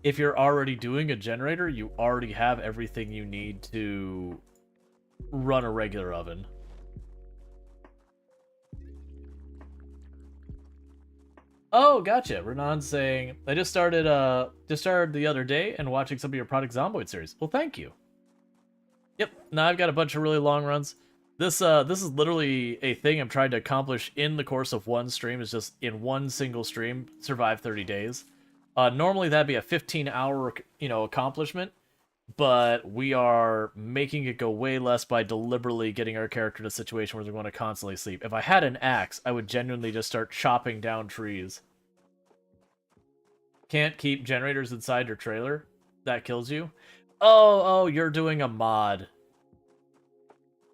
if you're already doing a generator, you already have everything you need to run a regular oven. Oh, gotcha. Renan's saying, I just started the other day and watching some of your Product Zomboid series. Well, thank you. Yep. Now I've got a bunch of really long runs. This is literally a thing I'm trying to accomplish in the course of one stream. Is just in one single stream survive 30 days. Normally that'd be a 15-hour, accomplishment, but we are making it go way less by deliberately getting our character in a situation where they're going to constantly sleep. If I had an axe, I would genuinely just start chopping down trees. Can't keep generators inside your trailer? That kills you? Oh, you're doing a mod.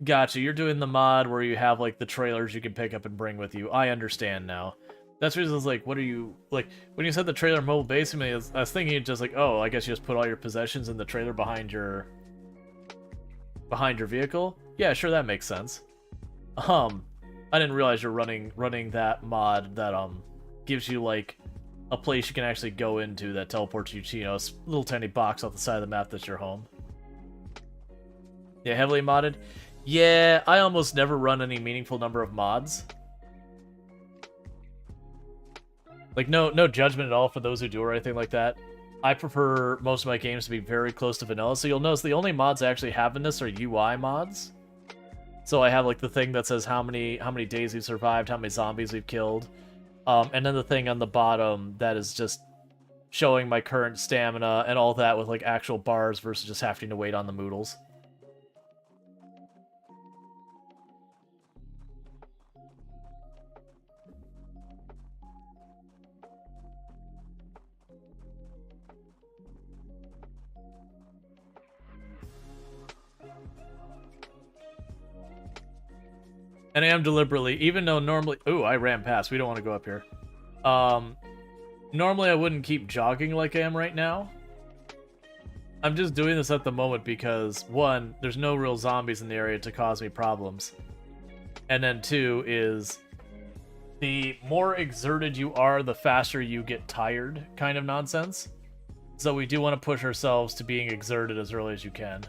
Gotcha, you're doing the mod where you have, like, the trailers you can pick up and bring with you. I understand now. That's the reason I was like, what are you... Like, when you said the trailer mobile base, I was thinking just like, oh, I guess you just put all your possessions in the trailer behind your vehicle? Yeah, sure, that makes sense. I didn't realize you're running that mod that, gives you, like, a place you can actually go into that teleports you to, a little tiny box off the side of the map that's your home. Yeah, heavily modded. Yeah, I almost never run any meaningful number of mods. Like, no judgment at all for those who do or anything like that. I prefer most of my games to be very close to vanilla, so you'll notice the only mods I actually have in this are UI mods. So I have, like, the thing that says how many days we've survived, how many zombies we've killed. And then the thing on the bottom that is just showing my current stamina and all that with, like, actual bars versus just having to wait on the moodles. And I am deliberately, even though normally... Ooh, I ran past. We don't want to go up here. Normally I wouldn't keep jogging like I am right now. I'm just doing this at the moment because, one, there's no real zombies in the area to cause me problems. And then two is, the more exerted you are, the faster you get tired kind of nonsense. So we do want to push ourselves to being exerted as early as you can.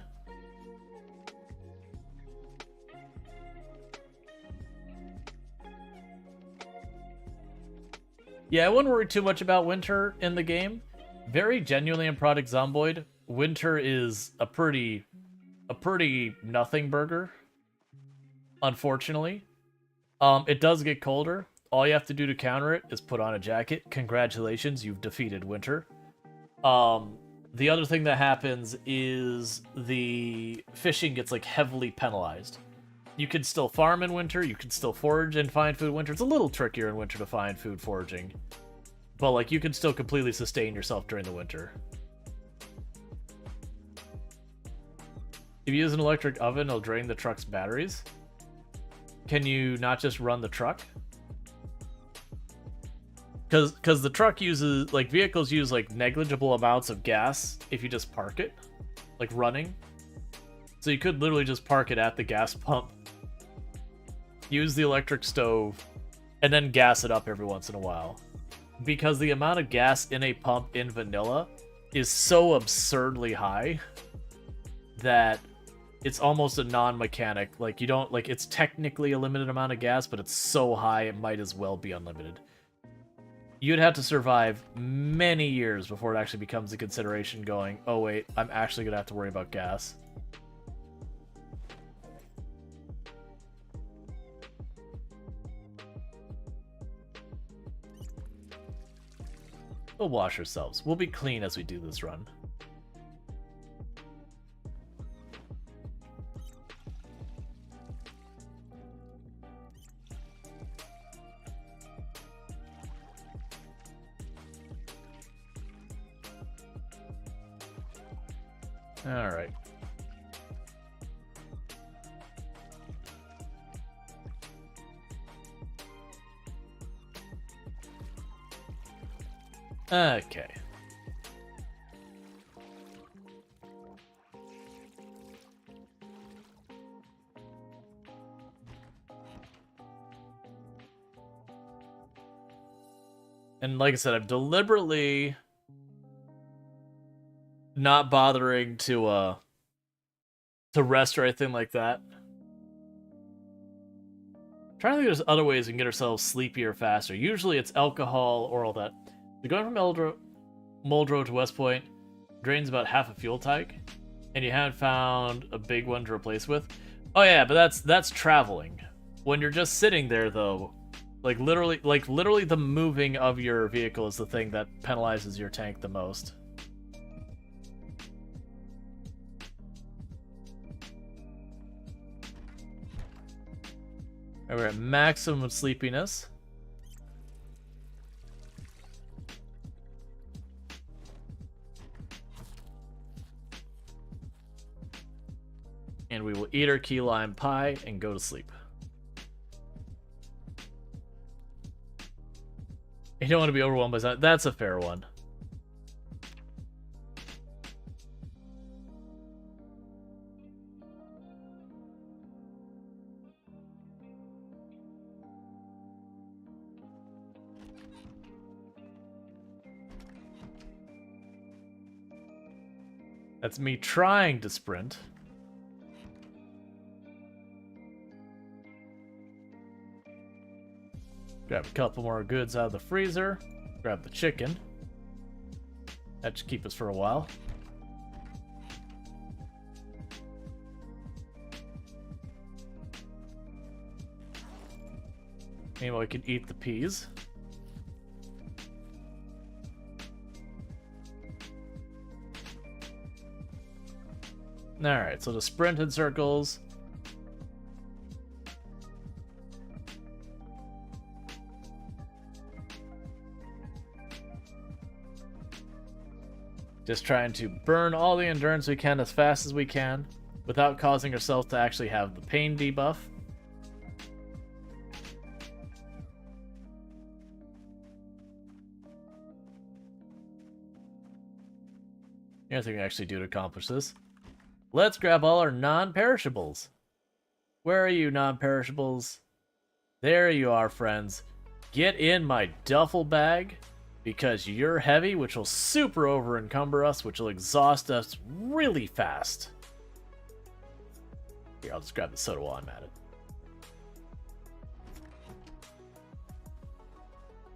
Yeah, I wouldn't worry too much about winter in the game. Very genuinely in Product Zomboid, winter is a pretty nothing burger, unfortunately. It does get colder. All you have to do to counter it is put on a jacket. Congratulations, you've defeated winter. The other thing that happens is the fishing gets, like, heavily penalized. You can still farm in winter, you can still forage and find food in winter. It's a little trickier in winter to find food foraging. But, like, you can still completely sustain yourself during the winter. If you use an electric oven, it'll drain the truck's batteries. Can you not just run the truck? Because the truck uses, like, vehicles use, like, negligible amounts of gas if you just park it, like, running. So you could literally just park it at the gas pump, use the electric stove, and then gas it up every once in a while. Because the amount of gas in a pump in vanilla is so absurdly high that it's almost a non-mechanic. Like, you don't, like, it's technically a limited amount of gas, but it's so high it might as well be unlimited. You'd have to survive many years before it actually becomes a consideration going, oh wait, I'm actually gonna have to worry about gas. We'll wash ourselves. We'll be clean as we do this run. All right. Okay. And like I said, I'm deliberately not bothering to rest or anything like that. Trying to think of there's other ways we can get ourselves sleepier faster. Usually it's alcohol or all that. So going from Muldrow to West Point drains about half a fuel tank, and you haven't found a big one to replace with. Oh yeah, but that's traveling. When you're just sitting there though, like literally the moving of your vehicle is the thing that penalizes your tank the most. Right, we're at maximum sleepiness. And we will eat our key lime pie and go to sleep. You don't want to be overwhelmed by that. That's a fair one. That's me trying to sprint. Grab a couple more goods out of the freezer. Grab the chicken. That should keep us for a while. Meanwhile, we can eat the peas. Alright, so the sprint in circles. Just trying to burn all the endurance we can as fast as we can without causing ourselves to actually have the pain debuff. Here's what we can actually do to accomplish this. Let's grab all our non-perishables. Where are you, non-perishables? There you are, friends. Get in my duffel bag, because you're heavy, which will super over-encumber us, which will exhaust us really fast. Here, I'll just grab the soda while I'm at it.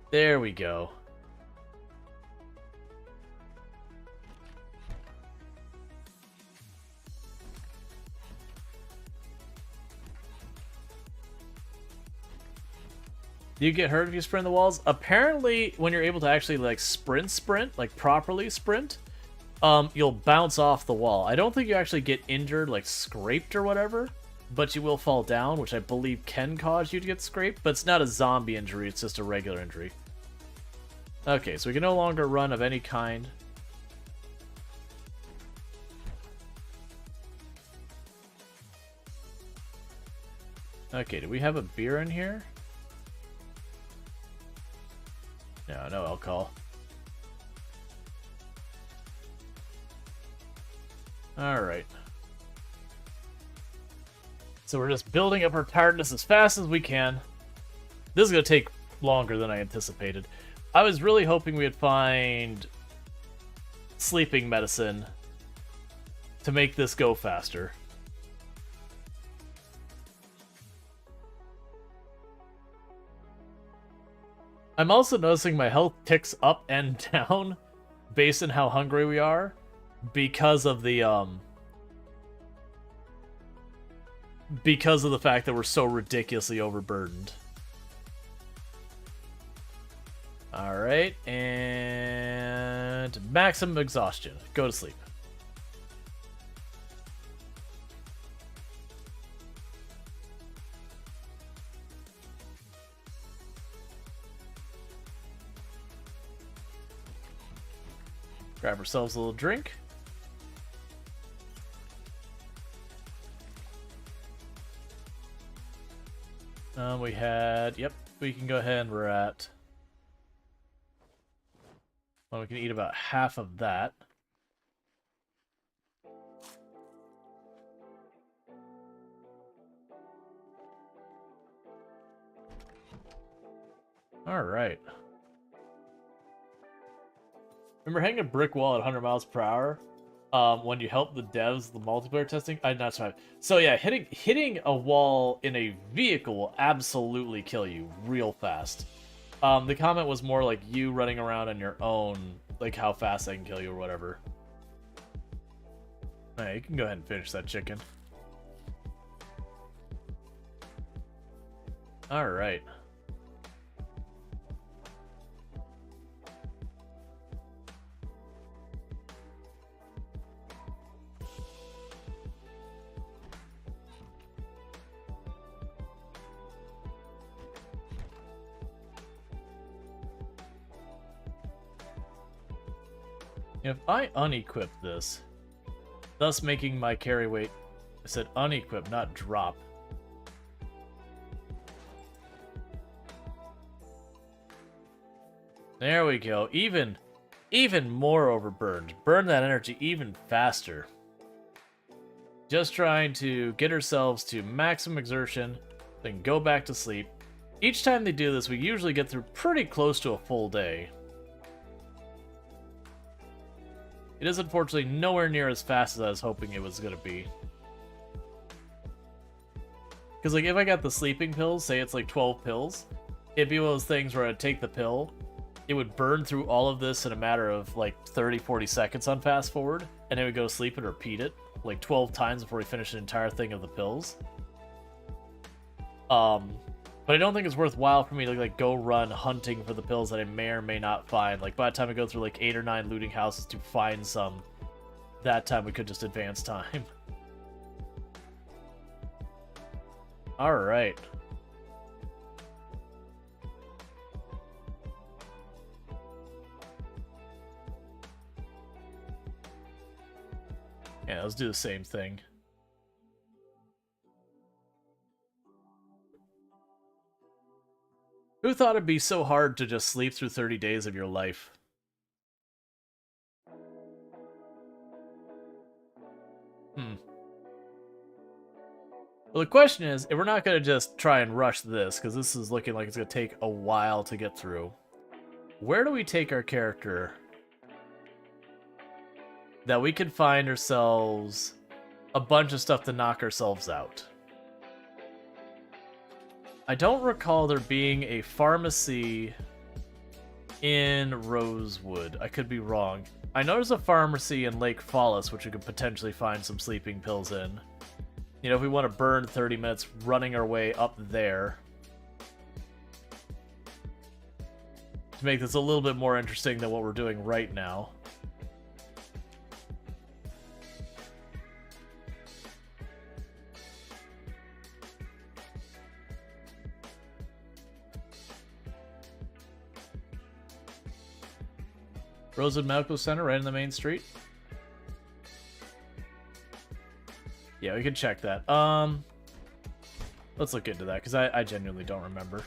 There we go. Do you get hurt if you sprint the walls? Apparently, when you're able to actually like sprint, like properly sprint, you'll bounce off the wall. I don't think you actually get injured, like scraped or whatever, but you will fall down, which I believe can cause you to get scraped, but it's not a zombie injury, it's just a regular injury. Okay, so we can no longer run of any kind. Okay, do we have a beer in here? No, no alcohol. Alright. So we're just building up our tiredness as fast as we can. This is going to take longer than I anticipated. I was really hoping we'd find sleeping medicine to make this go faster. I'm also noticing my health ticks up and down based on how hungry we are because of the fact that we're so ridiculously overburdened. Alright, and maximum exhaustion. Go to sleep. Grab ourselves a little drink. We had, yep, we can go ahead and we're at, well, we can eat about half of that. All right. Remember hitting a brick wall at 100 miles per hour? When you help the devs, the multiplayer testing? I'm not sorry. So yeah, hitting a wall in a vehicle will absolutely kill you real fast. The comment was more like you running around on your own, like how fast I can kill you or whatever. Alright, you can go ahead and finish that chicken. Alright. If I unequip this, thus making my carry weight, I said unequip, not drop. There we go. Even more overburned. Burn that energy even faster. Just trying to get ourselves to maximum exertion, then go back to sleep. Each time they do this, we usually get through pretty close to a full day. It is unfortunately nowhere near as fast as I was hoping it was going to be. Because like if I got the sleeping pills, say it's like 12 pills, it'd be one of those things where I'd take the pill, it would burn through all of this in a matter of like 30-40 seconds on fast forward, and it would go to sleep and repeat it like 12 times before we finish an entire thing of the pills. But I don't think it's worthwhile for me to like go run hunting for the pills that I may or may not find. Like by the time I go through like 8 or 9 looting houses to find some, that time we could just advance time. Alright. Yeah, let's do the same thing. Who thought it'd be so hard to just sleep through 30 days of your life? Well, the question is, if we're not going to just try and rush this, because this is looking like it's going to take a while to get through, where do we take our character that we could find ourselves a bunch of stuff to knock ourselves out? I don't recall there being a pharmacy in Rosewood. I could be wrong. I know there's a pharmacy in Lake Fallis, which we could potentially find some sleeping pills in. You know, if we want to burn 30 minutes running our way up there. To make this a little bit more interesting than what we're doing right now. Rosewood Medical Center, right in the main street. Yeah, we can check that. Let's look into that, because I genuinely don't remember.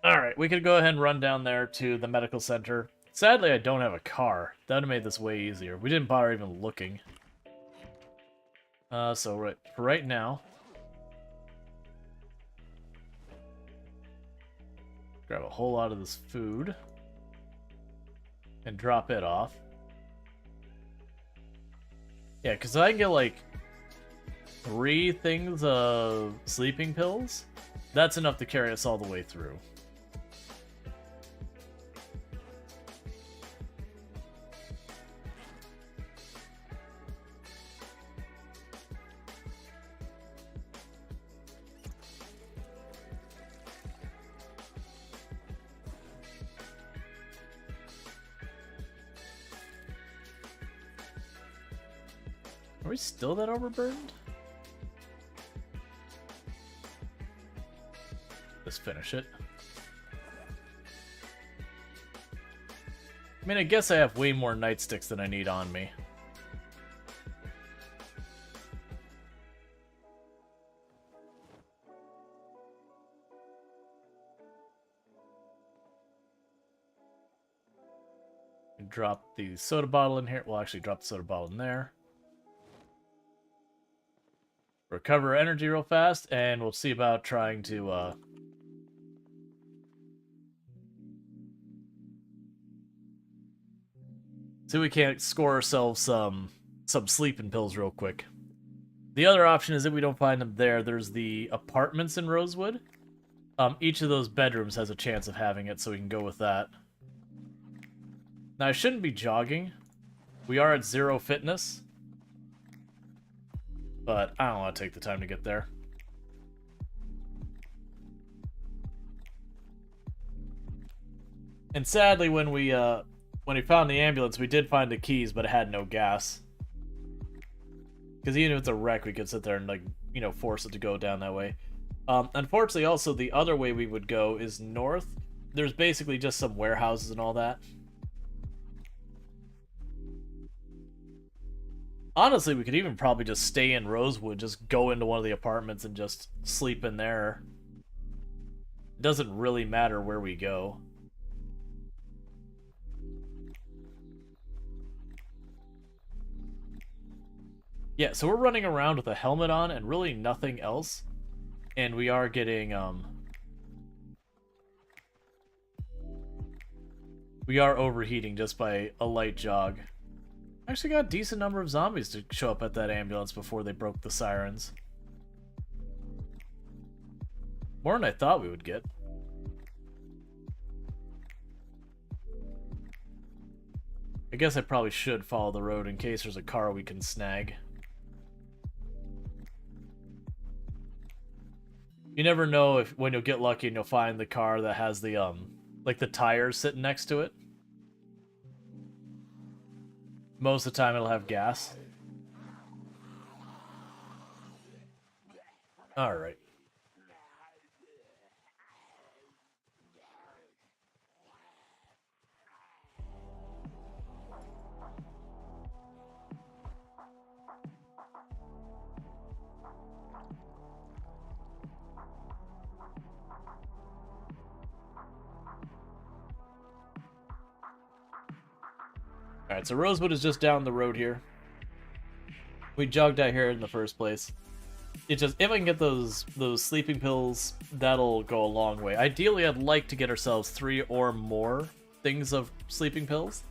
Alright, we could go ahead and run down there to the medical center. Sadly, I don't have a car. That would have made this way easier. We didn't bother even looking. So for right now... grab a whole lot of this food. And drop it off. Yeah, because I can get like 3 things of sleeping pills. That's enough to carry us all the way through. Are we still that overburned? Let's finish it. I mean, I guess I have way more nightsticks than I need on me. Drop the soda bottle in here. We'll actually drop the soda bottle in there. Recover energy real fast, and we'll see about trying to See if we can't score ourselves some sleeping pills real quick. The other option is if we don't find them there, there's the apartments in Rosewood. Each of those bedrooms has a chance of having it, so we can go with that. Now, I shouldn't be jogging. We are at 0 fitness. But I don't want to take the time to get there. And sadly, when we found the ambulance, we did find the keys, but it had no gas. Because even if it's a wreck, we could sit there and, like, you know, force it to go down that way. Unfortunately, also, the other way we would go is north. There's basically just some warehouses and all that. Honestly, we could even probably just stay in Rosewood, just go into one of the apartments and just sleep in there. It doesn't really matter where we go. Yeah, so we're running around with a helmet on and really nothing else. And we are getting, we are overheating just by a light jog. Actually got a decent number of zombies to show up at that ambulance before they broke the sirens. More than I thought we would get. I guess I probably should follow the road in case there's a car we can snag. You never know if when you'll get lucky and you'll find the car that has the like the tires sitting next to it. Most of the time it'll have gas. Alright. Alright, so Rosewood is just down the road here. We jogged out here in the first place. It just, if I can get those sleeping pills, that'll go a long way. Ideally, I'd like to get ourselves 3 or more things of sleeping pills.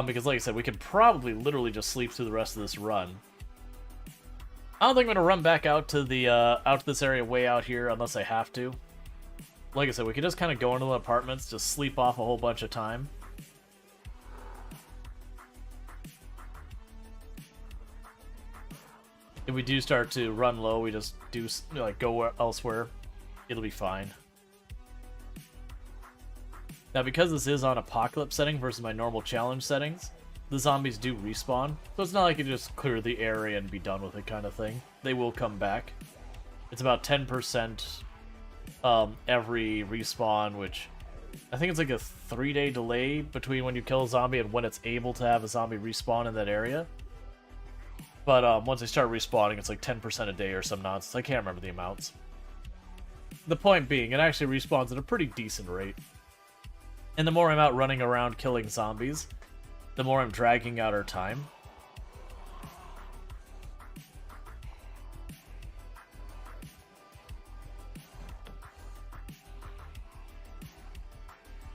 Because like I said, we could probably literally just sleep through the rest of this run. I don't think I'm gonna run back out to the out to this area way out here unless I have to. Like I said, we could just kind of go into the apartments, just sleep off a whole bunch of time. If we do start to run low, we just do, like, go elsewhere. It'll be fine. Now, because this is on Apocalypse setting versus my normal challenge settings, the zombies do respawn. So it's not like you just clear the area and be done with it kind of thing. They will come back. It's about 10% every respawn, which I think it's like a 3-day delay between when you kill a zombie and when it's able to have a zombie respawn in that area. But once they start respawning, it's like 10% a day or some nonsense. I can't remember the amounts. The point being, it actually respawns at a pretty decent rate. And the more I'm out running around killing zombies, the more I'm dragging out our time.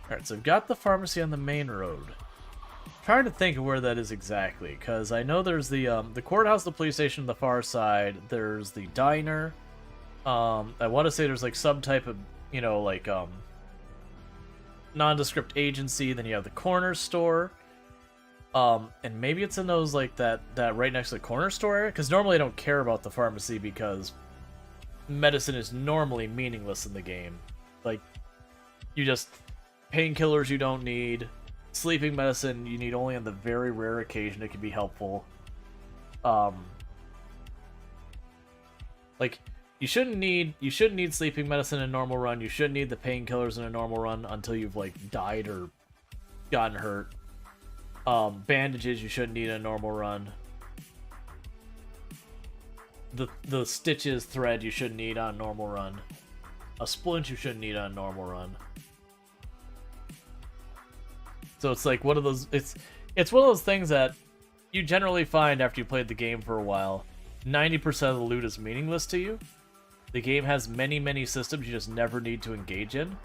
Alright, so I've got the pharmacy on the main road. Trying to think of where that is exactly, because I know there's the courthouse, the police station on the far side. There's the diner. I want to say there's like some type of, you know, like nondescript agency. Then you have the corner store, and maybe it's in those like that right next to the corner store area. Because normally I don't care about the pharmacy because medicine is normally meaningless in the game. Like, you just painkillers you don't need. Sleeping medicine you need only on the very rare occasion it can be helpful. Like, you shouldn't need sleeping medicine in a normal run. You shouldn't need the painkillers in a normal run until you've like died or gotten hurt. Bandages you shouldn't need in a normal run. The stitches, thread you shouldn't need on a normal run. A splint you shouldn't need on a normal run. So it's like one of those, it's one of those things that you generally find after you played the game for a while. 90% of the loot is meaningless to you. The game has many, many systems you just never need to engage in.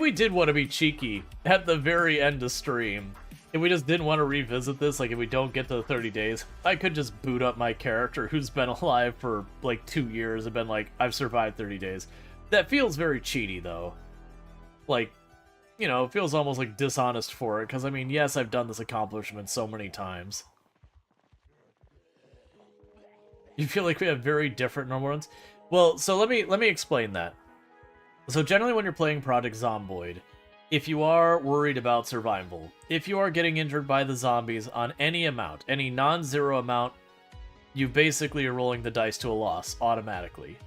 we did want to be cheeky at the very end of stream, if we just didn't want to revisit this, like if we don't get to the 30 days, I could just boot up my character who's been alive for like 2 years and been like, I've survived 30 days. That feels very cheaty though. Like, you know, it feels almost like dishonest for it, because I mean, yes, I've done this accomplishment so many times. You feel like we have very different normal runs? Well, so let me explain that. So generally when you're playing Project Zomboid, if you are worried about survival, if you are getting injured by the zombies on any amount, any non-zero amount, you basically are rolling the dice to a loss automatically.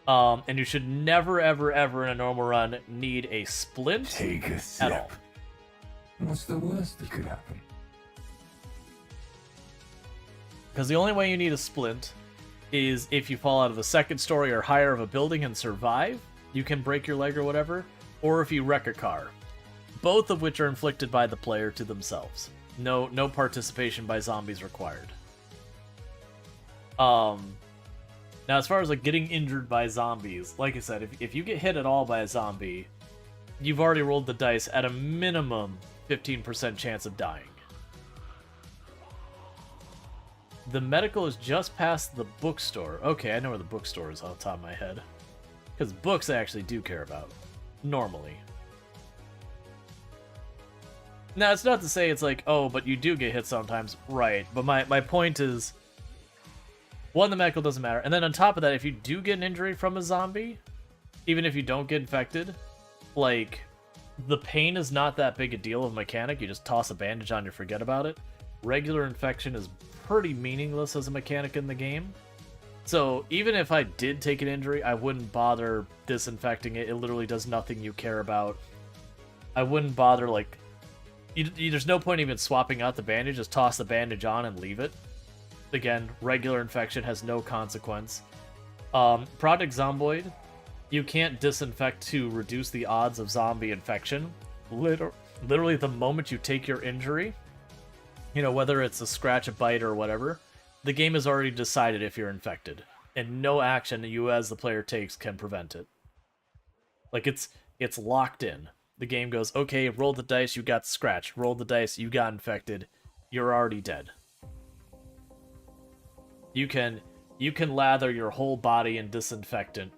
And you should never, ever, ever in a normal run need a splint Take a sip. at all. What's the worst that could happen? Because the only way you need a splint is if you fall out of the second story or higher of a building and survive, you can break your leg or whatever, or if you wreck a car. Both of which are inflicted by the player to themselves. No participation by zombies required. Now, as far as like getting injured by zombies, like I said, if you get hit at all by a zombie, you've already rolled the dice at a minimum 15% chance of dying. The medical is just past the bookstore. Okay, I know where the bookstore is off the top of my head. Because books I actually do care about. Normally. Now, it's not to say it's like, oh, but you do get hit sometimes. Right, but my point is, one, the medical doesn't matter. And then on top of that, if you do get an injury from a zombie, even if you don't get infected, like, the pain is not that big a deal of a mechanic. You just toss a bandage on, you forget about it. Regular infection is pretty meaningless as a mechanic in the game. So even if I did take an injury, I wouldn't bother disinfecting it. It literally does nothing you care about. I wouldn't bother, like... there's no point even swapping out the bandage. Just toss the bandage on and leave it. Again, regular infection has no consequence. Project Zomboid, you can't disinfect to reduce the odds of zombie infection. Literally the moment you take your injury, you know, whether it's a scratch, a bite, or whatever, the game has already decided if you're infected. And no action that you as the player takes can prevent it. Like, it's locked in. The game goes, okay, roll the dice, you got scratched. Roll the dice, you got infected. You're already dead. You can lather your whole body in disinfectant.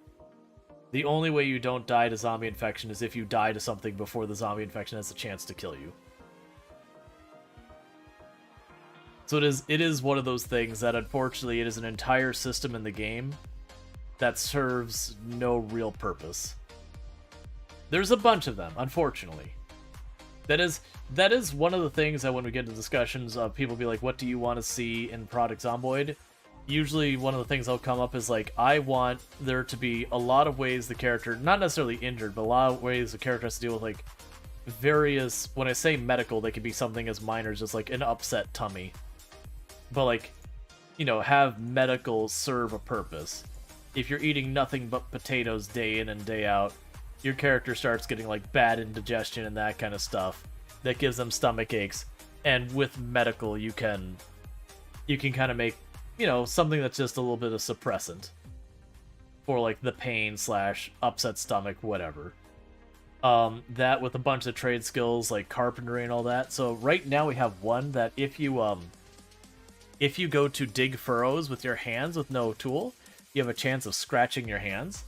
The only way you don't die to zombie infection is if you die to something before the zombie infection has a chance to kill you. So it is one of those things that, unfortunately, it is an entire system in the game that serves no real purpose. There's a bunch of them, unfortunately. That is one of the things that when we get into discussions, people be like, what do you want to see in Project Zomboid? Usually one of the things that'll come up is like, I want there to be a lot of ways the character, not necessarily injured, but a lot of ways the character has to deal with like various, when I say medical, they could be something as minor as just like an upset tummy. But like, you know, have medical serve a purpose. If you're eating nothing but potatoes day in and day out, your character starts getting like bad indigestion and that kind of stuff. That gives them stomach aches. And with medical, you can kind of make, you know, something that's just a little bit of suppressant for like the pain / upset stomach, whatever. That with a bunch of trade skills like carpentry and all that. So right now we have one that if you go to dig furrows with your hands with no tool, you have a chance of scratching your hands.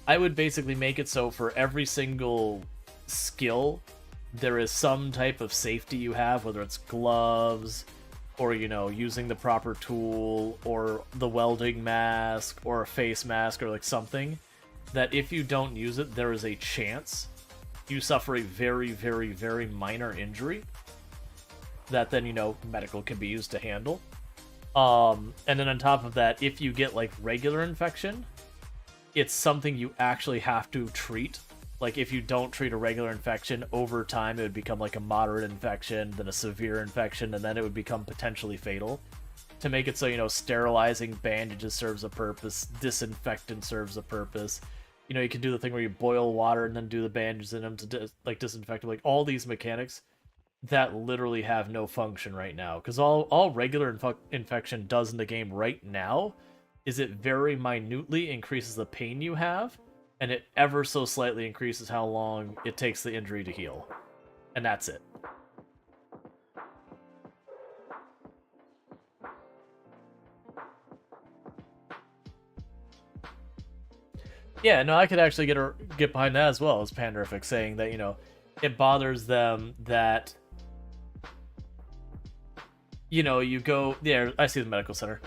I would basically make it so for every single skill, there is some type of safety you have, whether it's gloves, or, you know, using the proper tool, or the welding mask, or a face mask, or like something, that if you don't use it, there is a chance you suffer a very, very, very minor injury that then, you know, medical can be used to handle. And then on top of that, if you get like regular infection, it's something you actually have to treat. Like, if you don't treat a regular infection, over time it would become like a moderate infection, then a severe infection, and then it would become potentially fatal. To make it so, you know, sterilizing bandages serves a purpose, disinfectant serves a purpose. You know, you can do the thing where you boil water and then do the bandages in them to disinfect them. Like, all these mechanics that literally have no function right now. Because all regular infection does in the game right now is it very minutely increases the pain you have, and it ever so slightly increases how long it takes the injury to heal. And that's it. Yeah, no, I could actually get behind that as well as Panderific saying that, you know, it bothers them that, you know, you go... Yeah, I see the medical center.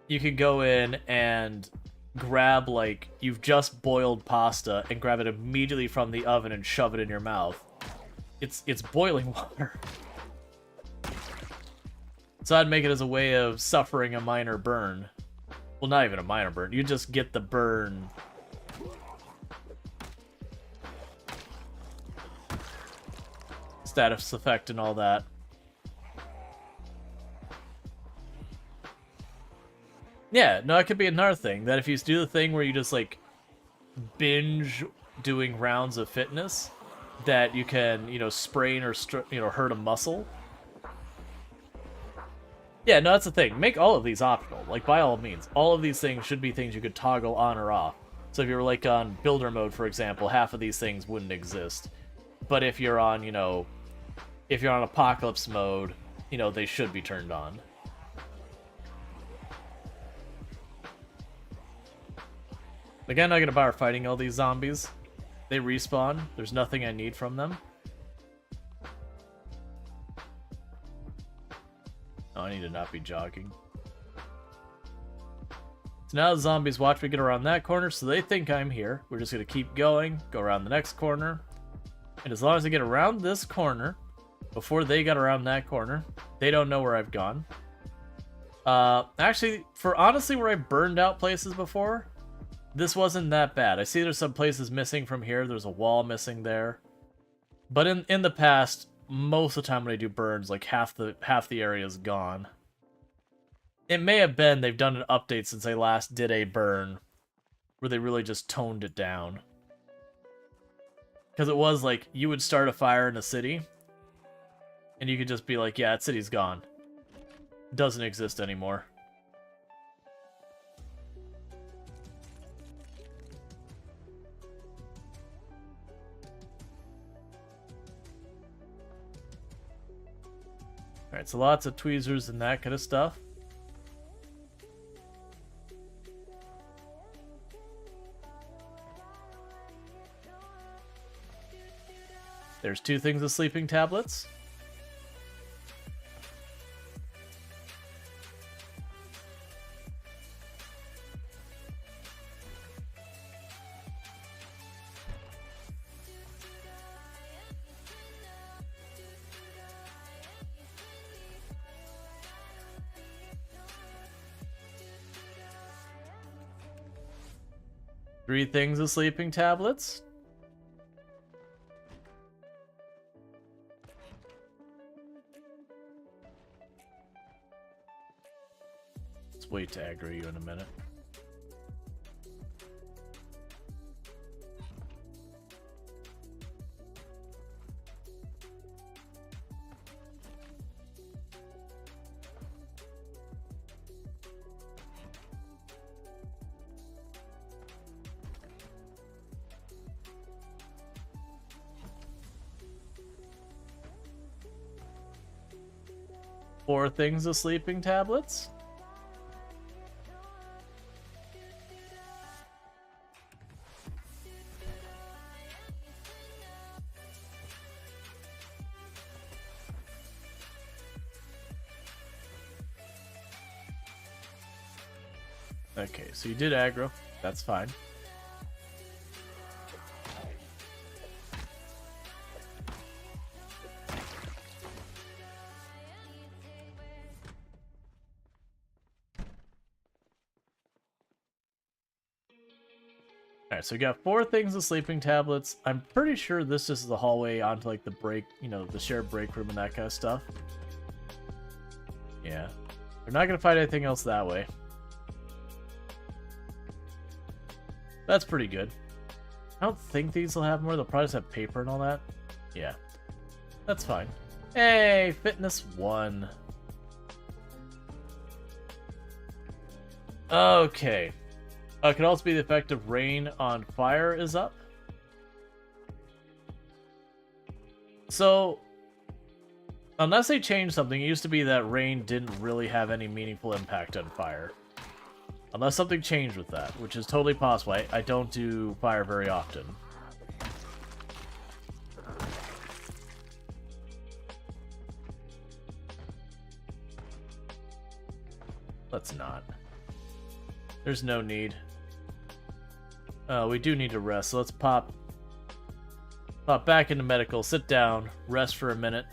You could go in and grab, like, you've just boiled pasta and grab it immediately from the oven and shove it in your mouth. It's boiling water. So I'd make it as a way of suffering a minor burn. Well, not even a minor burn. You just get the burn... status effect and all that. Yeah, no, it could be another thing, that if you do the thing where you just, like, binge doing rounds of fitness, that you can, you know, sprain or, you know, hurt a muscle. Yeah, no, that's the thing. Make all of these optional, like, by all means. All of these things should be things you could toggle on or off. So if you're, like, on builder mode, for example, half of these things wouldn't exist. But if you're on, you know, if you're on apocalypse mode, you know, they should be turned on. Again, I'm gonna bother fighting all these zombies. They respawn. There's nothing I need from them. Oh, I need to not be jogging. So now the zombies watch me get around that corner, so they think I'm here. We're just gonna keep going, go around the next corner. And as long as I get around this corner, before they got around that corner, they don't know where I've gone. Actually, for honestly where I burned out places before, this wasn't that bad. I see there's some places missing from here. There's a wall missing there. But in the past, most of the time when I do burns, like half the area is gone. It may have been they've done an update since I last did a burn, where they really just toned it down. Because it was like, you would start a fire in a city, and you could just be like, yeah, that city's gone. Doesn't exist anymore. Alright, so lots of tweezers and that kind of stuff. There's 2 things of sleeping tablets. Three things of sleeping tablets. Let's wait to aggro you in a minute. Four things of sleeping tablets. Okay, so you did aggro. That's fine. Alright, so we got 4 things of sleeping tablets. I'm pretty sure this is the hallway onto, like, the break, you know, the shared break room and that kind of stuff. Yeah. We're not gonna find anything else that way. That's pretty good. I don't think these will have more. They'll probably just have paper and all that. Yeah. That's fine. Hey, fitness 1. Okay. It could also be the effect of rain on fire is up. So, unless they changed something, it used to be that rain didn't really have any meaningful impact on fire. Unless something changed with that, which is totally possible. I don't do fire very often. Let's not. There's no need. We do need to rest, so let's pop back into medical, sit down, rest for a minute.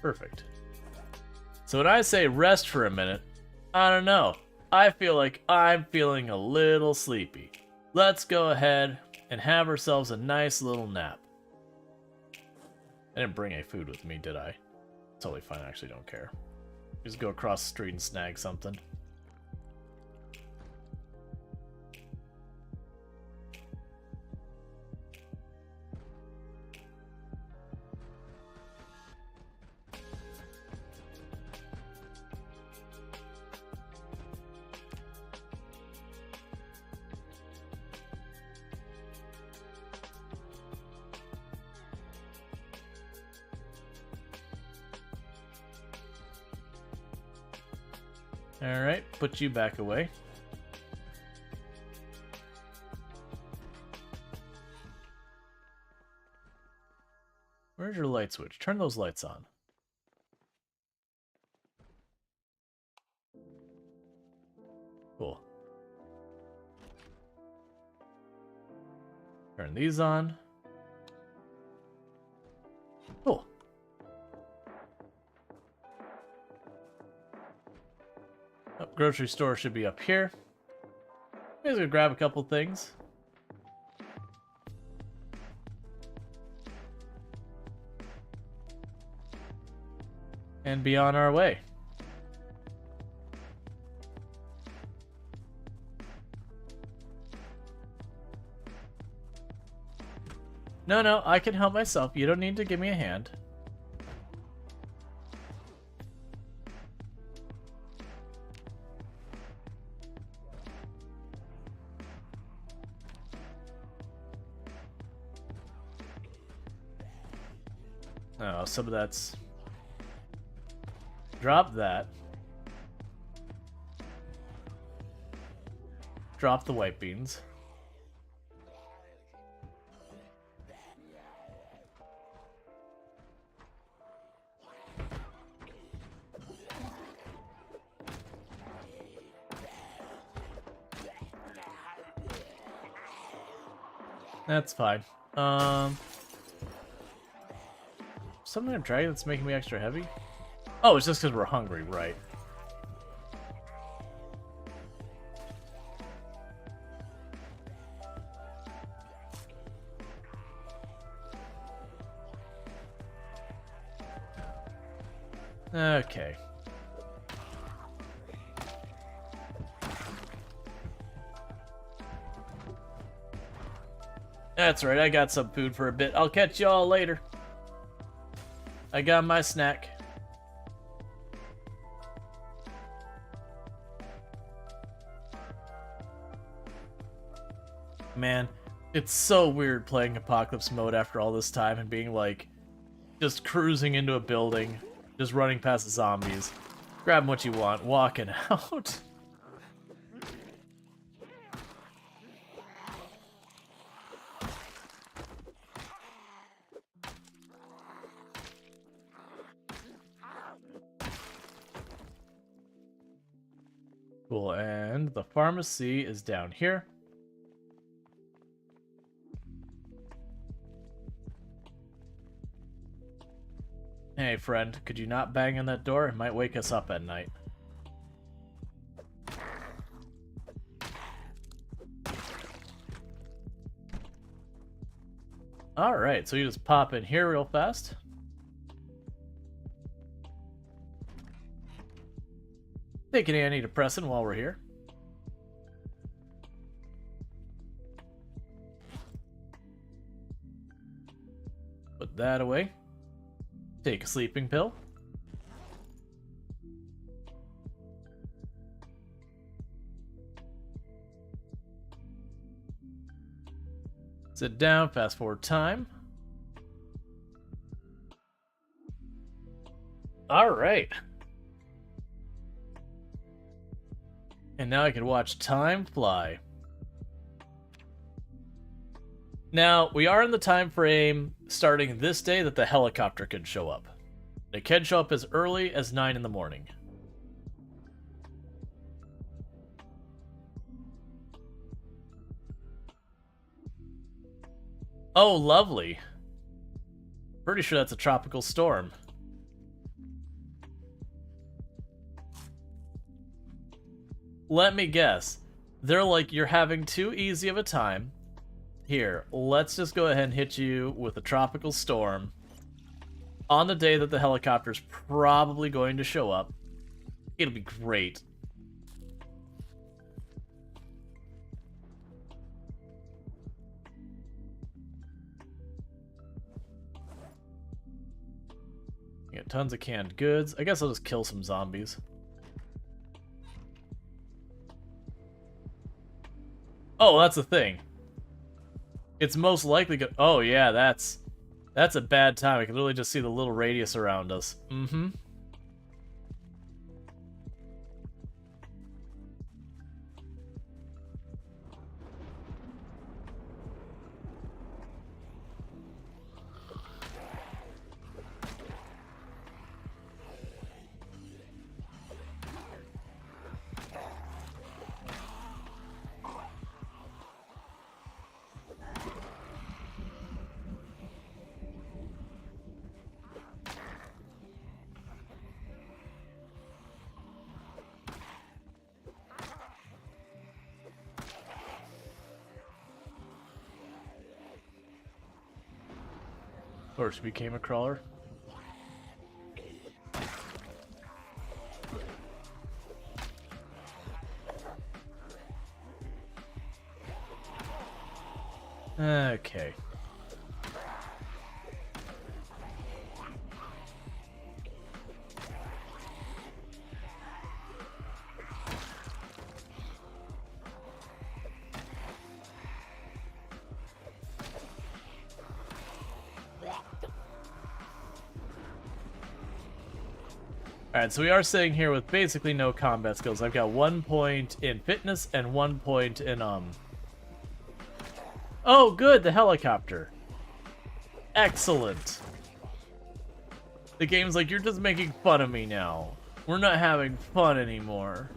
Perfect. So when I say rest for a minute, I don't know. I feel like I'm feeling a little sleepy. Let's go ahead and have ourselves a nice little nap. I didn't bring any food with me, did I? Totally fine, I actually don't care. Just go across the street and snag something. Alright, put you back away. Where's your light switch? Turn those lights on. Cool. Turn these on. Cool. Oh, grocery store should be up here. I'm just gonna grab a couple things. And be on our way. No, I can help myself. You don't need to give me a hand. Oh, some of that's... Drop that. Drop the white beans. That's fine. Something I'm trying that's making me extra heavy? Oh, it's just because we're hungry, right? Okay. That's right, I got some food for a bit. I'll catch y'all later. I got my snack. Man, it's so weird playing Apocalypse mode after all this time and being like, just cruising into a building, just running past the zombies, grabbing what you want, walking out. Cool, and the pharmacy is down here. Hey, friend, could you not bang on that door? It might wake us up at night. Alright, so you just pop in here real fast. Take an antidepressant while we're here. Put that away. Take a sleeping pill. Sit down, fast forward time. Alright. And now I can watch time fly. Now, we are in the time frame starting this day that the helicopter can show up. It can show up as early as 9 in the morning. Oh, lovely. Pretty sure that's a tropical storm. Let me guess. They're like, you're having too easy of a time. Here, let's just go ahead and hit you with a tropical storm on the day that the helicopter's probably going to show up. It'll be great. Got tons of canned goods. I guess I'll just kill some zombies. Oh, that's the thing. It's most likely go- Oh yeah, that's a bad time. I can literally just see the little radius around us. Mm-hmm. Or she became a crawler. Okay. Alright, so we are sitting here with basically no combat skills. I've got 1 point in fitness and 1 point in, Oh, good, the helicopter. Excellent. The game's like, you're just making fun of me now. We're not having fun anymore.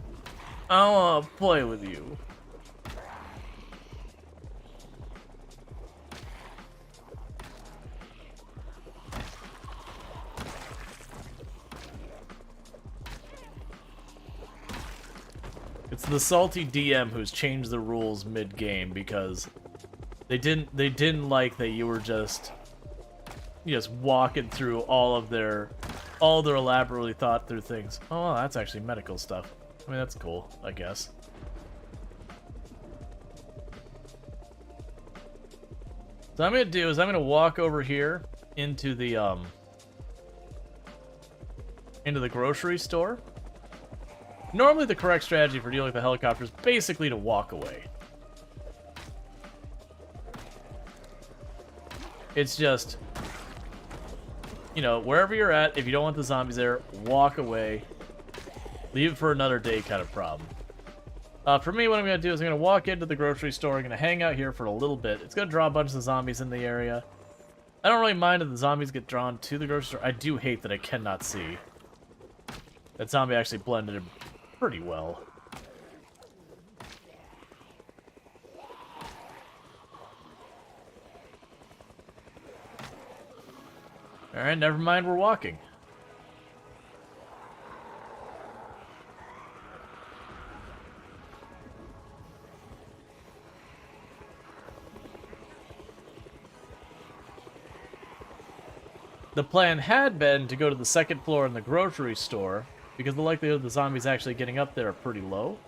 I don't want to play with you. It's the salty DM who's changed the rules mid-game because they didn't like that you were just walking through all their elaborately thought through things. Oh, that's actually medical stuff. I mean, that's cool, I guess. So what I'm gonna do is I'm gonna walk over here into the grocery store. Normally the correct strategy for dealing with the helicopter is basically to walk away. It's just, you know, wherever you're at, if you don't want the zombies there, walk away. Leave it for another day kind of problem. For me, what I'm going to do is I'm going to walk into the grocery store. I'm going to hang out here for a little bit. It's going to draw a bunch of zombies in the area. I don't really mind if the zombies get drawn to the grocery store. I do hate that I cannot see. That zombie actually blended in pretty well. Alright, never mind, we're walking. The plan had been to go to the second floor in the grocery store, because the likelihood of the zombies actually getting up there are pretty low.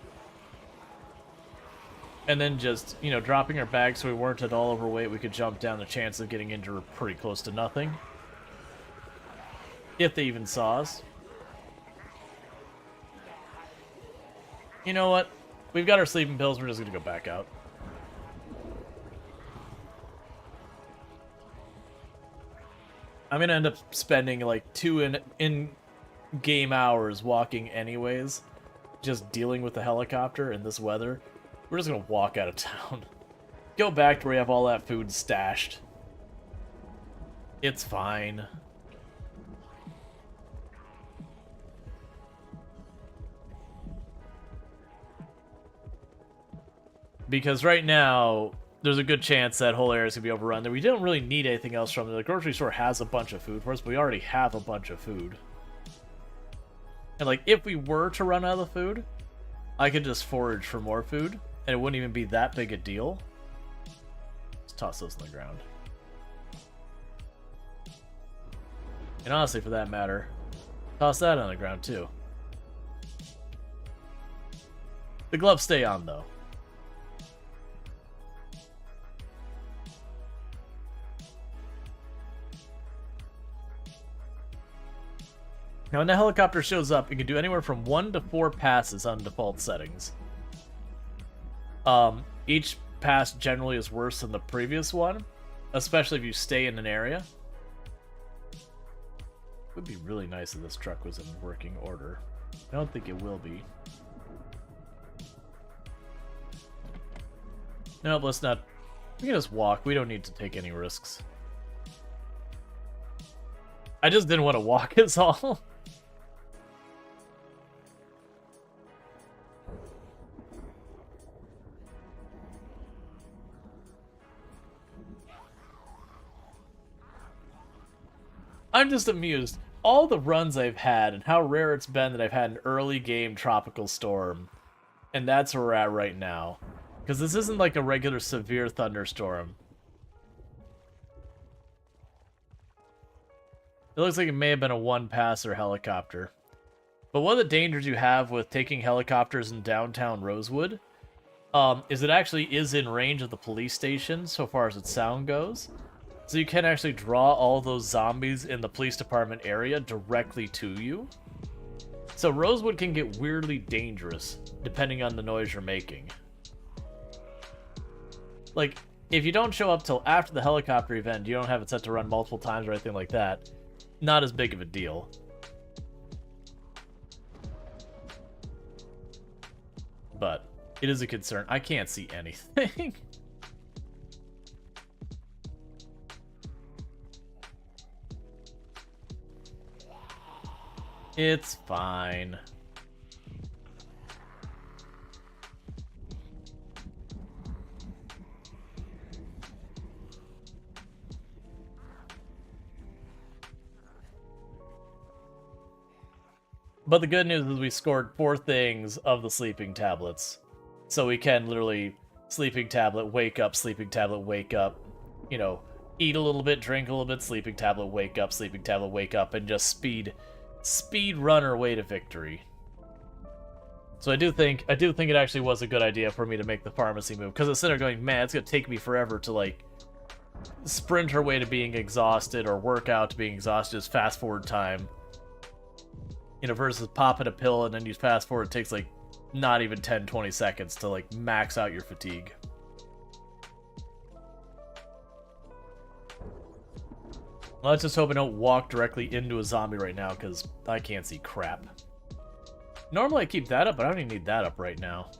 and then just, you know, dropping our bags so we weren't at all overweight, we could jump down. The chance of getting injured were pretty close to nothing. If they even saw us. You know what? We've got our sleeping pills, we're just gonna go back out. I'm gonna end up spending like 2 in-game hours walking anyways, just dealing with the helicopter in this weather. We're just gonna walk out of town. Go back to where we have all that food stashed. It's fine. Because right now, there's a good chance that whole area is going to be overrun. That we don't really need anything else from it. The grocery store has a bunch of food for us, but we already have a bunch of food. And, like, if we were to run out of the food, I could just forage for more food, and it wouldn't even be that big a deal. Let's toss those on the ground. And honestly, for that matter, toss that on the ground, too. The gloves stay on, though. Now, when the helicopter shows up, it can do anywhere from 1 to 4 passes on default settings. Each pass generally is worse than the previous one, especially if you stay in an area. It would be really nice if this truck was in working order. I don't think it will be. Nope, let's not. We can just walk. We don't need to take any risks. I just didn't want to walk, is all. I'm just amused. All the runs I've had and how rare it's been that I've had an early game tropical storm. And that's where we're at right now. Because this isn't like a regular severe thunderstorm. It looks like it may have been a one-passer helicopter. But one of the dangers you have with taking helicopters in downtown Rosewood is it actually is in range of the police station so far as its sound goes. So you can actually draw all those zombies in the police department area directly to you. So Rosewood can get weirdly dangerous depending on the noise you're making. Like, if you don't show up till after the helicopter event, you don't have it set to run multiple times or anything like that, not as big of a deal. But it is a concern. I can't see anything. It's fine. But the good news is we scored 4 things of the sleeping tablets. So we can literally sleeping tablet, wake up, sleeping tablet, wake up. You know, eat a little bit, drink a little bit, sleeping tablet, wake up, sleeping tablet, wake up, and just speed run our way to victory. So I do think it actually was a good idea for me to make the pharmacy move, because instead of going, man, it's gonna take me forever to like sprint our way to being exhausted or work out to being exhausted, just fast forward time. You know, versus popping a pill and then you fast forward, it takes like not even 10-20 seconds to like max out your fatigue. Let's just hope I don't walk directly into a zombie right now, because I can't see crap. Normally I keep that up, but I don't even need that up right now.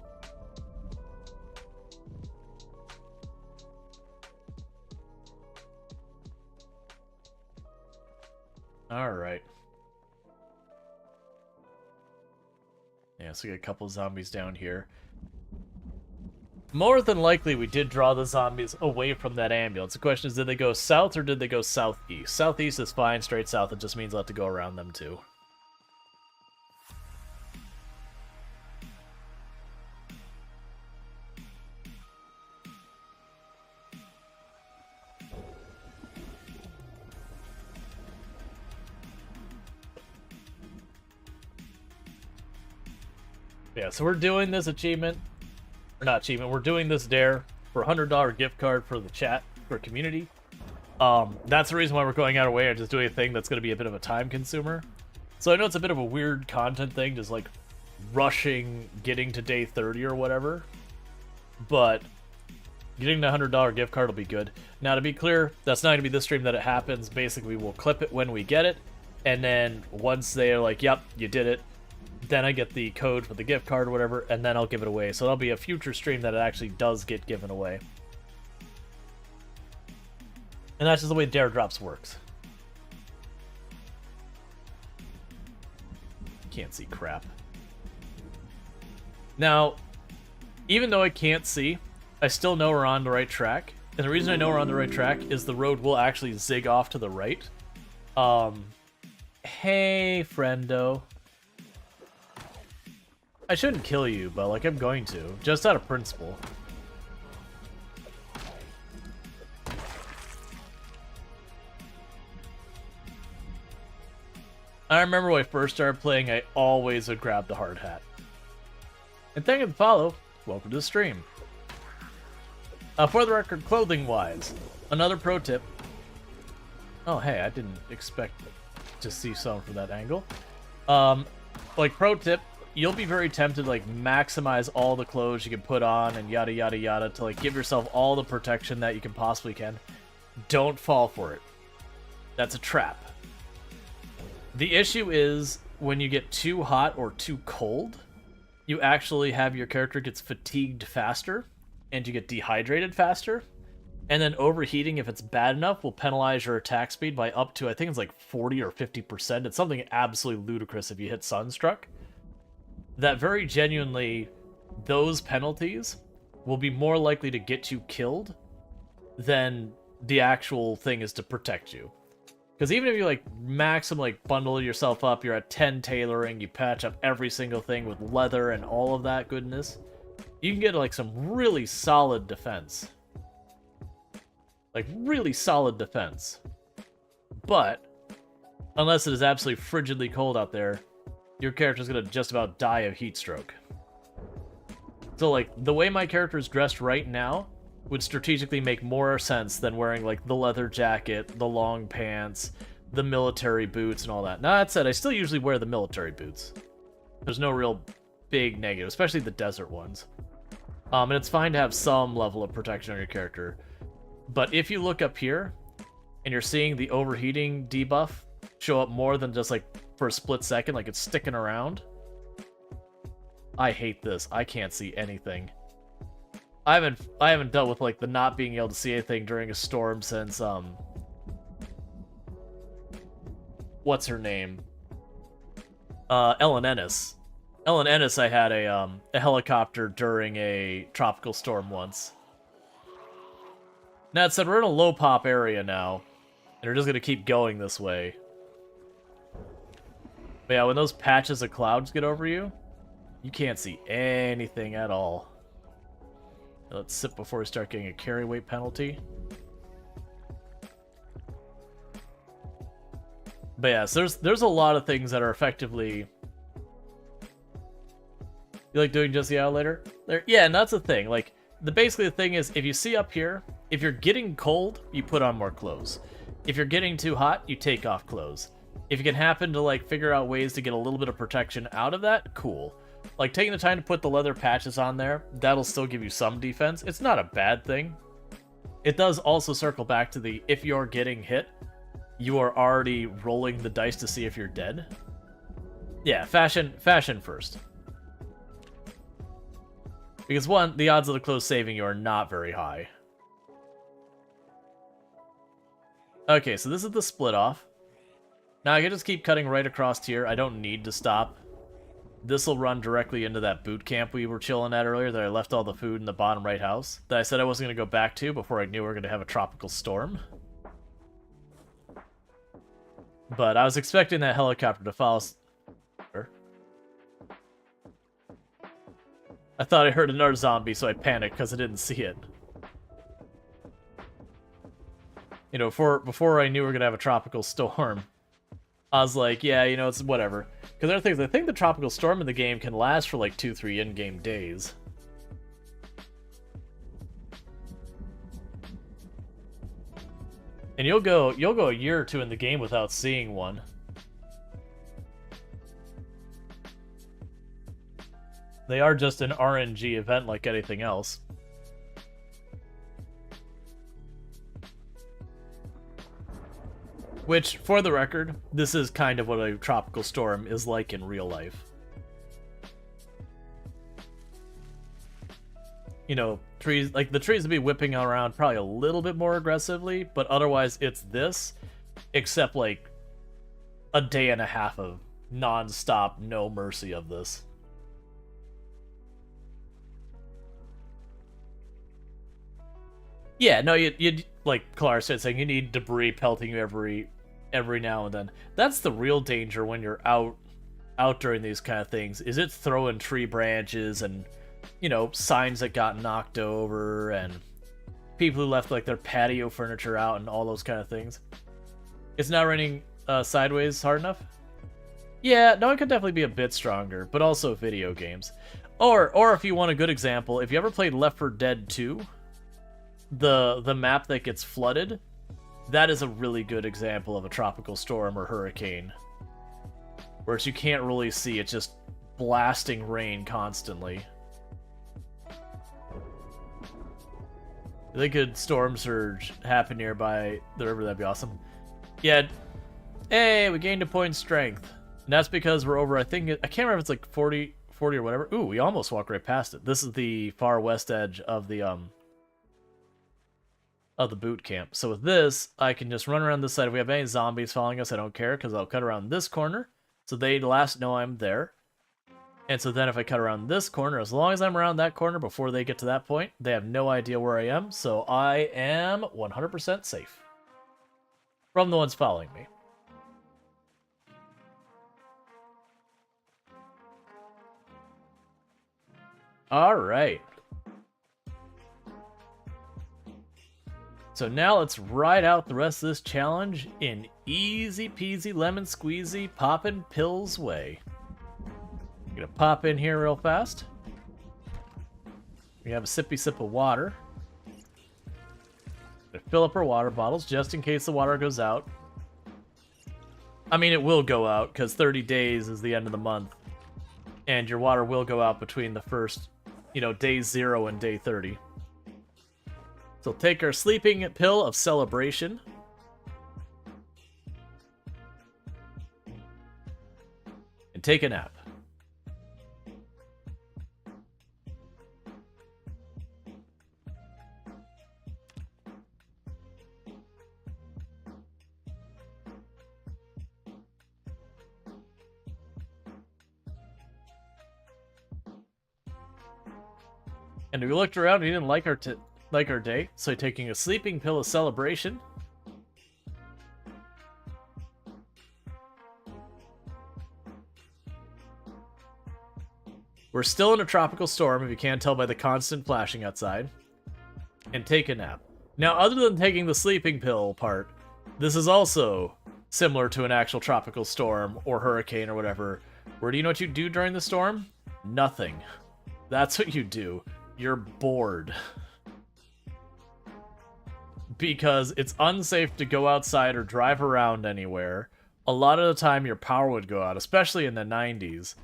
Alright. Yeah, so we got a couple zombies down here. More than likely, we did draw the zombies away from that ambulance. The question is, did they go south or did they go southeast? Southeast is fine, straight south, it just means I'll have to go around them too. Yeah, so we're doing this achievement. Or not achievement. We're doing this dare for a $100 gift card for the chat, for community. That's the reason why we're going out of way and just doing a thing that's going to be a bit of a time consumer. So I know it's a bit of a weird content thing, just like rushing getting to day 30 or whatever. But getting the $100 gift card will be good. Now, to be clear, that's not going to be this stream that it happens. Basically, we'll clip it when we get it. And then once they're like, yep, you did it, then I get the code for the gift card or whatever, and then I'll give it away. So that'll be a future stream that it actually does get given away. And that's just the way Dare Drops works. Can't see crap. Now, even though I can't see, I still know we're on the right track. And the reason I know we're on the right track is the road will actually zig off to the right. Hey, friendo. I shouldn't kill you, but like I'm going to, just out of principle. I remember when I first started playing, I always would grab the hard hat. And thank you for the follow. Welcome to the stream. For the record, clothing-wise, another pro tip. Oh, hey, I didn't expect to see someone from that angle. Like, pro tip, you'll be very tempted to, like, maximize all the clothes you can put on and yada yada yada to, like, give yourself all the protection that you can possibly can. Don't fall for it. That's a trap. The issue is, when you get too hot or too cold, you actually have your character gets fatigued faster, and you get dehydrated faster, and then overheating, if it's bad enough, will penalize your attack speed by up to, I think it's like 40 or 50%. It's something absolutely ludicrous if you hit Sunstruck. That very genuinely, those penalties will be more likely to get you killed than the actual thing is to protect you. Because even if you like like bundle yourself up, you're at 10 tailoring, you patch up every single thing with leather and all of that goodness, you can get like some really solid defense. Like really solid defense. But unless it is absolutely frigidly cold out there, your character's gonna just about die of heat stroke. So like the way my character is dressed right now would strategically make more sense than wearing like the leather jacket, the long pants, the military boots, and all that. Now that said, I still usually wear the military boots. There's no real big negative, especially the desert ones. And it's fine to have some level of protection on your character. But if you look up here, and you're seeing the overheating debuff show up more than just like for a split second, like it's sticking around, I hate this. I can't see anything. I haven't dealt with like the not being able to see anything during a storm since what's her name? Ellen Ennis. Ellen Ennis, I had a helicopter during a tropical storm once. Now, that said, we're in a low pop area now, and we're just gonna keep going this way. But yeah, when those patches of clouds get over you, you can't see anything at all. Let's sip before we start getting a carry weight penalty. But yeah, so there's a lot of things that are effectively... You like doing just the outlater? Yeah, and that's the thing. Like, basically the thing is, if you see up here, if you're getting cold, you put on more clothes. If you're getting too hot, you take off clothes. If you can happen to like figure out ways to get a little bit of protection out of that, cool. Like taking the time to put the leather patches on there, that'll still give you some defense. It's not a bad thing. It does also circle back to the, if you're getting hit, you are already rolling the dice to see if you're dead. Yeah, fashion first. Because one, the odds of the clothes saving you are not very high. Okay, so this is the split off. Now I can just keep cutting right across here. I don't need to stop. This will run directly into that boot camp we were chilling at earlier that I left all the food in the bottom right house that I said I wasn't going to go back to before I knew we were going to have a tropical storm. But I was expecting that helicopter to follow. I thought I heard another zombie, so I panicked because I didn't see it. You know, before I knew we were going to have a tropical storm, I was like, yeah, you know, it's whatever. Because there are things, I think the tropical storm in the game can last for like 2-3 in-game days. And you'll go a year or two in the game without seeing one. They are just an RNG event like anything else. Which, for the record, this is kind of what a tropical storm is like in real life. You know, trees, like the trees would be whipping around probably a little bit more aggressively, but otherwise it's this, except like a day and a half of non-stop, no mercy of this. Yeah, no, you like Clara said, saying you need debris pelting you every now and then. That's the real danger when you're out during these kind of things, is it's throwing tree branches and, you know, signs that got knocked over and people who left like their patio furniture out and all those kind of things. It's not raining sideways hard enough? Yeah, no, it could definitely be a bit stronger, but also video games. Or if you want a good example, if you ever played Left 4 Dead 2, the map that gets flooded, that is a really good example of a tropical storm or hurricane. Whereas you can't really see, it's just blasting rain constantly. If they could storm surge happen nearby the river, that'd be awesome. Yeah. Hey, we gained a point strength. And that's because we're over, I can't remember if it's like 40 or whatever. Ooh, we almost walked right past it. This is the far west edge of the boot camp. So with this, I can just run around this side. If we have any zombies following us, I don't care, because I'll cut around this corner, so they last know I'm there. And so then if I cut around this corner, as long as I'm around that corner before they get to that point, they have no idea where I am, so I am 100% safe from the ones following me. Alright. So now let's ride out the rest of this challenge in easy peasy lemon squeezy poppin' pills way. I'm gonna pop in here real fast. We have a sippy sip of water. Gonna fill up our water bottles just in case the water goes out. I mean, it will go out because 30 days is the end of the month. And your water will go out between the first, you know, day 0 and day 30. So take our sleeping pill of celebration. And take a nap. And we looked around, we didn't like our day, so taking a sleeping pill of celebration. We're still in a tropical storm, if you can't tell by the constant flashing outside. And take a nap. Now, other than taking the sleeping pill part, this is also similar to an actual tropical storm or hurricane or whatever. Where do you know what you do during the storm? Nothing. That's what you do. You're bored. Because it's unsafe to go outside or drive around anywhere. A lot of the time your power would go out, especially in the 90s.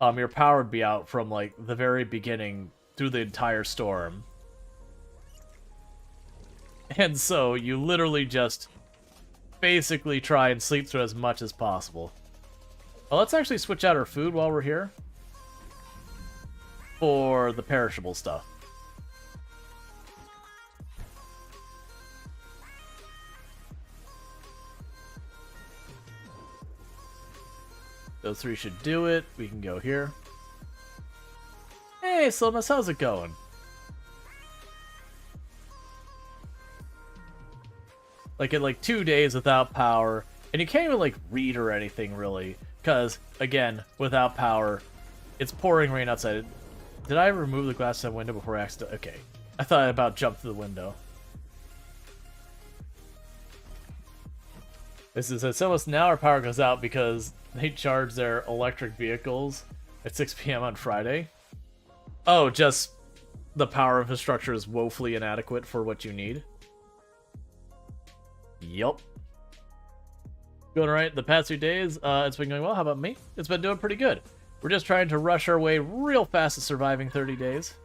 Your power would be out from like the very beginning through the entire storm. And so you literally just basically try and sleep through as much as possible. Well, let's actually switch out our food while we're here. For the perishable stuff. Those 3 should do it. We can go here. Hey, Slimus, how's it going? Like, in like 2 days without power, and you can't even like read or anything really, because again, without power, it's pouring rain outside. Did I remove the glass of the window before I accidentally? Okay, I thought I about jumped through the window. This is so almost now our power goes out because they charge their electric vehicles at 6 p.m. on Friday. Oh, just the power infrastructure is woefully inadequate for what you need. Yup. Going alright the past few days. It's been going well. How about me? It's been doing pretty good. We're just trying to rush our way real fast to surviving 30 days.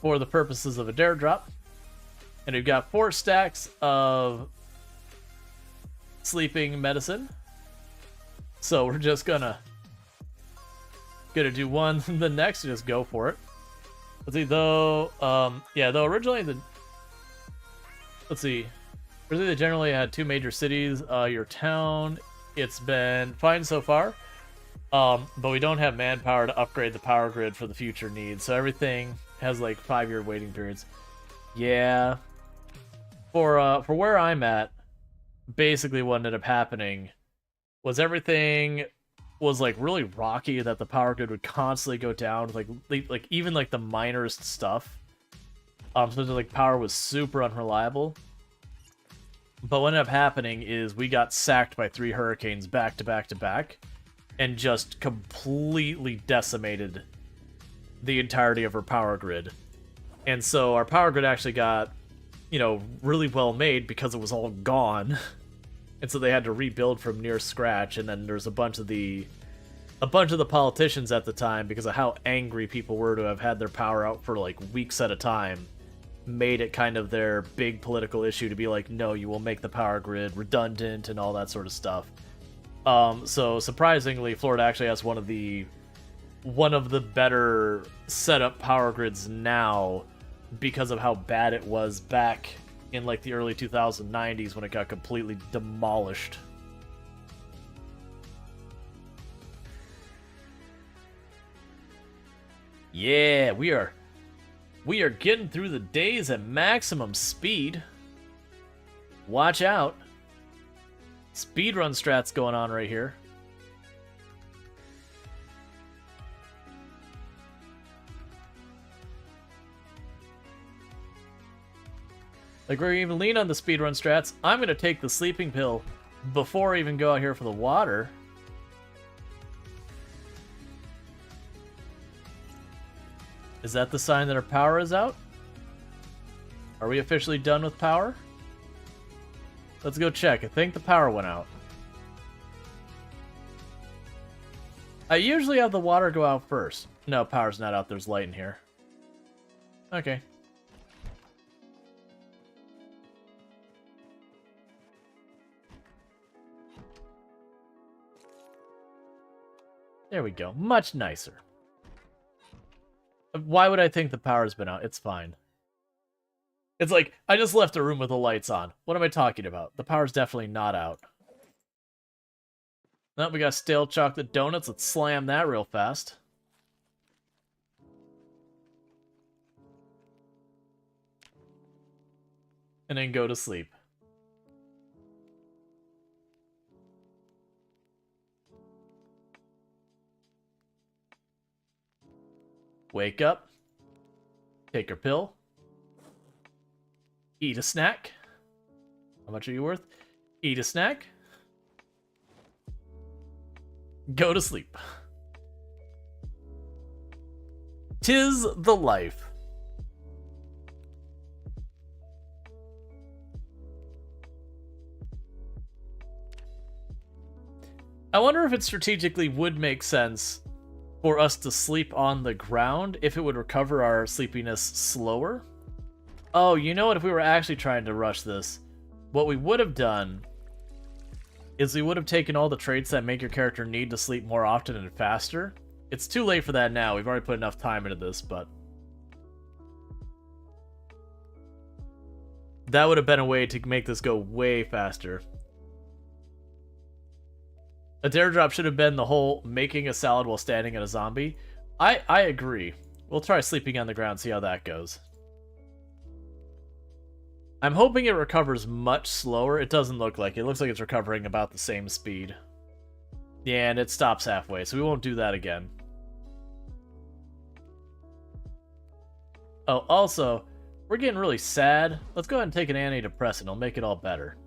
For the purposes of a dare drop. And we've got 4 stacks of sleeping medicine. So we're just gonna do one, the next, just go for it. Let's see, though, though originally originally they generally had 2 major cities. Your town, it's been fine so far. But we don't have manpower to upgrade the power grid for the future needs, so everything has like 5-year waiting periods. Yeah. For where I'm at, basically what ended up happening was everything was like really rocky, that the power grid would constantly go down, like even like the minorest stuff. So like power was super unreliable. But what ended up happening is we got sacked by 3 hurricanes back to back to back, and just completely decimated the entirety of our power grid. And so our power grid actually got, you know, really well made because it was all gone. And so they had to rebuild from near scratch, and then there's a bunch of the politicians at the time, because of how angry people were to have had their power out for like weeks at a time, made it kind of their big political issue to be like, no, you will make the power grid redundant and all that sort of stuff. So surprisingly, Florida actually has one of the better setup power grids now, because of how bad it was back in like the early 2090s when it got completely demolished. Yeah, we are getting through the days at maximum speed. Watch out. Speedrun strats going on right here. Like, we're even lean on the speedrun strats. I'm going to take the sleeping pill before I even go out here for the water. Is that the sign that our power is out? Are we officially done with power? Let's go check. I think the power went out. I usually have the water go out first. No, power's not out. There's light in here. Okay. There we go. Much nicer. Why would I think the power's been out? It's fine. It's like, I just left a room with the lights on. What am I talking about? The power's definitely not out. Oh, we got stale chocolate donuts. Let's slam that real fast. And then go to sleep. Wake up. Take your pill. Eat a snack. How much are you worth? Eat a snack. Go to sleep. 'Tis the life. I wonder if it strategically would make sense for us to sleep on the ground if it would recover our sleepiness slower. Oh, you know what? If we were actually trying to rush this, what we would have done is we would have taken all the traits that make your character need to sleep more often and faster. It's too late for that now. We've already put enough time into this, but that would have been a way to make this go way faster. A dare drop should have been the whole making a salad while standing at a zombie. I agree. We'll try sleeping on the ground, see how that goes. I'm hoping it recovers much slower. It doesn't look like it. It looks like it's recovering about the same speed. Yeah, and it stops halfway, so we won't do that again. Oh, also, we're getting really sad. Let's go ahead and take an antidepressant. It'll make it all better.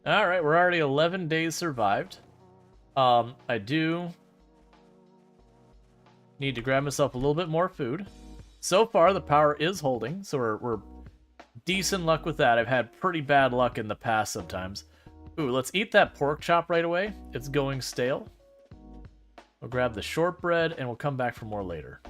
All right, we're already 11 days survived. I do need to grab myself a little bit more food. So far, the power is holding, so we're decent luck with that. I've had pretty bad luck in the past sometimes. Ooh, let's eat that pork chop right away. It's going stale. We'll grab the shortbread, and we'll come back for more later.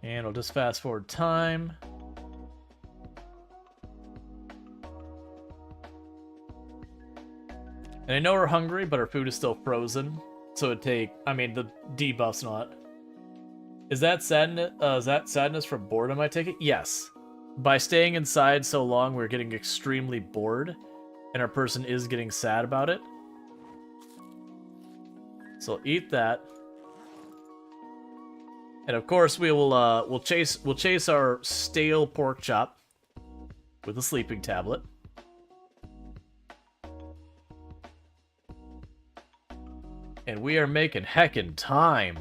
And we'll just fast forward time. And I know we're hungry, but our food is still frozen. So it'd take, I mean, the debuff's not. Is that sadness from boredom, I take it? Yes. By staying inside so long, we're getting extremely bored. And our person is getting sad about it. So eat that. And of course, we'll chase our stale pork chop with a sleeping tablet. And we are making heckin' time.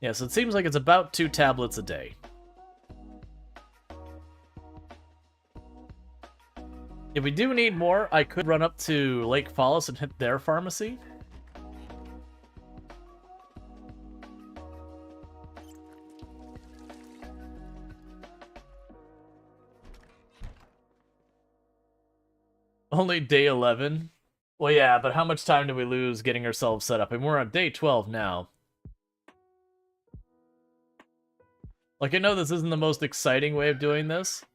Yeah, so it seems like it's about 2 tablets a day. If we do need more, I could run up to Lake Fallis and hit their pharmacy. Only day 11? Well, yeah, but how much time do we lose getting ourselves set up? And we're on day 12 now. Like, I know this isn't the most exciting way of doing this,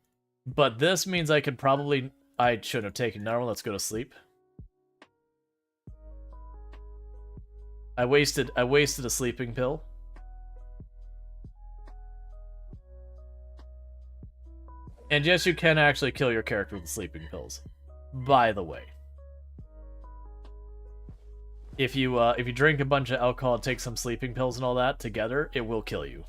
but this means I could probably... I shouldn't have taken normal. Let's go to sleep. I wasted a sleeping pill. And yes, you can actually kill your character with sleeping pills. By the way. If you drink a bunch of alcohol and take some sleeping pills and all that together, it will kill you.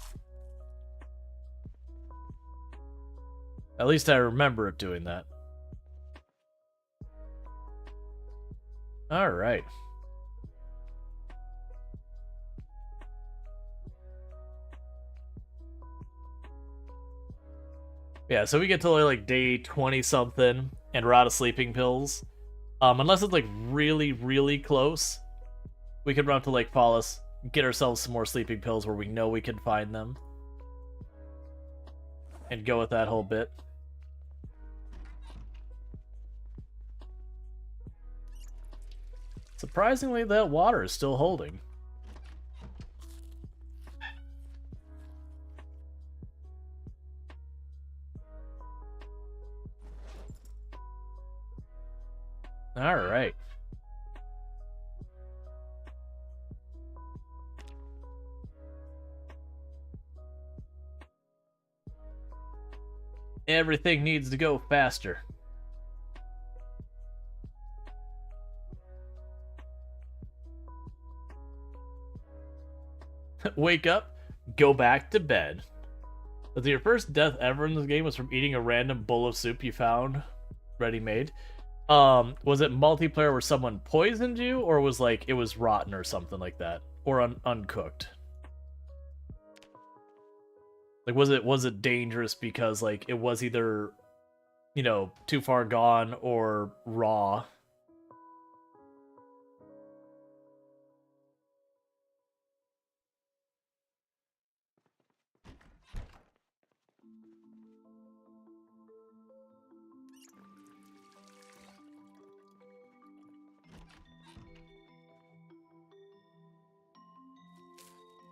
At least I remember it doing that. Alright. Yeah, so we get to like day 20-something, and we're out of sleeping pills. Unless it's like really, really close, we could run to Lake Fallis, get ourselves some more sleeping pills where we know we can find them. And go with that whole bit. Surprisingly, that water is still holding. Alright. Everything needs to go faster. Wake up, go back to bed. Was your first death ever in this game was from eating a random bowl of soup you found ready-made? Was it multiplayer where someone poisoned you, or was like it was rotten or something like that, or uncooked? Like was it dangerous because like it was either, you know, too far gone or raw?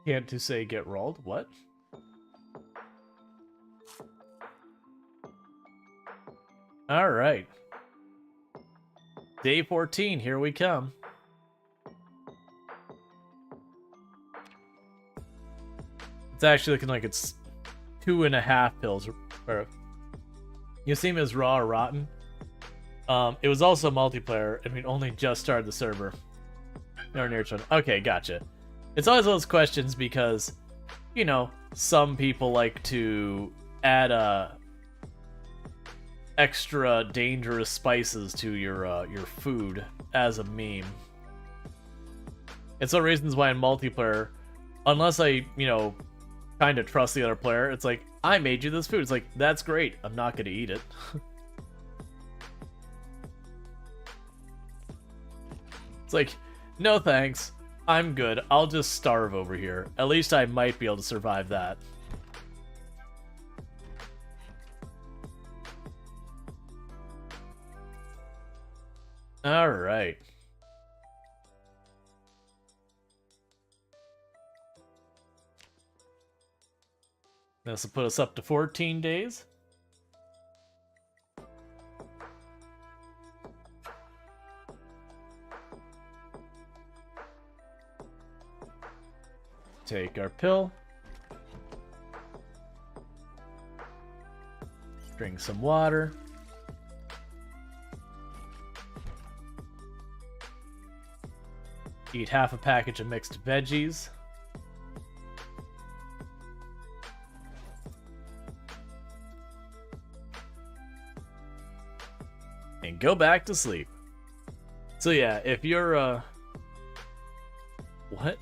Can't to say get rolled? What? Alright. Day 14, here we come. It's actually looking like it's 2.5 pills. Or you see them as raw or rotten? It was also multiplayer, and we'd only just started the server. Nowhere near each other. Okay, gotcha. It's always one of those questions because, you know, some people like to add extra dangerous spices to your food as a meme. It's one of the reasons why in multiplayer, unless I, you know, kind of trust the other player, it's like, I made you this food. It's like, that's great. I'm not going to eat it. It's like, no thanks. I'm good. I'll just starve over here. At least I might be able to survive that. Alright. This will put us up to 14 days. Take our pill. Drink some water. Eat half a package of mixed veggies. And go back to sleep. So yeah, if you're, what?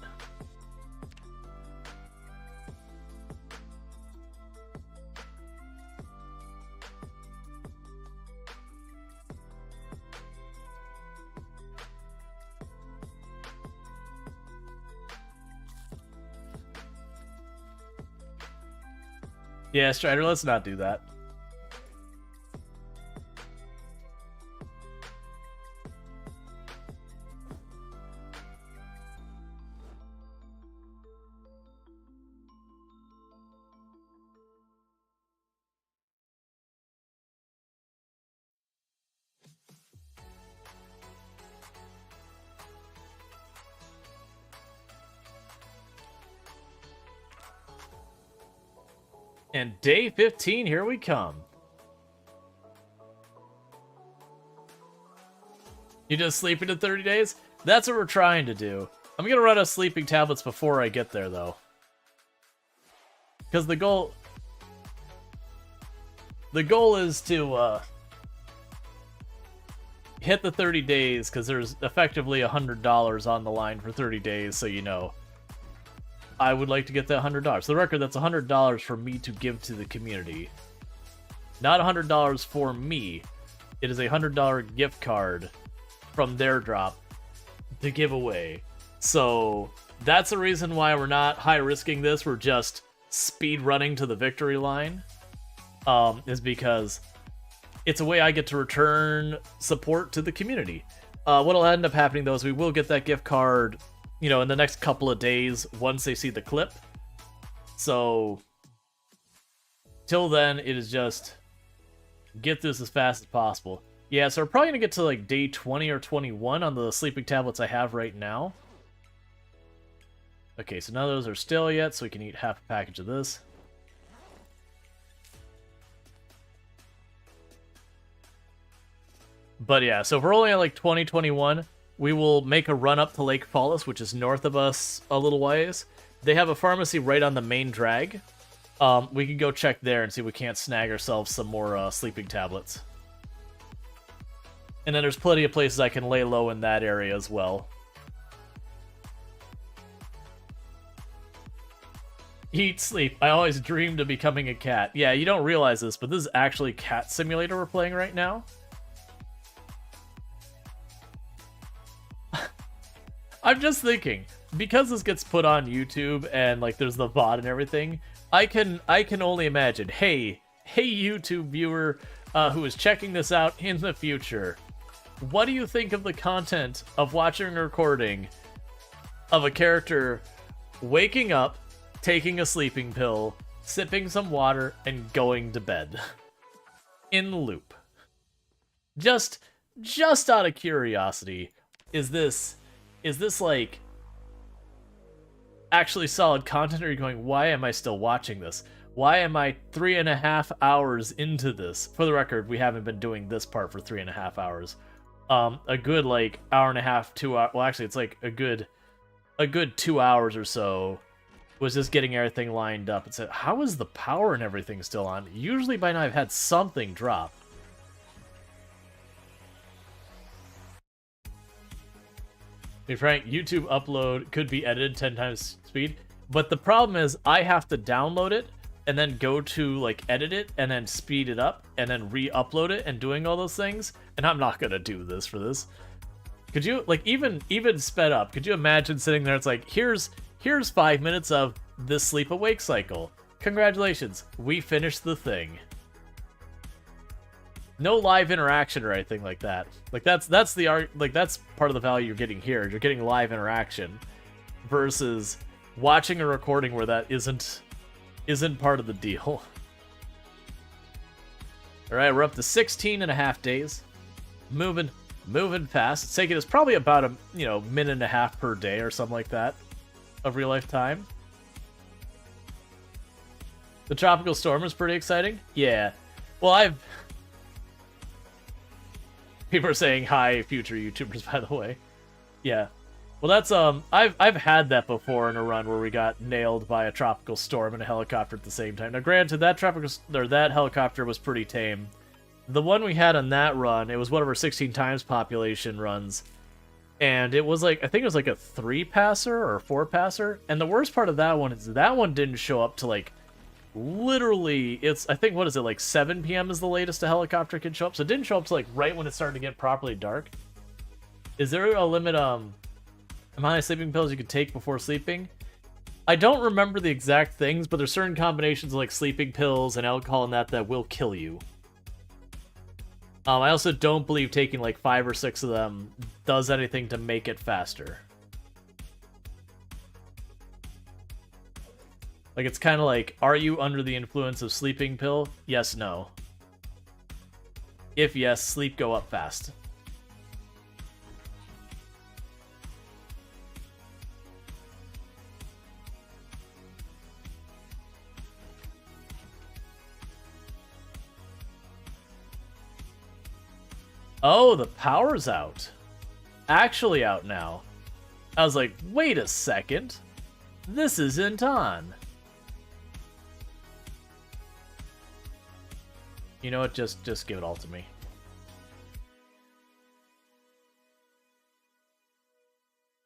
Yeah, Strider, let's not do that. And day 15, here we come. You just sleeping in 30 days? That's what we're trying to do. I'm gonna run out of sleeping tablets before I get there, though. Because the goal is to hit the 30 days, because there's effectively $100 on the line for 30 days, so you know. I would like to get that $100. For the record, that's $100 for me to give to the community. Not $100 for me. It is a $100 gift card from their drop to give away. So that's the reason why we're not high-risking this. We're just speed running to the victory line. Is because it's a way I get to return support to the community. What'll end up happening, though, is we will get that gift card, you know, in the next couple of days once they see the clip. So till then, it is just get this as fast as possible. Yeah, so we're probably gonna get to like day 20 or 21 on the sleeping tablets I have right now. Okay, so none of those are still yet, so we can eat half a package of this. But yeah, so if we're only at like 2021, we will make a run up to Lake Fallis, which is north of us a little ways. They have a pharmacy right on the main drag. We can go check there and see if we can't snag ourselves some more sleeping tablets. And then there's plenty of places I can lay low in that area as well. Eat, sleep. I always dreamed of becoming a cat. Yeah, you don't realize this, but this is actually Cat Simulator we're playing right now. I'm just thinking, because this gets put on YouTube and like there's the VOD and everything, I can only imagine, hey YouTube viewer who is checking this out in the future, what do you think of the content of watching a recording of a character waking up, taking a sleeping pill, sipping some water, and going to bed? In loop. Just out of curiosity, is this like actually solid content, or are you going, why am I still watching this? Why am I 3.5 hours into this? For the record, we haven't been doing this part for 3.5 hours. A good like hour and a half, 2 hours. Well, actually, it's like a good 2 hours or so was just getting everything lined up. It said, how is the power and everything still on? Usually by now I've had something drop. Be frank, YouTube upload could be edited 10 times speed, but the problem is I have to download it and then go to like edit it and then speed it up and then re-upload it and doing all those things, and I'm not gonna do this for this. Could you like even sped up? Could you imagine sitting there? It's like here's 5 minutes of this sleep awake cycle. Congratulations, we finished the thing. No live interaction or anything like that. Like that's the art. Like that's part of the value you're getting here. You're getting live interaction versus watching a recording where that isn't part of the deal. All right, we're up to 16.5 days. Moving fast. It's taking us probably about a minute and a half per day or something like that of real life time. The tropical storm is pretty exciting. Yeah. Well, people are saying hi, future YouTubers, by the way. Yeah. Well, that's I've had that before in a run where we got nailed by a tropical storm and a helicopter at the same time. Now, granted, that helicopter was pretty tame. The one we had on that run, it was one of our 16 times population runs, and it was like I think it was like a 3-passer or a 4-passer. And the worst part of that one is that one didn't show up to like literally I think what is it, like 7 p.m. is the latest a helicopter can show up. So it didn't show up to like right when it started to get properly dark. Is there a limit amount of sleeping pills you could take before sleeping? I don't remember the exact things, but there's certain combinations of like sleeping pills and alcohol and that will kill you. I also don't believe taking like 5 or 6 of them does anything to make it faster. Like, it's kind of like, are you under the influence of sleeping pill? Yes, no. If yes, sleep go up fast. Oh, the power's out. Actually out now. I was like, wait a second. This isn't on. You know what? Just give it all to me.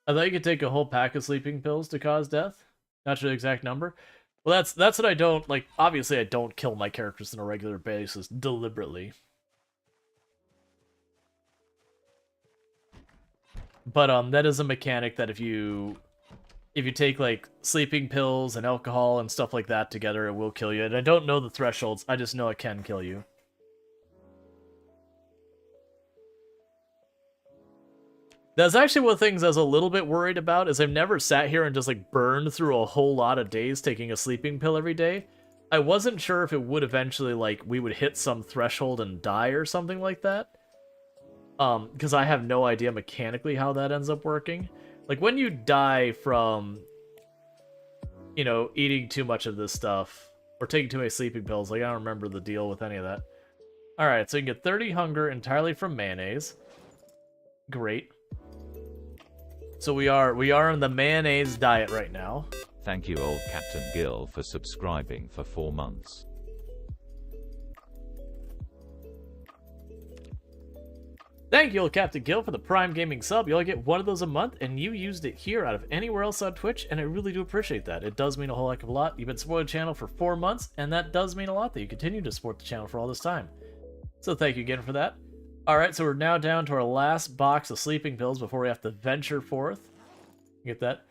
I thought you could take a whole pack of sleeping pills to cause death. Not sure the exact number. Well, that's what I don't like. Obviously, I don't kill my characters on a regular basis deliberately. But that is a mechanic that if you take like sleeping pills and alcohol and stuff like that together, it will kill you. And I don't know the thresholds. I just know it can kill you. That's actually one of the things I was a little bit worried about, is I've never sat here and just like burned through a whole lot of days taking a sleeping pill every day. I wasn't sure if it would eventually, like, we would hit some threshold and die or something like that. Because I have no idea mechanically how that ends up working. Like, when you die from, eating too much of this stuff, or taking too many sleeping pills, like, I don't remember the deal with any of that. Alright, so you can get 30 hunger entirely from mayonnaise. Great. So we are on the mayonnaise diet right now. Thank you, old Captain Gill, for subscribing for 4 months. Thank you, old Captain Gill, for the Prime Gaming sub. You only get one of those a month, and you used it here out of anywhere else on Twitch, and I really do appreciate that. It does mean a whole heck of a lot. You've been supporting the channel for 4 months, and that does mean a lot that you continue to support the channel for all this time. So thank you again for that. Alright, so we're now down to our last box of sleeping pills before we have to venture forth. Get that?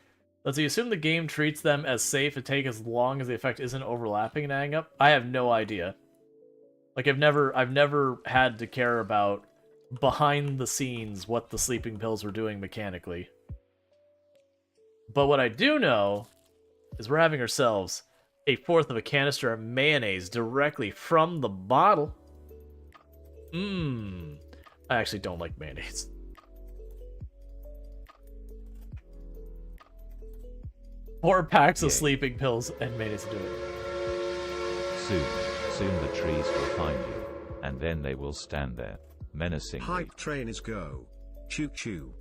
Let's see, assume the game treats them as safe to take as long as the effect isn't overlapping and adding up. I have no idea. Like, I've never had to care about behind the scenes what the sleeping pills were doing mechanically. But what I do know is we're having ourselves a fourth of a canister of mayonnaise directly from the bottle. I actually don't like mayonnaise. Four packs of sleeping pills and mayonnaise to do it. Soon the trees will find you, and then they will stand there, menacingly. Hype train is go. Choo choo.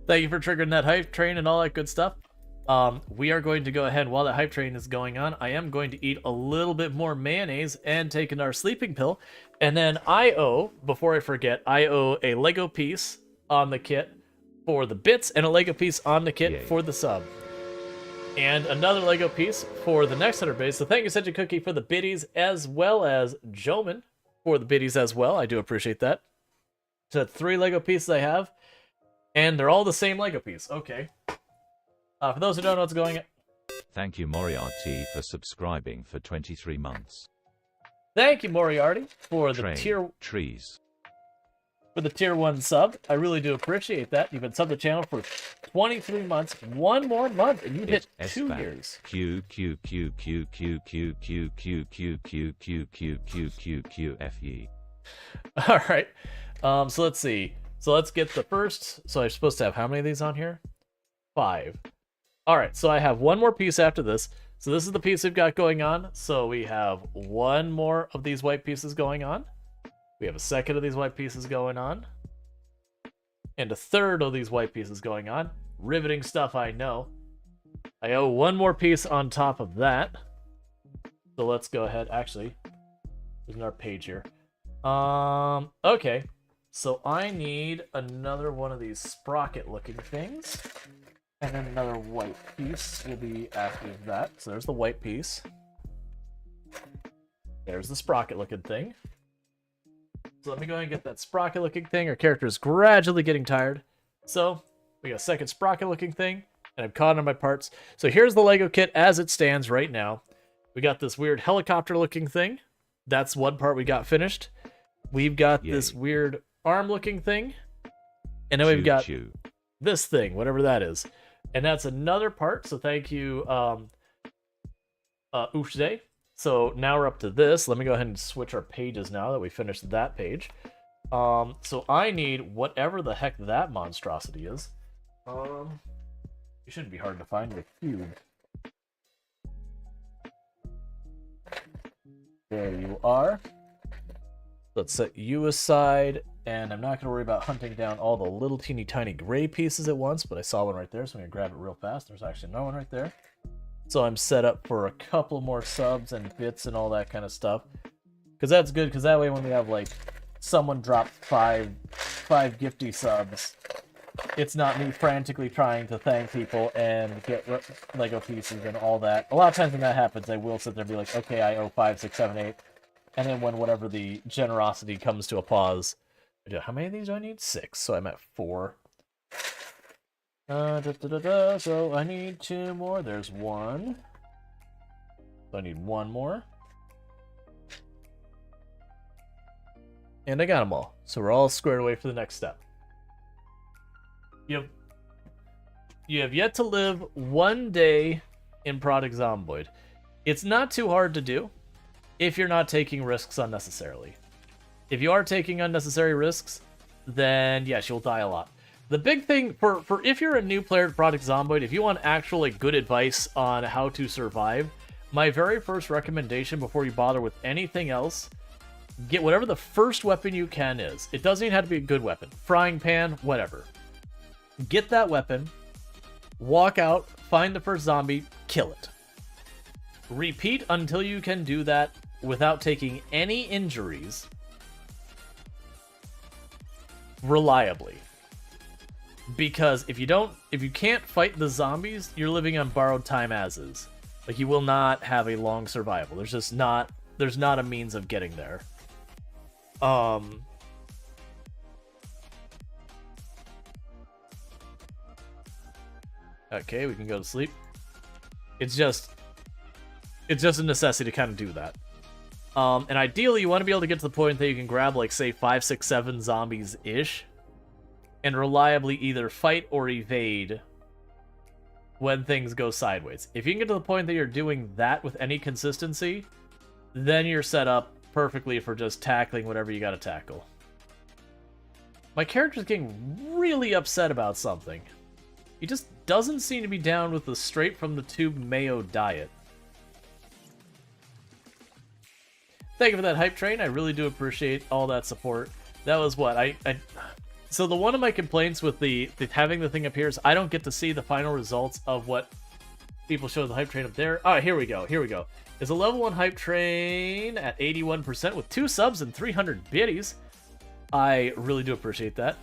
Thank you for triggering that hype train and all that good stuff. We are going to go ahead, while that hype train is going on, I am going to eat a little bit more mayonnaise and take another sleeping pill. And then before I forget, I owe a Lego piece on the kit for the bits and a Lego piece on the kit for the sub. And another Lego piece for the next 100 bits. So thank you, Such a Cookie, for the biddies, as well as Joman for the biddies as well. I do appreciate that. So that's 3 Lego pieces I have. And they're all the same Lego piece. Okay. For those who don't know what's going on. Thank you, Moriarty, for subscribing for 23 months. Thank you, Moriarty, for the trees. For the tier 1 sub. I really do appreciate that. You've been subbed the channel for 23 months. 1 more month, and you hit 2 years. Q Q Q Q Q Q Q Q Q Q Q Q Q Q Q F E. All right. So let's see. So let's get the first. So I'm supposed to have how many of these on here? 5. All right. So I have 1 more piece after this. So this is the piece we've got going on. So we have 1 more of these white pieces going on. We have a 2nd of these white pieces going on. And a 3rd of these white pieces going on. Riveting stuff, I know. I owe 1 more piece on top of that. So let's go ahead. Actually, there's another page here. Okay. So I need another one of these sprocket-looking things. And then another white piece will be after that. So there's the white piece. There's the sprocket-looking thing. So let me go ahead and get that sprocket-looking thing. Our character is gradually getting tired. So we got a 2nd sprocket-looking thing. And I'm caught on my parts. So here's the Lego kit as it stands right now. We got this weird helicopter-looking thing. That's 1 part we got finished. We've got this weird arm-looking thing. And then we've got this thing, whatever that is. And that's another part, so thank you, Ushde. So now we're up to this. Let me go ahead and switch our pages now that we finished that page. So I need whatever the heck that monstrosity is. It shouldn't be hard to find the cube. There you are. Let's set you aside, and I'm not going to worry about hunting down all the little teeny tiny gray pieces at once, but I saw one right there, so I'm going to grab it real fast. There's actually no one right there. So I'm set up for a couple more subs and bits and all that kind of stuff. Because that's good, because that way when we have, like, someone drop five gifty subs, it's not me frantically trying to thank people and get Lego pieces and all that. A lot of times when that happens, I will sit there and be like, okay, I owe 5, 6, 7, 8. And then when whatever the generosity comes to a pause, how many of these do I need? 6, so I'm at 4. So I need 2 more. There's 1. So I need 1 more. And I got them all. So we're all squared away for the next step. You have yet to live 1 day in Product Zomboid. It's not too hard to do if you're not taking risks unnecessarily. If you are taking unnecessary risks, then yes, you'll die a lot. The big thing for if you're a new player to Product Zomboid, if you want actual like good advice on how to survive, my very first recommendation before you bother with anything else, get whatever the first weapon you can is. It doesn't even have to be a good weapon. Frying pan, whatever. Get that weapon, walk out, find the first zombie, kill it. Repeat until you can do that without taking any injuries reliably. Because if you can't fight the zombies, you're living on borrowed time as is. Like, you will not have a long survival. There's not a means of getting there. Okay, we can go to sleep. It's just a necessity to kind of do that. And ideally, you want to be able to get to the point that you can grab, like, say, 5, 6, 7 zombies-ish, and reliably either fight or evade when things go sideways. If you can get to the point that you're doing that with any consistency, then you're set up perfectly for just tackling whatever you gotta tackle. My character's getting really upset about something. He just doesn't seem to be down with the straight from the tube mayo diet. Thank you for that hype train. I really do appreciate all that support. That was what so the one of my complaints with the having the thing up here is I don't get to see the final results of what people show the hype train up there. All right, here we go. Here we go. It's a level 1 hype train at 81% with 2 subs and 300 biddies. I really do appreciate that.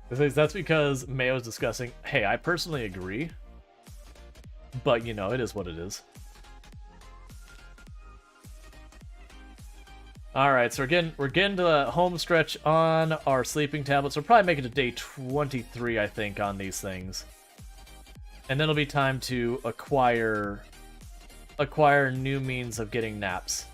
That's because Mayo's discussing. Hey, I personally agree. But, you know, it is what it is. Alright, so we're getting to the home stretch on our sleeping tablets. We'll probably make it to day 23, I think, on these things. And then it'll be time to acquire new means of getting naps.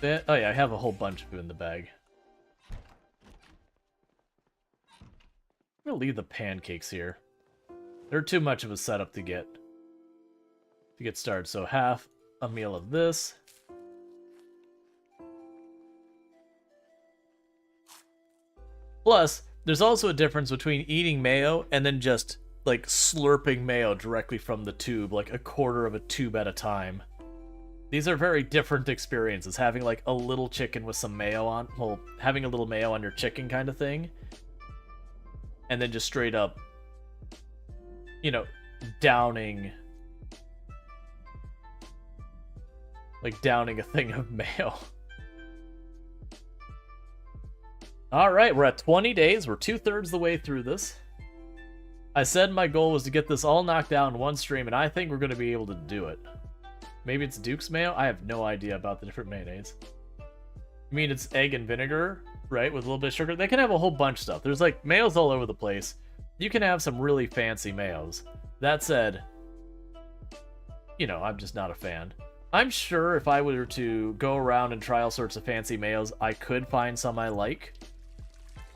Oh yeah, I have a whole bunch of food in the bag. I'm gonna leave the pancakes here. They're too much of a setup to get started. So half a meal of this. Plus, there's also a difference between eating mayo and then just like slurping mayo directly from the tube, like a quarter of a tube at a time. These are very different experiences. Having like a little chicken with some mayo on, well, having a little mayo on your chicken kind of thing. And then just straight up, you know, downing a thing of mayo. Alright, we're at 20 days. We're 2/3 the way through this. I said my goal was to get this all knocked out in one stream, and I think we're going to be able to do it. Maybe it's Duke's mayo? I have no idea about the different mayonnaise. I mean, it's egg and vinegar, right? With a little bit of sugar. They can have a whole bunch of stuff. There's like mayos all over the place. You can have some really fancy mayos. That said, you know, I'm just not a fan. I'm sure if I were to go around and try all sorts of fancy mayos, I could find some I like.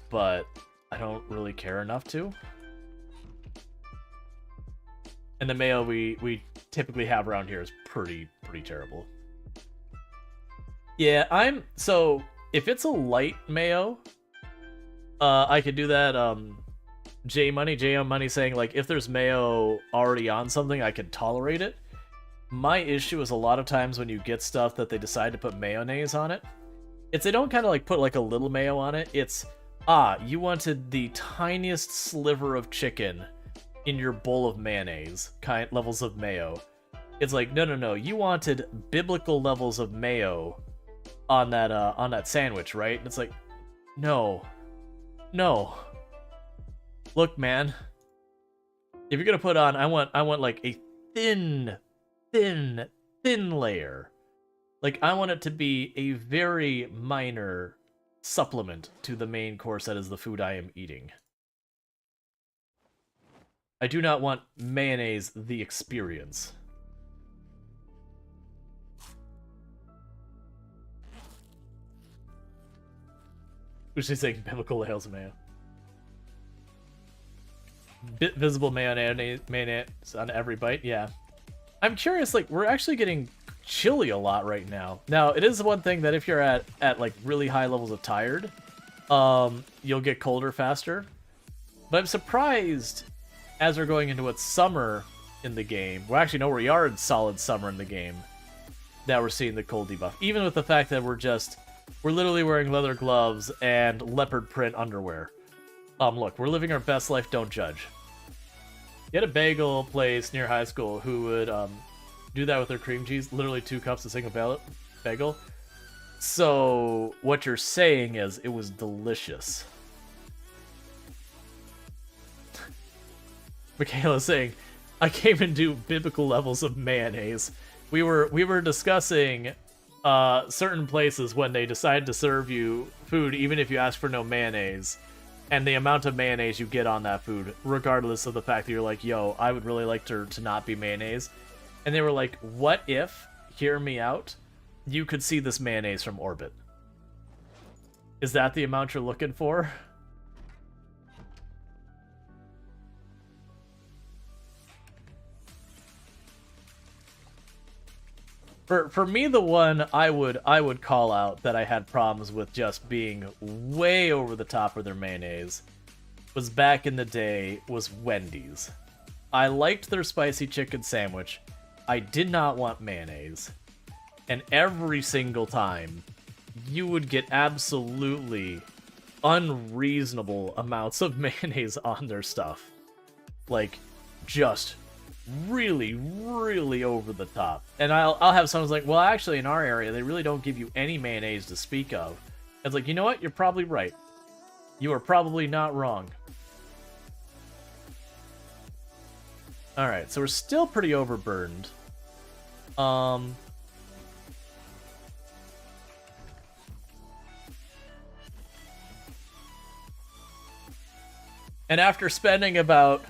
But I don't really care enough to. And the mayo we typically have around here is pretty terrible. Yeah, so if it's a light mayo, I could do that. J Money saying like if there's mayo already on something, I can tolerate it. My issue is a lot of times when you get stuff that they decide to put mayonnaise on it, they don't kind of like put like a little mayo on it. It's you wanted the tiniest sliver of chicken in your bowl of mayonnaise, levels of mayo. It's like, no, you wanted biblical levels of mayo on that sandwich, right? And it's like, no. Look, man. If you're gonna put on, I want like a thin layer. Like, I want it to be a very minor supplement to the main course that is the food I am eating. I do not want mayonnaise the experience. Which is saying biblical layers of mayo. Visible mayonnaise on every bite, yeah. I'm curious, like, we're actually getting chilly a lot right now. Now, it is one thing that if you're at like really high levels of tired, you'll get colder faster. But I'm surprised as we're going into what's summer in the game. Well, actually, no, we are in solid summer in the game that we're seeing the cold debuff. Even with the fact that we're literally wearing leather gloves and leopard print underwear. Look, we're living our best life, don't judge. You had a bagel place near high school who would do that with their cream cheese, literally 2 cups of single bagel. So what you're saying is it was delicious. Michaela's saying, I came into biblical levels of mayonnaise. We were discussing certain places when they decide to serve you food, even if you ask for no mayonnaise, and the amount of mayonnaise you get on that food, regardless of the fact that you're like, yo, I would really like to not be mayonnaise. And they were like, what if, hear me out, you could see this mayonnaise from orbit? Is that the amount you're looking for? For me, the one I would call out that I had problems with just being way over the top with their mayonnaise was back in the day was Wendy's. I liked their spicy chicken sandwich. I did not want mayonnaise. And every single time, you would get absolutely unreasonable amounts of mayonnaise on their stuff. Like, just really, really over the top. And I'll have someone's like, well, actually, in our area, they really don't give you any mayonnaise to speak of. It's like, you know what? You're probably right. You are probably not wrong. Alright, so we're still pretty overburdened. And after spending about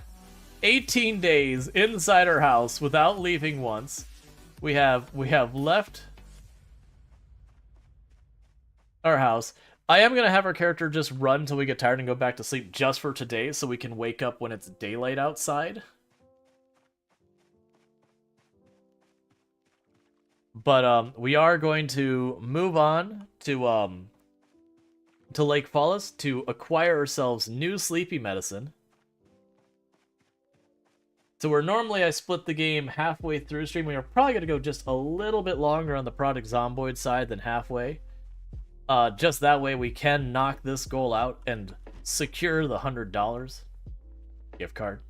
18 days inside our house without leaving once, we have left our house. I am going to have our character just run until we get tired and go back to sleep just for today so we can wake up when it's daylight outside. But we are going to move on to Lake Fallis to acquire ourselves new sleepy medicine. So where normally I split the game halfway through stream, we are probably going to go just a little bit longer on the Project Zomboid side than halfway. Just that way we can knock this goal out and secure the $100 gift card.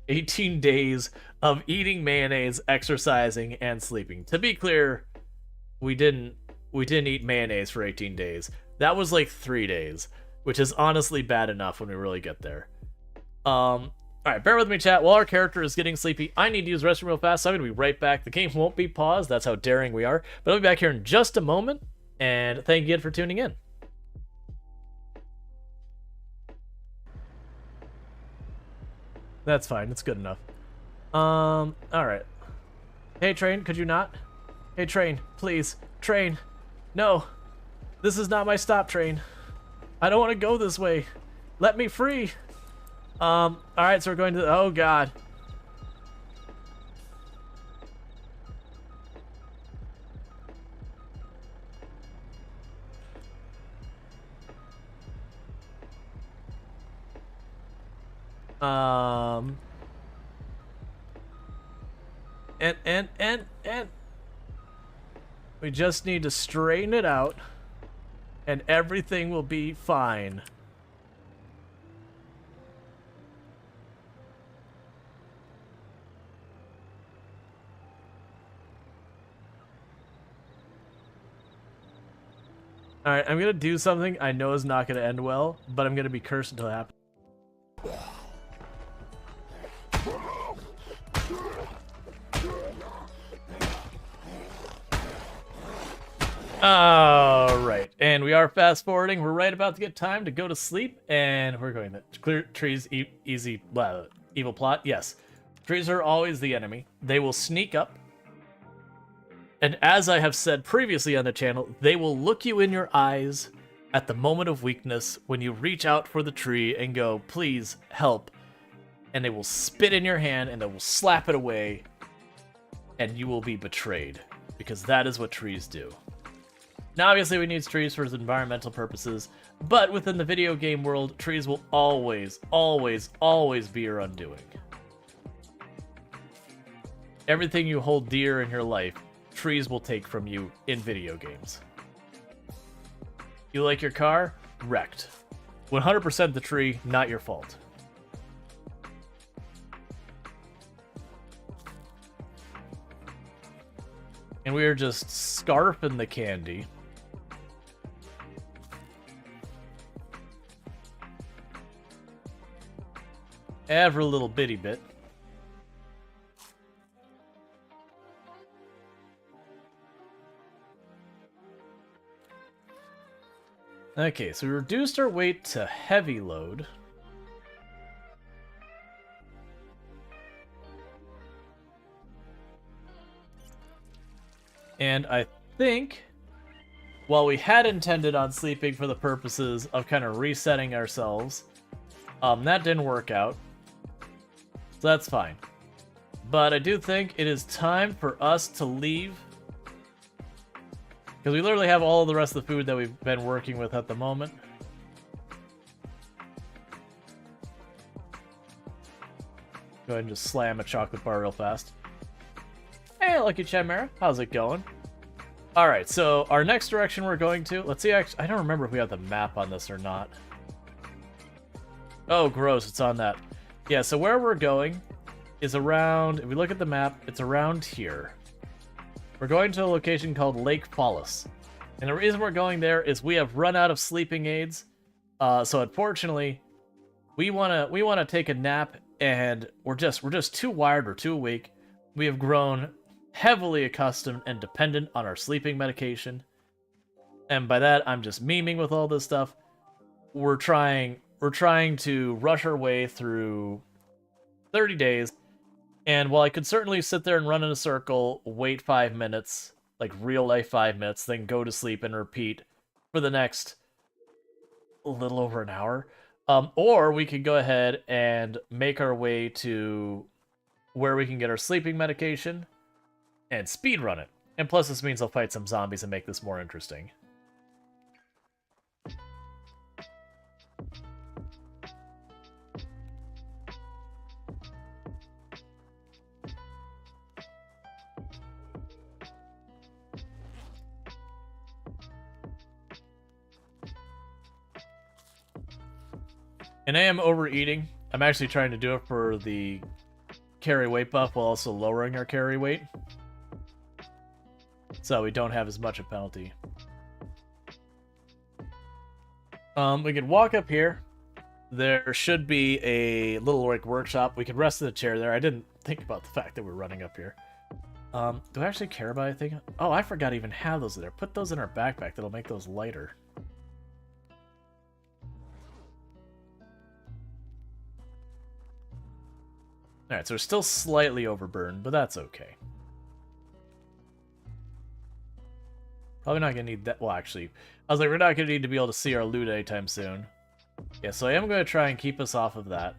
18 days of eating mayonnaise, exercising, and sleeping. To be clear, we didn't eat mayonnaise for 18 days. That was like 3 days, which is honestly bad enough when we really get there. Alright, bear with me, chat. While our character is getting sleepy, I need to use the restroom real fast, so I'm going to be right back. The game won't be paused. That's how daring we are. But I'll be back here in just a moment, and thank you again for tuning in. That's fine. It's good enough. Alright. Hey, train, could you not? Hey, train, please. Train. No. This is not my stop, train. I don't want to go this way. Let me free. Alright, so we're going to... Oh, God. And we just need to straighten it out and everything will be fine. Alright, I'm gonna do something I know is not gonna end well, but I'm gonna be cursed until it happens. Alright, and we are fast forwarding. We're right about to get time to go to sleep, and we're going to clear trees, easy, evil plot. Yes, trees are always the enemy. They will sneak up, and as I have said previously on the channel, they will look you in your eyes at the moment of weakness when you reach out for the tree and go, please help, and they will spit in your hand and they will slap it away, and you will be betrayed, because that is what trees do. Now, obviously, we need trees for environmental purposes, but within the video game world, trees will always, always, always be your undoing. Everything you hold dear in your life, trees will take from you in video games. You like your car? Wrecked. 100% the tree, not your fault. And we are just scarfing the candy. Every little bitty bit. Okay, so we reduced our weight to heavy load. And I think, while we had intended on sleeping for the purposes of kind of resetting ourselves, that didn't work out. So that's fine. But I do think it is time for us to leave Because we literally have all the rest of the food that we've been working with at the moment. Go ahead and just slam a chocolate bar real fast. Hey, Lucky Chimera. How's it going? Alright, so our next direction we're going to... Let's see, actually, I don't remember if we have the map on this or not. Oh, gross, it's on that. Yeah, so where we're going is around... If we look at the map, it's around here. We're going to a location called Lake Fallis. And the reason we're going there is we have run out of sleeping aids. So unfortunately, we wanna take a nap, and we're just too wired, we're too weak. We have grown heavily accustomed and dependent on our sleeping medication. And by that, I'm just memeing with all this stuff. We're trying to rush our way through 30 days. And while I could certainly sit there and run in a circle, wait 5 minutes, like real life 5 minutes, then go to sleep and repeat for the next a little over an hour. Or we could go ahead and make our way to where we can get our sleeping medication and speedrun it. And plus this means I'll fight some zombies and make this more interesting. And I am overeating. I'm actually trying to do it for the carry weight buff while also lowering our carry weight. So we don't have as much a penalty. We could walk up here. There should be a little like workshop. We could rest in the chair there. I didn't think about the fact that we're running up here. Do I actually care about anything? Oh, I forgot to even have those there. Put those in our backpack. That'll make those lighter. Alright, so we're still slightly overburned, but that's okay. Probably not going to need that. Well, actually, I was like, we're not going to need to be able to see our loot anytime soon. Yeah, so I am going to try and keep us off of that.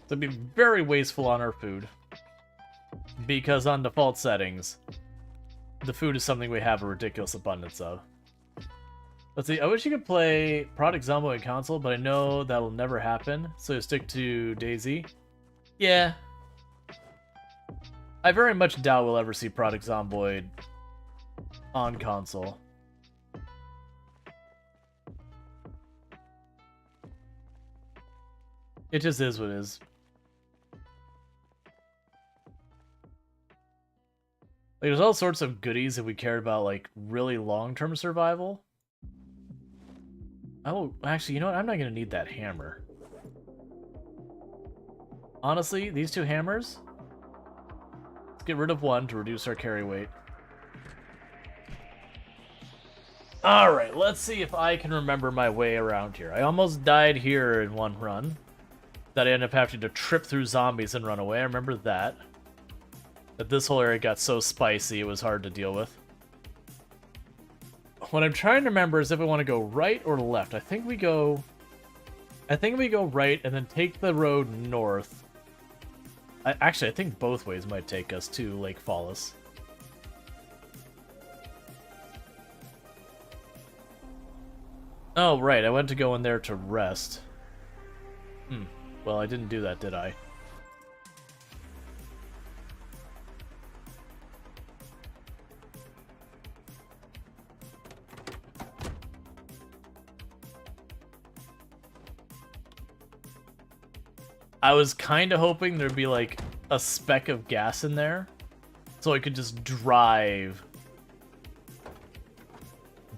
So be very wasteful on our food. Because on default settings, the food is something we have a ridiculous abundance of. Let's see, I wish you could play Project Zomboid console, but I know that'll never happen, so stick to DayZ. Yeah. I very much doubt we'll ever see Project Zomboid on console. It just is what it is. Like, there's all sorts of goodies if we cared about, like, really long-term survival. Oh, actually, you know what? I'm not going to need that hammer. Honestly, these two hammers... Let's get rid of one to reduce our carry weight. Alright, let's see if I can remember my way around here. I almost died here in one run. That I ended up having to trip through zombies and run away. I remember that. That this whole area got so spicy it was hard to deal with. What I'm trying to remember is if we want to go right or left. I think we go right and then take the road north. Actually, I think both ways might take us to Lake Fallis. Oh, right. I went to go in there to rest. Well, I didn't do that, did I? I was kind of hoping there'd be, like, a speck of gas in there, so I could just drive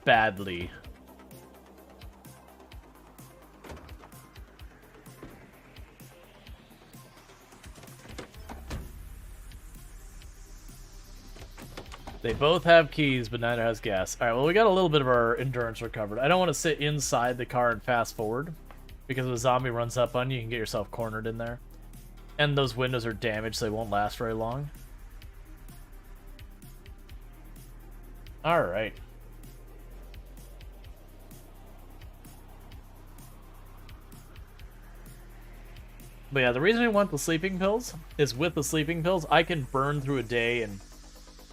badly. They both have keys, but neither has gas. Alright, well, we got a little bit of our endurance recovered. I don't want to sit inside the car and fast forward, because if a zombie runs up on you, you can get yourself cornered in there. And those windows are damaged, so they won't last very long. Alright. But yeah, the reason I want the sleeping pills is with the sleeping pills, I can burn through a day in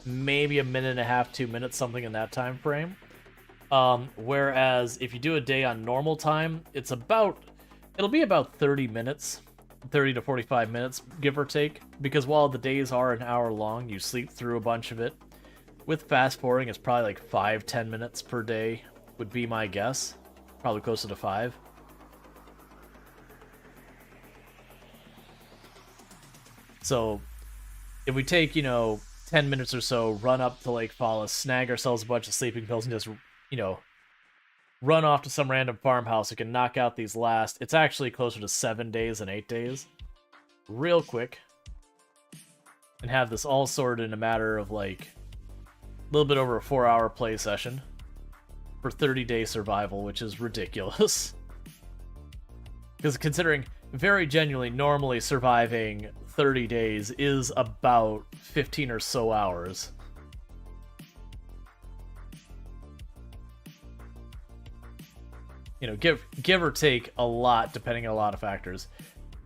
maybe a minute and a half, 2 minutes, something in that time frame. Whereas if you do a day on normal time, it'll be about 30 minutes, 30 to 45 minutes, give or take, because while the days are an hour long, you sleep through a bunch of it. With fast forwarding, it's probably like 5-10 minutes per day would be my guess. Probably closer to 5. So if we take, 10 minutes or so, run up to Lake Fallas, snag ourselves a bunch of sleeping pills, and just, run off to some random farmhouse, we can knock out these last. It's actually closer to 7 days than 8 days. Real quick. And have this all sorted in a matter of like a little bit over a 4-hour play session for 30-day survival, which is ridiculous. Because considering, very genuinely, normally surviving 30 days is about 15 or so hours. Give or take a lot, depending on a lot of factors.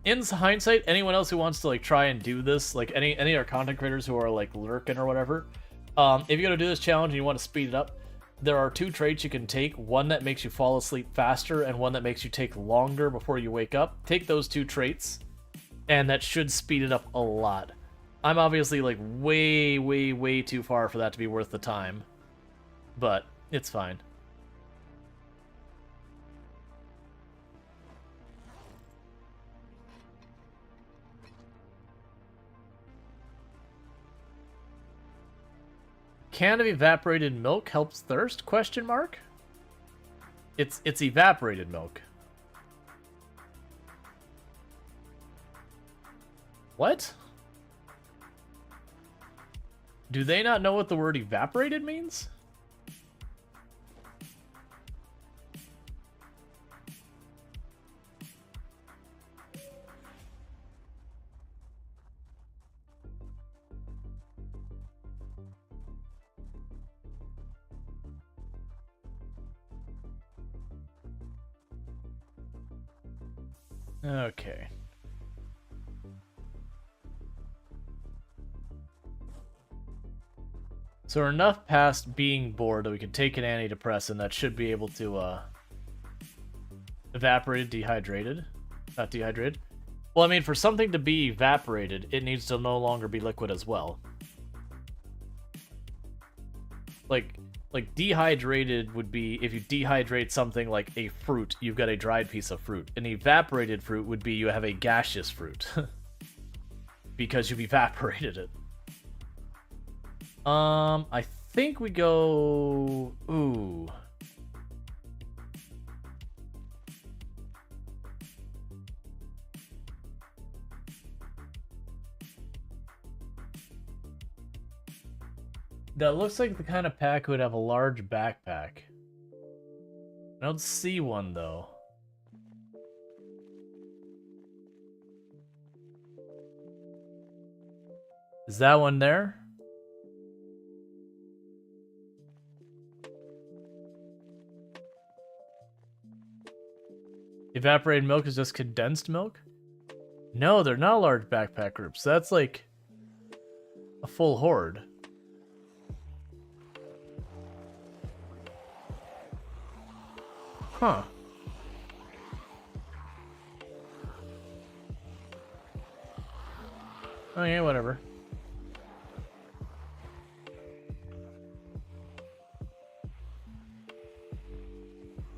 In hindsight, anyone else who wants to try and do this, any of our content creators who are lurking or whatever, if you're gonna do this challenge and you want to speed it up, there are 2 traits you can take. One that makes you fall asleep faster, and one that makes you take longer before you wake up. Take those 2 traits, and that should speed it up a lot. I'm obviously way, way, way too far for that to be worth the time, but it's fine. Can of evaporated milk helps thirst? Question mark? It's evaporated milk. What? Do they not know what the word evaporated means? Okay. So we're enough past being bored that we can take an antidepressant that should be able to, evaporated, dehydrated. Not dehydrated. Well, I mean, for something to be evaporated, it needs to no longer be liquid as well. Like dehydrated would be if you dehydrate something like a fruit, you've got a dried piece of fruit. An evaporated fruit would be you have a gaseous fruit. Because you've evaporated it. I think we go... Ooh. That looks like the kind of pack would have a large backpack. I don't see one, though. Is that one there? Evaporated milk is just condensed milk? No, they're not large backpack groups. That's like a full horde. Huh. Oh yeah, whatever.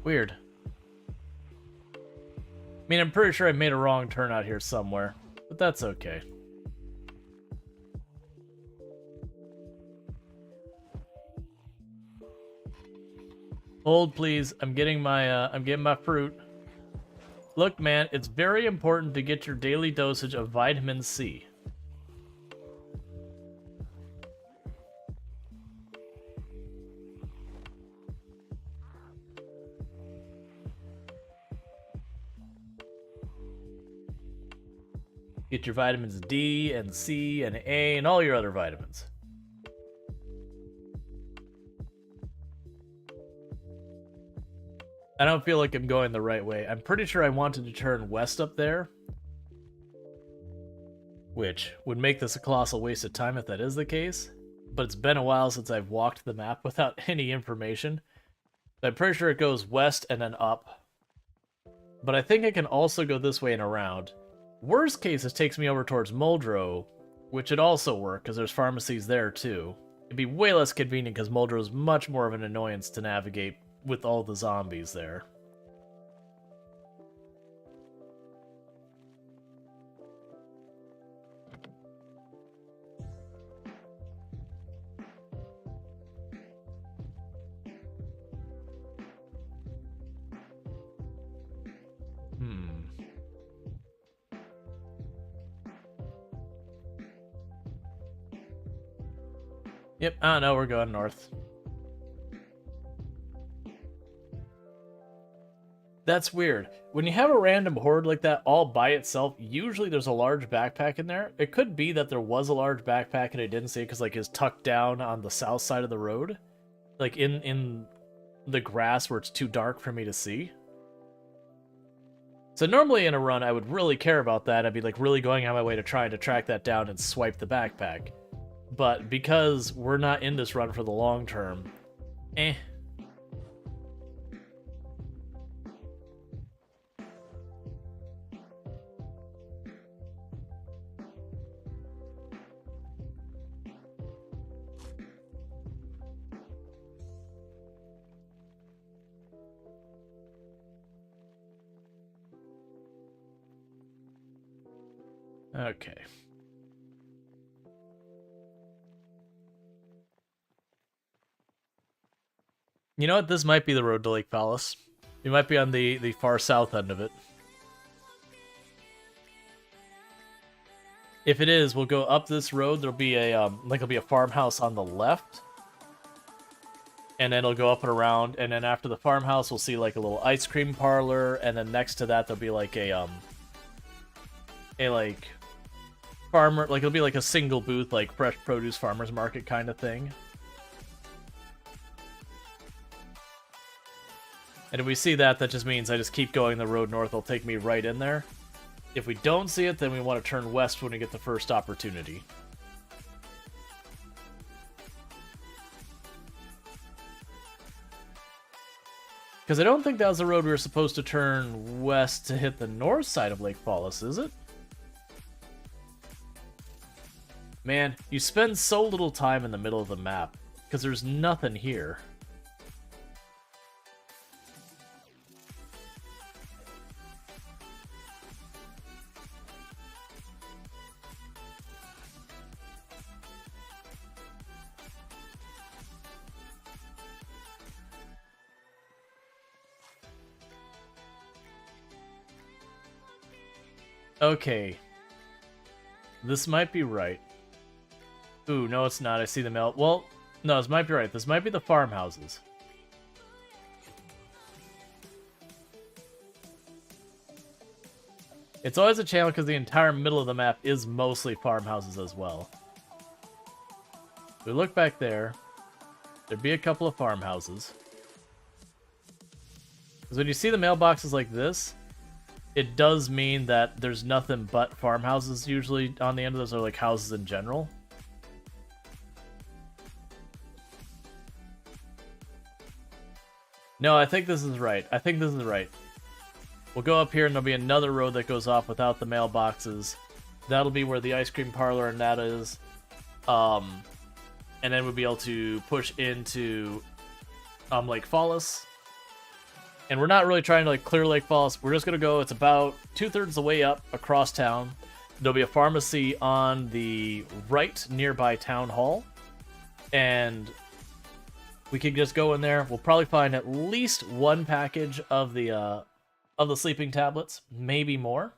Weird. I mean, I'm pretty sure I made a wrong turn out here somewhere, but that's okay. Hold, please. I'm getting my fruit. Look, man, it's very important to get your daily dosage of vitamin C. Get your vitamins D and C and A and all your other vitamins. I don't feel like I'm going the right way. I'm pretty sure I wanted to turn west up there, which would make this a colossal waste of time if that is the case. but it's been a while since I've walked the map without any information. I'm pretty sure it goes west and then up. But I think I can also go this way and around. Worst case, this takes me over towards Muldrow, which would also work, because there's pharmacies there, too. It'd be way less convenient, because Muldrow is much more of an annoyance to navigate with all the zombies there. Yep, I don't know, we're going north. That's weird. When you have a random horde like that all by itself, usually there's a large backpack in there. It could be that there was a large backpack and I didn't see it because like it's tucked down on the south side of the road. Like in the grass where it's too dark for me to see. So normally in a run I would really care about that. I'd be like really going on my way to trying to track that down and swipe the backpack. But because we're not in this run for the long term, Okay. You know what? This might be the road to Lake Palace. You might be on the far south end of it. If it is, we'll go up this road. There'll be a there'll be a farmhouse on the left, and then it'll go up and around. And then after the farmhouse, we'll see like a little ice cream parlor, and then next to that there'll be like a like farmer, like it'll be like a single booth, like fresh produce farmers market kind of thing. And if we see that, that just means I just keep going the road north. It'll take me right in there. If we don't see it, then we want to turn west when we get the first opportunity. Because I don't think that was the road we were supposed to turn west to hit the north side of Lake Paulus, is it? Man, you spend so little time in the middle of the map, because there's nothing here. Okay. This might be right. Ooh, no it's not. I see the mail. Well, no, this might be right. This might be the farmhouses. It's always a challenge because the entire middle of the map is mostly farmhouses as well. If we look back there, there'd be a couple of farmhouses. Because when you see the mailboxes like this, it does mean that there's nothing but farmhouses usually on the end of those, or like houses in general. No, I think this is right. I think this is right. We'll go up here and there'll be another road that goes off without the mailboxes. That'll be where the ice cream parlor and that is. And then we'll be able to push into Lake Fallis. And we're not really trying to like clear Lake Falls. We're just gonna go. It's about 2/3 the way up across town. There'll be a pharmacy on the right nearby town hall, and we can just go in there. We'll probably find at least one package of the sleeping tablets, maybe more.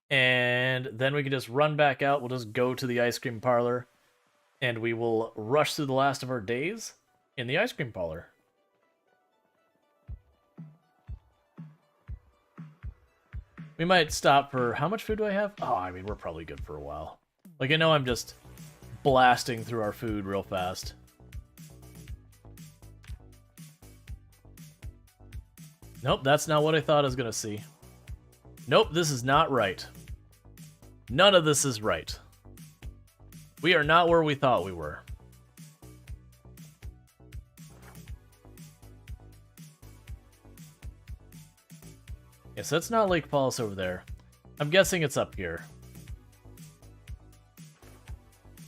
And then we can just run back out. We'll just go to the ice cream parlor, and we will rush through the last of our days in the ice cream parlor. We might stop for... How much food do I have? Oh, I mean, we're probably good for a while. Like, I know I'm just blasting through our food real fast. Nope, that's not what I thought I was going to see. Nope, this is not right. None of this is right. We are not where we thought we were. Yeah, so that's not Lake Falls over there. I'm guessing it's up here.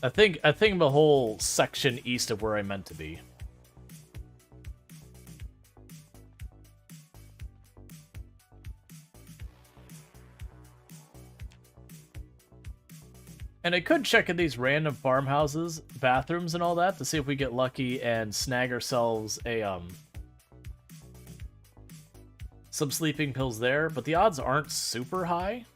I think the whole section east of where I meant to be. And I could check in these random farmhouses, bathrooms and all that to see if we get lucky and snag ourselves a some sleeping pills there, but the odds aren't super high.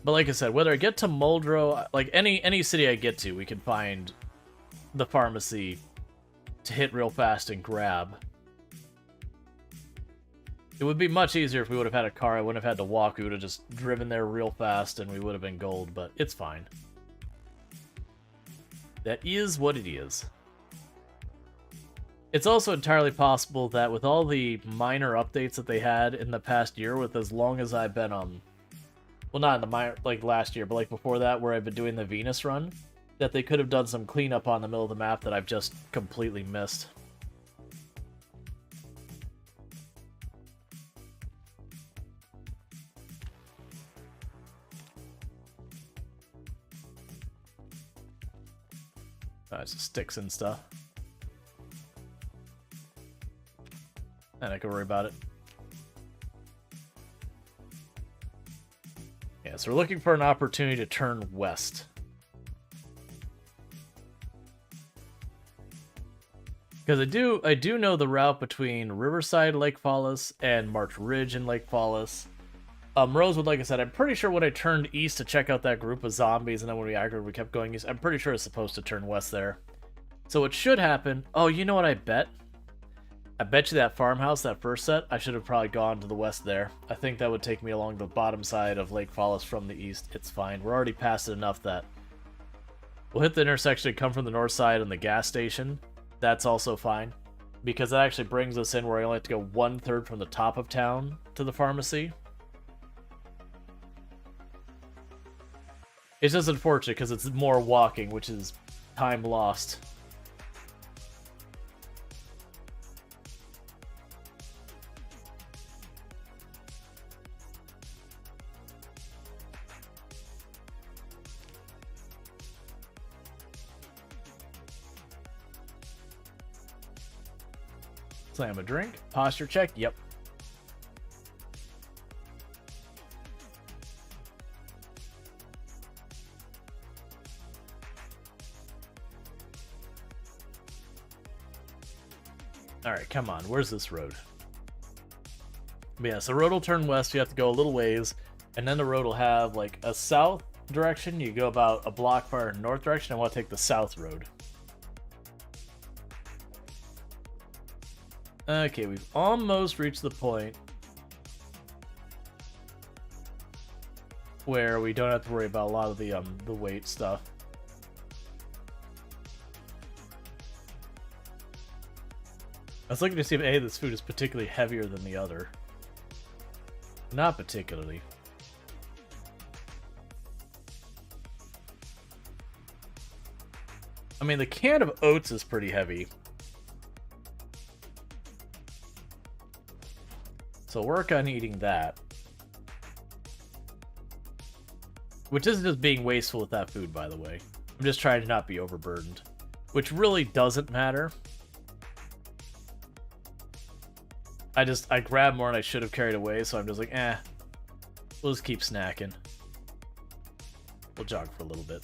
But like I said, whether I get to Muldrow, like any city I get to, we can find the pharmacy to hit real fast and grab. It would be much easier if we would have had a car. I wouldn't have had to walk. We would have just driven there real fast and we would have been gold, but it's fine. That is what it is. It's also entirely possible that with all the minor updates that they had in the past year, with as long as I've been well, not in the minor, like last year, but like before that, where I've been doing the Venus run, that they could have done some cleanup on the middle of the map that I've just completely missed. It's just sticks and stuff. And I can worry about it. Yeah, so we're looking for an opportunity to turn west. Because I do know the route between Riverside, Lake Fallis, and March Ridge in Lake Fallis. Rosewood, like I said, I'm pretty sure when I turned east to check out that group of zombies, and then when we aggroed, we kept going east. I'm pretty sure it's supposed to turn west there. So what should happen... Oh, you know what I bet? I bet you that farmhouse, that first set, I should have probably gone to the west there. I think that would take me along the bottom side of Lake Fallis from the east. It's fine. We're already past it enough that we'll hit the intersection and come from the north side and the gas station. That's also fine. Because that actually brings us in where I only have to go 1/3 from the top of town to the pharmacy. It's just unfortunate because it's more walking, which is time lost. Slam a drink. Posture check. Yep. Alright, come on. Where's this road? But yeah, so the road will turn west. You have to go a little ways. And then the road will have like a south direction. You go about a block far in north direction. I want to take the south road. Okay, we've almost reached the point where we don't have to worry about a lot of the weight stuff. I was looking to see if this food is particularly heavier than the other. Not particularly. I mean, the can of oats is pretty heavy. So work on eating that. Which isn't just being wasteful with that food, by the way. I'm just trying to not be overburdened. Which really doesn't matter. I grabbed more than I should have carried away, so I'm just like, we'll just keep snacking. We'll jog for a little bit.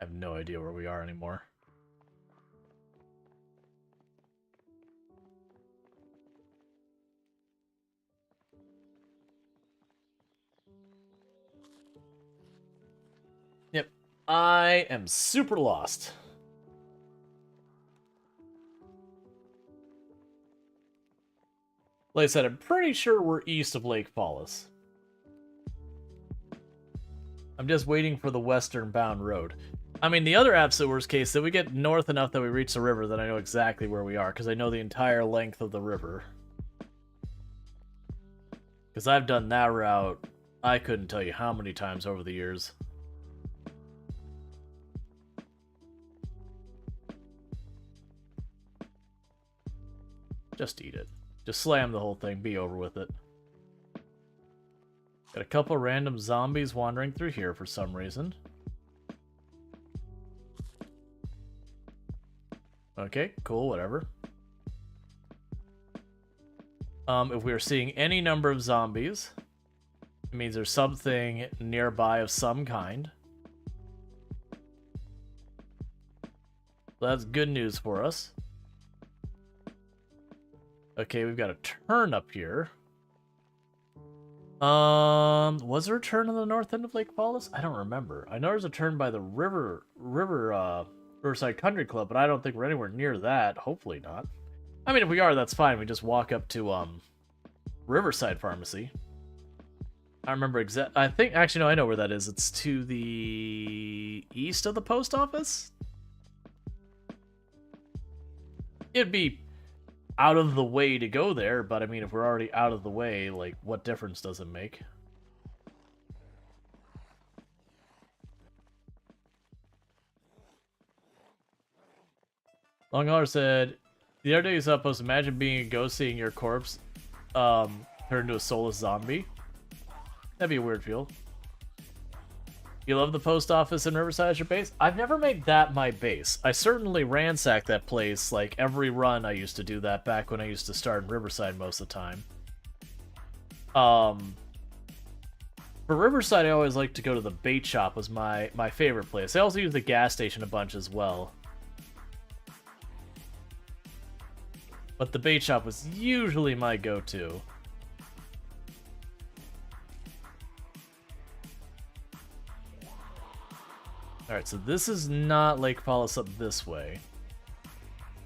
I have no idea where we are anymore. Yep, I am super lost. Like I said, I'm pretty sure we're east of Lake Fallis. I'm just waiting for the western bound road. I mean, the other absolute worst case, that we get north enough that we reach the river, then I know exactly where we are, because I know the entire length of the river. Because I've done that route, I couldn't tell you how many times over the years. Just eat it. Just slam the whole thing, be over with it. Got a couple random zombies wandering through here for some reason. Okay, cool, whatever. If we are seeing any number of zombies, it means there's something nearby of some kind. So that's good news for us. Okay, we've got a turn up here. Was there a turn on the north end of Lake Paulus? I don't remember. I know there's a turn by the Riverside Country Club, but I don't think we're anywhere near that. Hopefully not. I mean, if we are, that's fine. We just walk up to Riverside Pharmacy. I remember I think actually no, I know where that is. It's to the east of the post office. It'd be out of the way to go there, but I mean, if we're already out of the way, like, what difference does it make? Longhaller said, the other day he's up, imagine being a ghost, seeing your corpse turn into a soulless zombie. That'd be a weird feel. You love the post office in Riverside as your base? I've never made that my base. I certainly ransacked that place, like, every run I used to do that back when I used to start in Riverside most of the time. For Riverside, I always liked to go to the bait shop, was my favorite place. I also use the gas station a bunch as well. But the bait shop was usually my go-to. Alright, so this is not Lake Paulus up this way.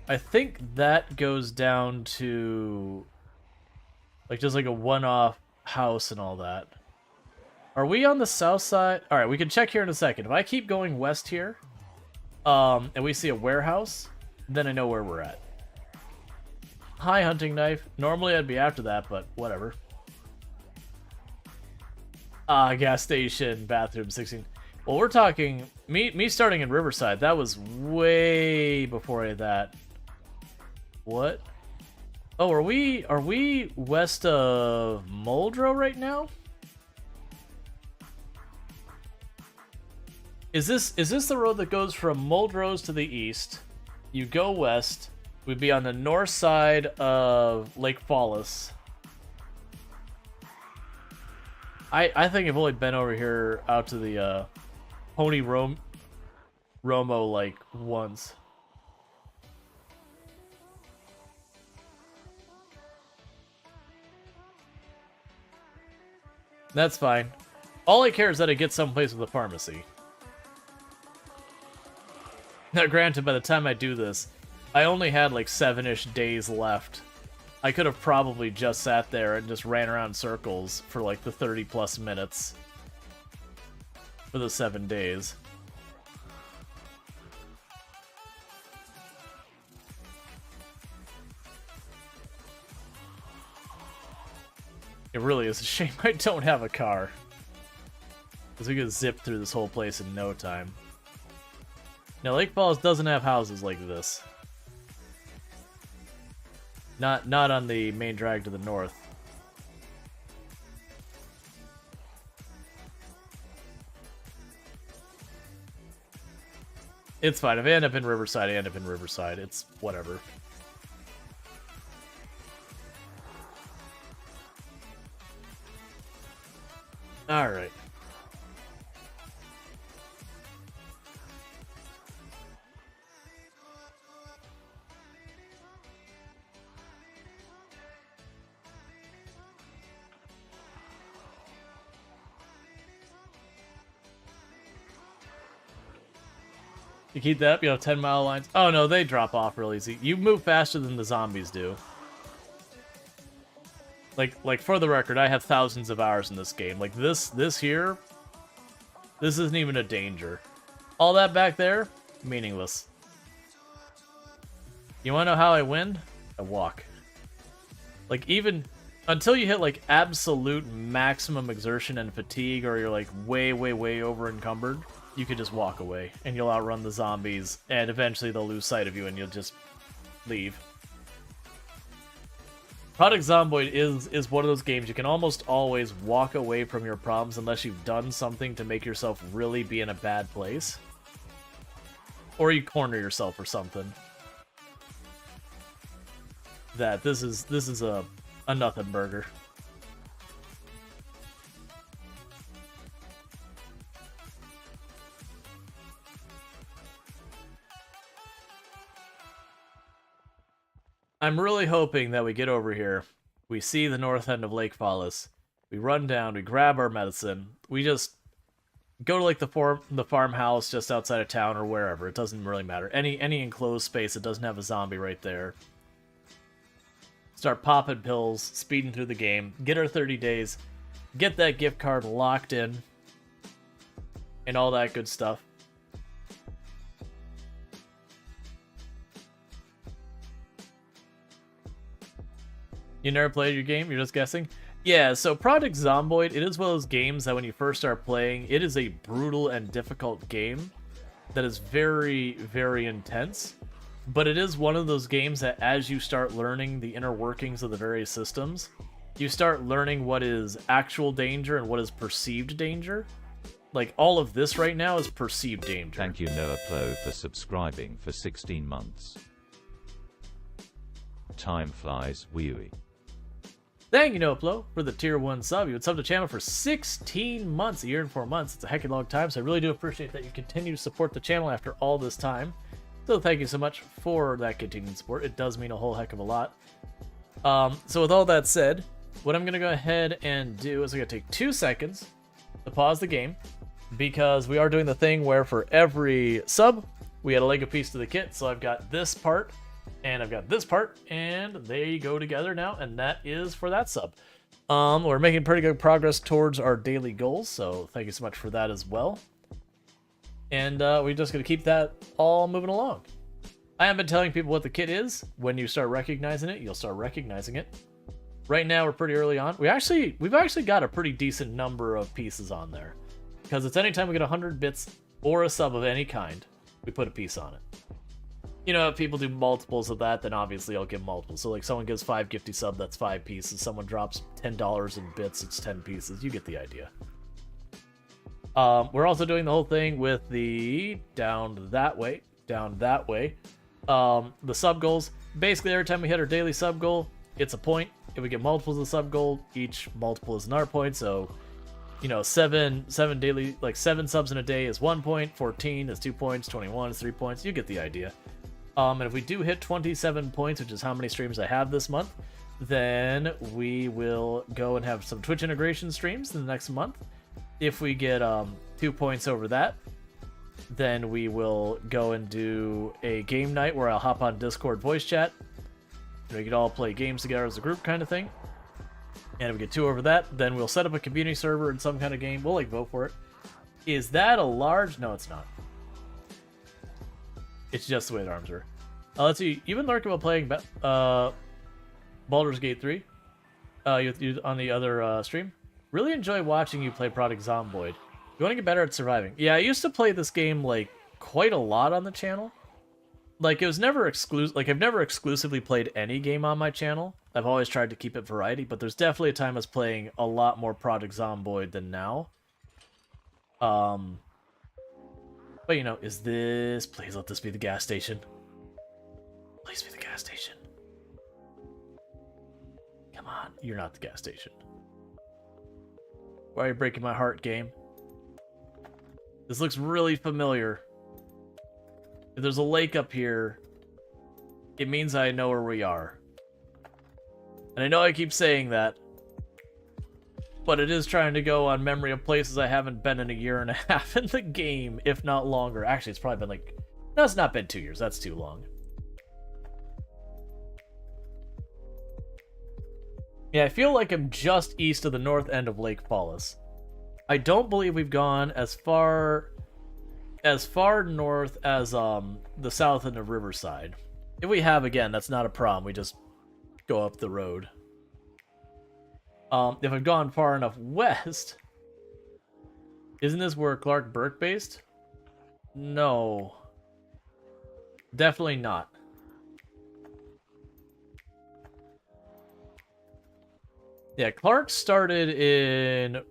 I think that goes down to, like, just like a one-off house and all that. Are we on the south side? Alright, we can check here in a second. If I keep going west here, and we see a warehouse, then I know where we're at. Hi, hunting knife. Normally I'd be after that, but whatever. Gas station, bathroom, 16. Well, we're talking me starting in Riverside. That was way before any of that. What? Oh, are we west of Muldrow right now? Is this the road that goes from Muldrow's to the east? You go west. We'd be on the north side of Lake Paulus. I think I've only been over here out to the Pony Romo like once. That's fine. All I care is that I get someplace with a pharmacy. Now granted, by the time I do this, I only had like 7-ish days left. I could have probably just sat there and just ran around in circles for like the 30 plus minutes for the 7 days. It really is a shame I don't have a car, because we could zip through this whole place in no time. Now, Lake Falls doesn't have houses like this. Not on the main drag to the north. It's fine. If I end up in Riverside, I end up in Riverside. It's whatever. Alright. You keep that up, you have 10-mile lines. Oh no, they drop off real easy. You move faster than the zombies do. Like for the record, I have thousands of hours in this game. Like this here, this isn't even a danger. All that back there, meaningless. You wanna know how I win? I walk. Like, even until you hit like absolute maximum exertion and fatigue, or you're like way over encumbered, you could just walk away and you'll outrun the zombies, and eventually they'll lose sight of you and you'll just leave. Project Zomboid is one of those games you can almost always walk away from your problems unless you've done something to make yourself really be in a bad place. Or you corner yourself or something. This is a nothing burger. I'm really hoping that we get over here, we see the north end of Lake Fallis, we run down, we grab our medicine, we just go to like the farmhouse just outside of town or wherever. It doesn't really matter. Any enclosed space that doesn't have a zombie right there. Start popping pills, speeding through the game, get our 30 days, get that gift card locked in, and all that good stuff. You never played your game? You're just guessing? Yeah, so Project Zomboid, it is one of those games that when you first start playing, it is a brutal and difficult game that is very, very intense. But it is one of those games that as you start learning the inner workings of the various systems, you start learning what is actual danger and what is perceived danger. Like, all of this right now is perceived danger. Thank you, Noah Plo, for subscribing for 16 months. Time flies, wee. Thank you, Noah Plo, for the tier 1 sub. You would sub the channel for 16 months, a year and 4 months. It's a heck of a long time, so I really do appreciate that you continue to support the channel after all this time. So thank you so much for that continued support. It does mean a whole heck of a lot. So with all that said, what I'm going to go ahead and do is I'm going to take 2 seconds to pause the game, because we are doing the thing where for every sub, we add a Lego piece to the kit. So I've got this part, and I've got this part, and they go together now, and that is for that sub. We're making pretty good progress towards our daily goals, so thank you so much for that as well. And we're just going to keep that all moving along. I haven't been telling people what the kit is. When you start recognizing it, you'll start recognizing it. Right now, we're pretty early on. We've actually got a pretty decent number of pieces on there, because it's anytime we get 100 bits or a sub of any kind, we put a piece on it. You know, if people do multiples of that, then obviously I'll give multiples. So like someone gives 5 gifty sub, that's 5 pieces. Someone drops $10 in bits, it's 10 pieces. You get the idea. We're also doing the whole thing with the down that way. The sub goals. Basically, every time we hit our daily sub goal, it's a point. If we get multiples of the sub goal, each multiple is another point. So, you know, 7 daily, like 7 subs in a day is 1 point, 14 is 2 points, 21 is 3 points. You get the idea. And if we do hit 27 points, which is how many streams I have this month, then we will go and have some Twitch integration streams in the next month. If we get 2 points over that, then we will go and do a game night where I'll hop on Discord voice chat. We could all play games together as a group kind of thing. And if we get 2 over that, then we'll set up a community server in some kind of game. We'll like vote for it. Is that a large? No, it's not. It's just the way the arms are. Let's see. You've been lurking about playing Baldur's Gate 3 you on the other stream. Really enjoy watching you play Project Zomboid. You want to get better at surviving. Yeah, I used to play this game like quite a lot on the channel. Like, it was never exclusive. Like, I've never exclusively played any game on my channel. I've always tried to keep it variety, but there's definitely a time I was playing a lot more Project Zomboid than now. But you know, is this... Please let this be the gas station. Please be the gas station. Come on, you're not the gas station. Why are you breaking my heart, game? This looks really familiar. If there's a lake up here, it means I know where we are. And I know I keep saying that, but it is trying to go on memory of places I haven't been in a year and a half in the game, if not longer. Actually, it's probably been like... No, it's not been 2 years. That's too long. Yeah, I feel like I'm just east of the north end of Lake Fallis. I don't believe we've gone as far as far north as the south end of Riverside. If we have, again, that's not a problem. We just go up the road. If I've gone far enough west, isn't this where Clark Burke based? No. Definitely not. Yeah, Clark started in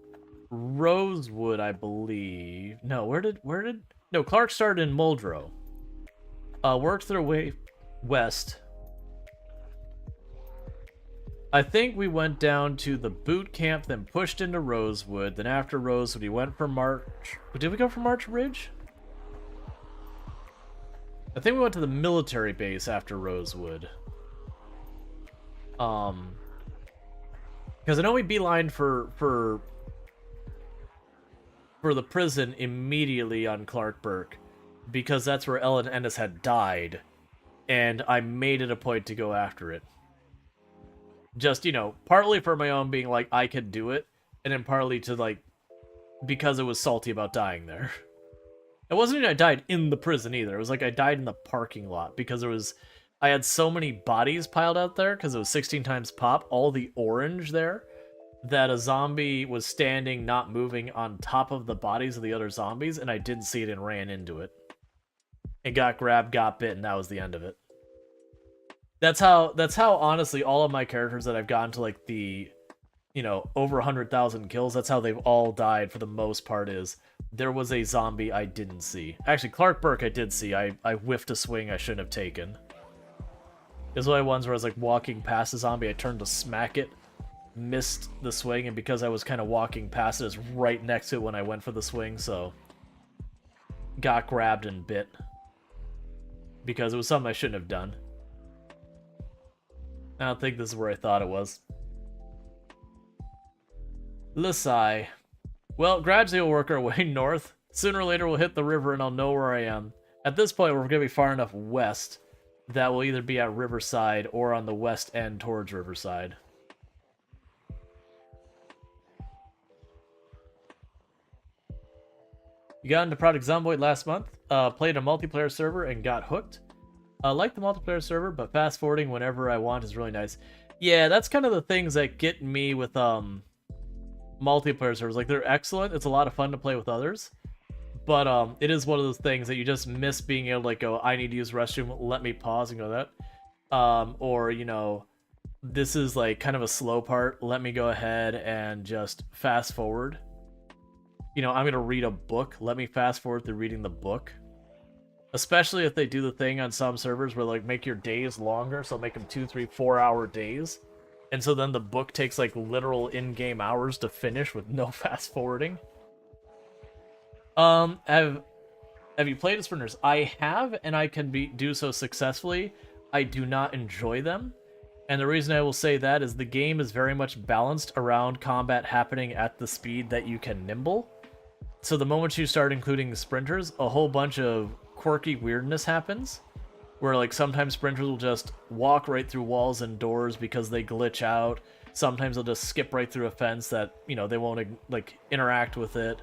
Rosewood, I believe. No, no, Clark started in Muldrow. Worked their way west. I think we went down to the boot camp, then pushed into Rosewood. Then after Rosewood, we went for March. Did we go for March Ridge? I think we went to the military base after Rosewood. Because I know we beelined for the prison immediately on Clark Burke, because that's where Ellen Ennis had died, and I made it a point to go after it. Just, you know, partly for my own being like, I can do it, and then partly to, like, because it was salty about dying there. It wasn't even I died in the prison either. It was like I died in the parking lot, because I had so many bodies piled out there, because it was 16 times pop, all the orange there, that a zombie was standing, not moving, on top of the bodies of the other zombies, and I didn't see it and ran into it. And got grabbed, got bit, and that was the end of it. That's how honestly all of my characters that I've gotten to, like, the, you know, over 100,000 kills, that's how they've all died for the most part. Is there was a zombie I didn't see. Actually, Clark Burke I did see. I whiffed a swing I shouldn't have taken. There's one of the ones where I was like walking past a zombie, I turned to smack it, missed the swing, and because I was kind of walking past it, it was right next to it when I went for the swing, so got grabbed and bit. Because it was something I shouldn't have done. I don't think this is where I thought it was. Lasai. Well, gradually we'll work our way north. Sooner or later we'll hit the river and I'll know where I am. At this point, we're going to be far enough west that we'll either be at Riverside or on the west end towards Riverside. You got into Project Zomboid last month, played a multiplayer server and got hooked. I like the multiplayer server, but fast forwarding whenever I want is really nice. Yeah, that's kind of the things that get me with multiplayer servers. Like, they're excellent. It's a lot of fun to play with others. But it is one of those things that you just miss being able to, like, go, I need to use the restroom, let me pause and go that. Or, you know, this is like kind of a slow part, let me go ahead and just fast forward. You know, I'm going to read a book, let me fast forward through reading the book. Especially if they do the thing on some servers where, like, make your days longer, so make them 2, 3, 4 hour days. And so then the book takes, like, literal in-game hours to finish with no fast forwarding. Have you played as sprinters? I have, and I can do so successfully. I do not enjoy them. And the reason I will say that is the game is very much balanced around combat happening at the speed that you can nimble. So the moment you start including sprinters, a whole bunch of quirky weirdness happens, where, like, sometimes sprinters will just walk right through walls and doors because they glitch out. Sometimes they'll just skip right through a fence that, you know, they won't, like, interact with it.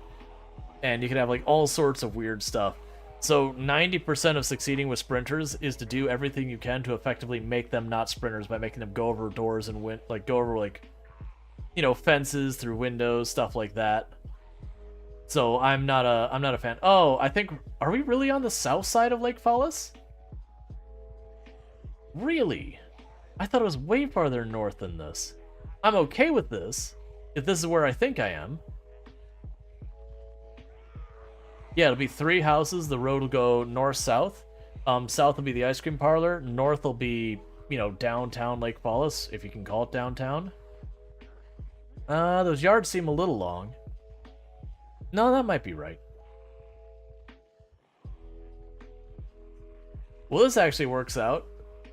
And you can have, like, all sorts of weird stuff. So 90% of succeeding with sprinters is to do everything you can to effectively make them not sprinters by making them go over doors and go over, like, you know, fences, through windows, stuff like that. So I'm not a fan. Oh, I think, are we really on the south side of Lake Fallis? Really? I thought it was way farther north than this. I'm okay with this, if this is where I think I am. Yeah, it'll be 3 houses. The road will go north-south. South will be the ice cream parlor. North will be, you know, downtown Lake Fallis, if you can call it downtown. Those yards seem a little long. No, that might be right. Well, this actually works out.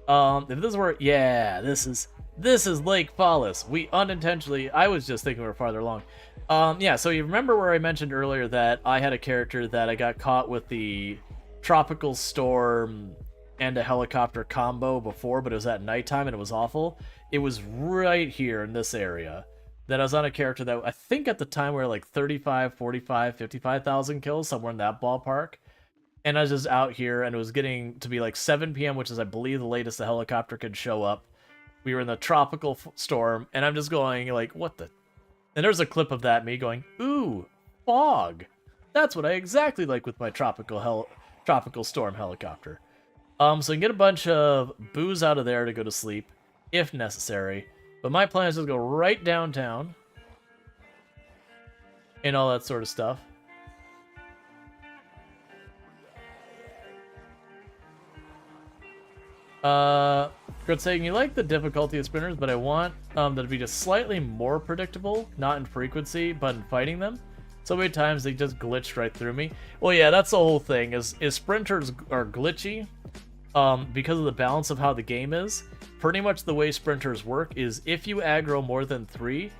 If this were, yeah, this is Lake Fallis. We unintentionally, I was just thinking we were farther along. Yeah, so you remember where I mentioned earlier that I had a character that I got caught with the tropical storm and a helicopter combo before, but it was at nighttime and it was awful? It was right here in this area that I was on a character that I think at the time we were like 35, 45, 55,000 kills, somewhere in that ballpark. And I was just out here, and it was getting to be like 7 p.m., which is, I believe, the latest the helicopter could show up. We were in the tropical storm, and I'm just going, like, what the... And there's a clip of that, me going, ooh, fog. That's what I exactly like with my tropical storm helicopter. So I can get a bunch of booze out of there to go to sleep, if necessary. But my plan is to go right downtown, and all that sort of stuff. Grit saying, you like the difficulty of sprinters, but I want them to be just slightly more predictable, not in frequency, but in fighting them. So many times they just glitched right through me. Well, yeah, that's the whole thing, is sprinters are glitchy because of the balance of how the game is. Pretty much the way sprinters work is if you aggro more than 3,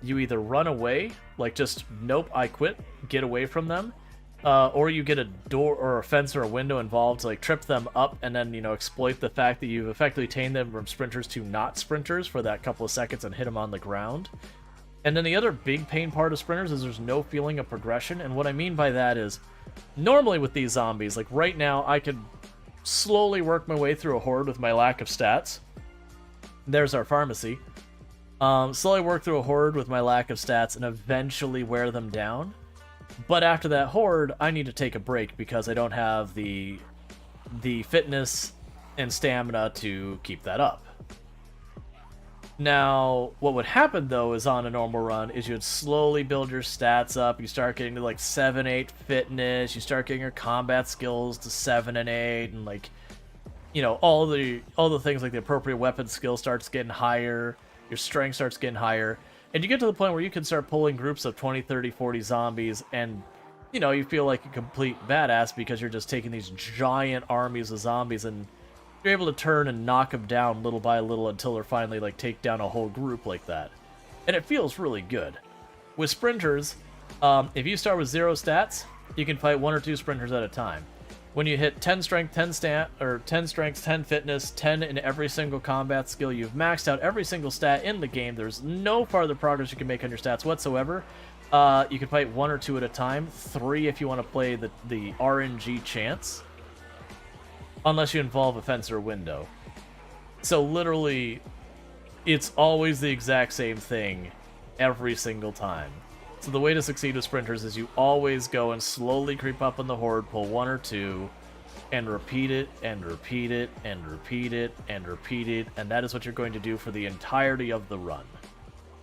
you either run away, like just, nope, I quit, get away from them, or you get a door or a fence or a window involved to like trip them up and then, you know, exploit the fact that you've effectively tamed them from sprinters to not sprinters for that couple of seconds and hit them on the ground. And then the other big pain part of sprinters is there's no feeling of progression, and what I mean by that is, normally with these zombies, like right now, I could slowly work my way through a horde with my lack of stats. There's our pharmacy. Slowly work through a horde with my lack of stats and eventually wear them down. But after that horde, I need to take a break because I don't have the fitness and stamina to keep that up. Now, what would happen though is on a normal run is you'd slowly build your stats up. You start getting to like 7, 8 fitness. You start getting your combat skills to 7 and 8, and like, you know, all the things like the appropriate weapon skill starts getting higher. Your strength starts getting higher. And you get to the point where you can start pulling groups of 20, 30, 40 zombies, and, you know, you feel like a complete badass because you're just taking these giant armies of zombies and you're able to turn and knock them down little by little until they're finally, like, take down a whole group like that. And it feels really good. With sprinters, if you start with 0 stats, you can fight 1 or 2 sprinters at a time. When you hit 10 strength, 10 stat, or 10 strength, 10 fitness, 10 in every single combat skill, you've maxed out every single stat in the game. There's no farther progress you can make on your stats whatsoever. You can fight 1 or 2 at a time, 3 if you want to play the RNG chance, unless you involve a fence or window. So literally, it's always the exact same thing every single time. So the way to succeed with sprinters is you always go and slowly creep up on the horde, pull 1 or 2, and repeat it, and repeat it, and repeat it, and repeat it, and that is what you're going to do for the entirety of the run.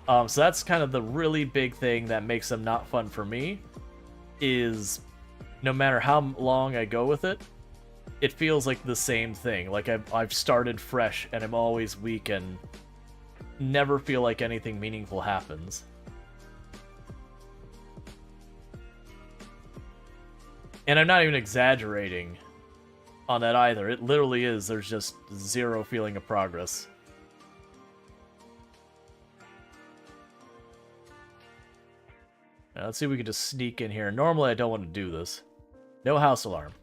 So that's kind of the really big thing that makes them not fun for me, is no matter how long I go with it, it feels like the same thing. Like I've started fresh, and I'm always weak, and never feel like anything meaningful happens. And I'm not even exaggerating on that either. It literally is. There's just 0 feeling of progress. Now, let's see if we can just sneak in here. Normally, I don't want to do this. No house alarm.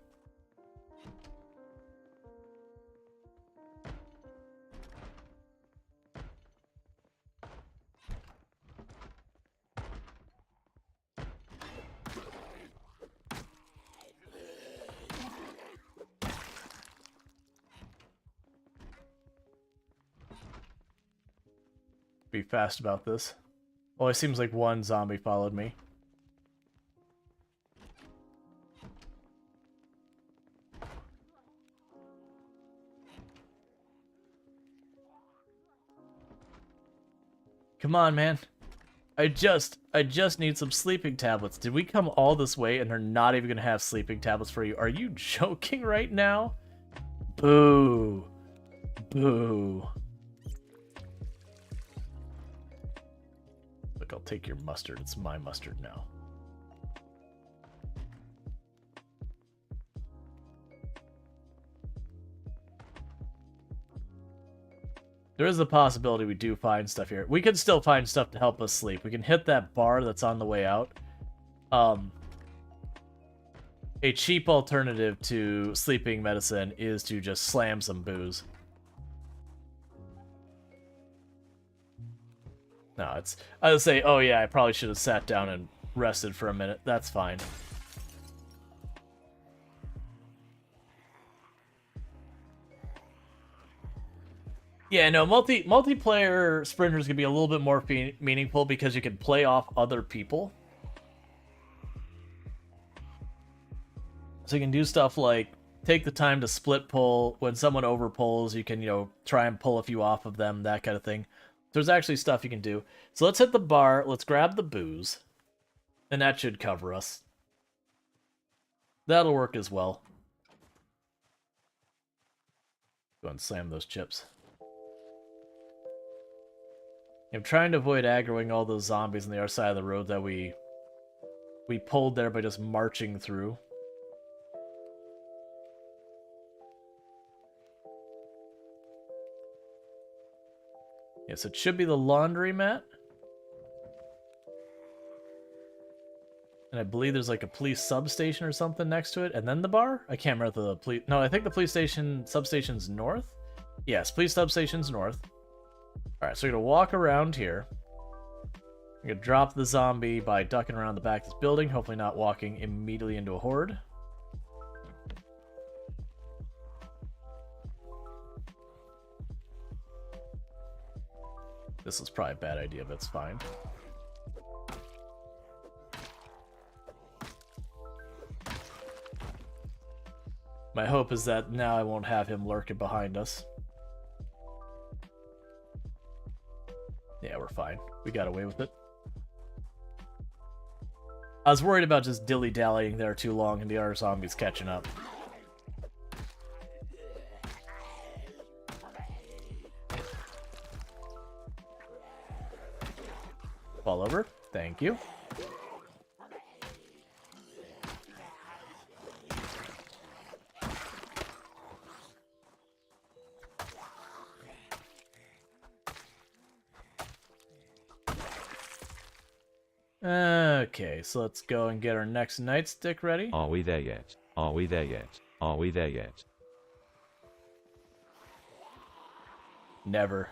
Be fast about this. Well, it seems like 1 zombie followed me. Come on, man. I just need some sleeping tablets. Did we come all this way and they're not even gonna have sleeping tablets for you? Are you joking right now? Boo. Boo. Look, I'll take your mustard. It's my mustard now. There is a possibility we do find stuff here. We can still find stuff to help us sleep. We can hit that bar that's on the way out. A cheap alternative to sleeping medicine is to just slam some booze. No, it's... I would say, oh yeah, I probably should have sat down and rested for a minute. That's fine. Yeah, no, multiplayer sprinters can be a little bit more meaningful because you can play off other people. So you can do stuff like take the time to split pull. When someone over pulls, you can, try and pull a few off of them, that kind of thing. There's actually stuff you can do. So let's hit the bar, let's grab the booze, and that should cover us. That'll work as well. Go and slam those chips. I'm trying to avoid aggroing all those zombies on the other side of the road that we pulled there by just marching through. Yes, it should be the laundromat. And I believe there's like a police substation or something next to it, and then the bar? I can't remember the police... No, I think the police station substation's north? Yes, police substation's north. Alright, so we're gonna walk around here. I'm gonna drop the zombie by ducking around the back of this building, hopefully not walking immediately into a horde. This is probably a bad idea, but it's fine. My hope is that now I won't have him lurking behind us. Yeah, we're fine. We got away with it. I was worried about just dilly-dallying there too long and the other zombies catching up. Fall over. Thank you. Okay, so let's go and get our next nightstick ready. Are we there yet? Are we there yet? Are we there yet? Never.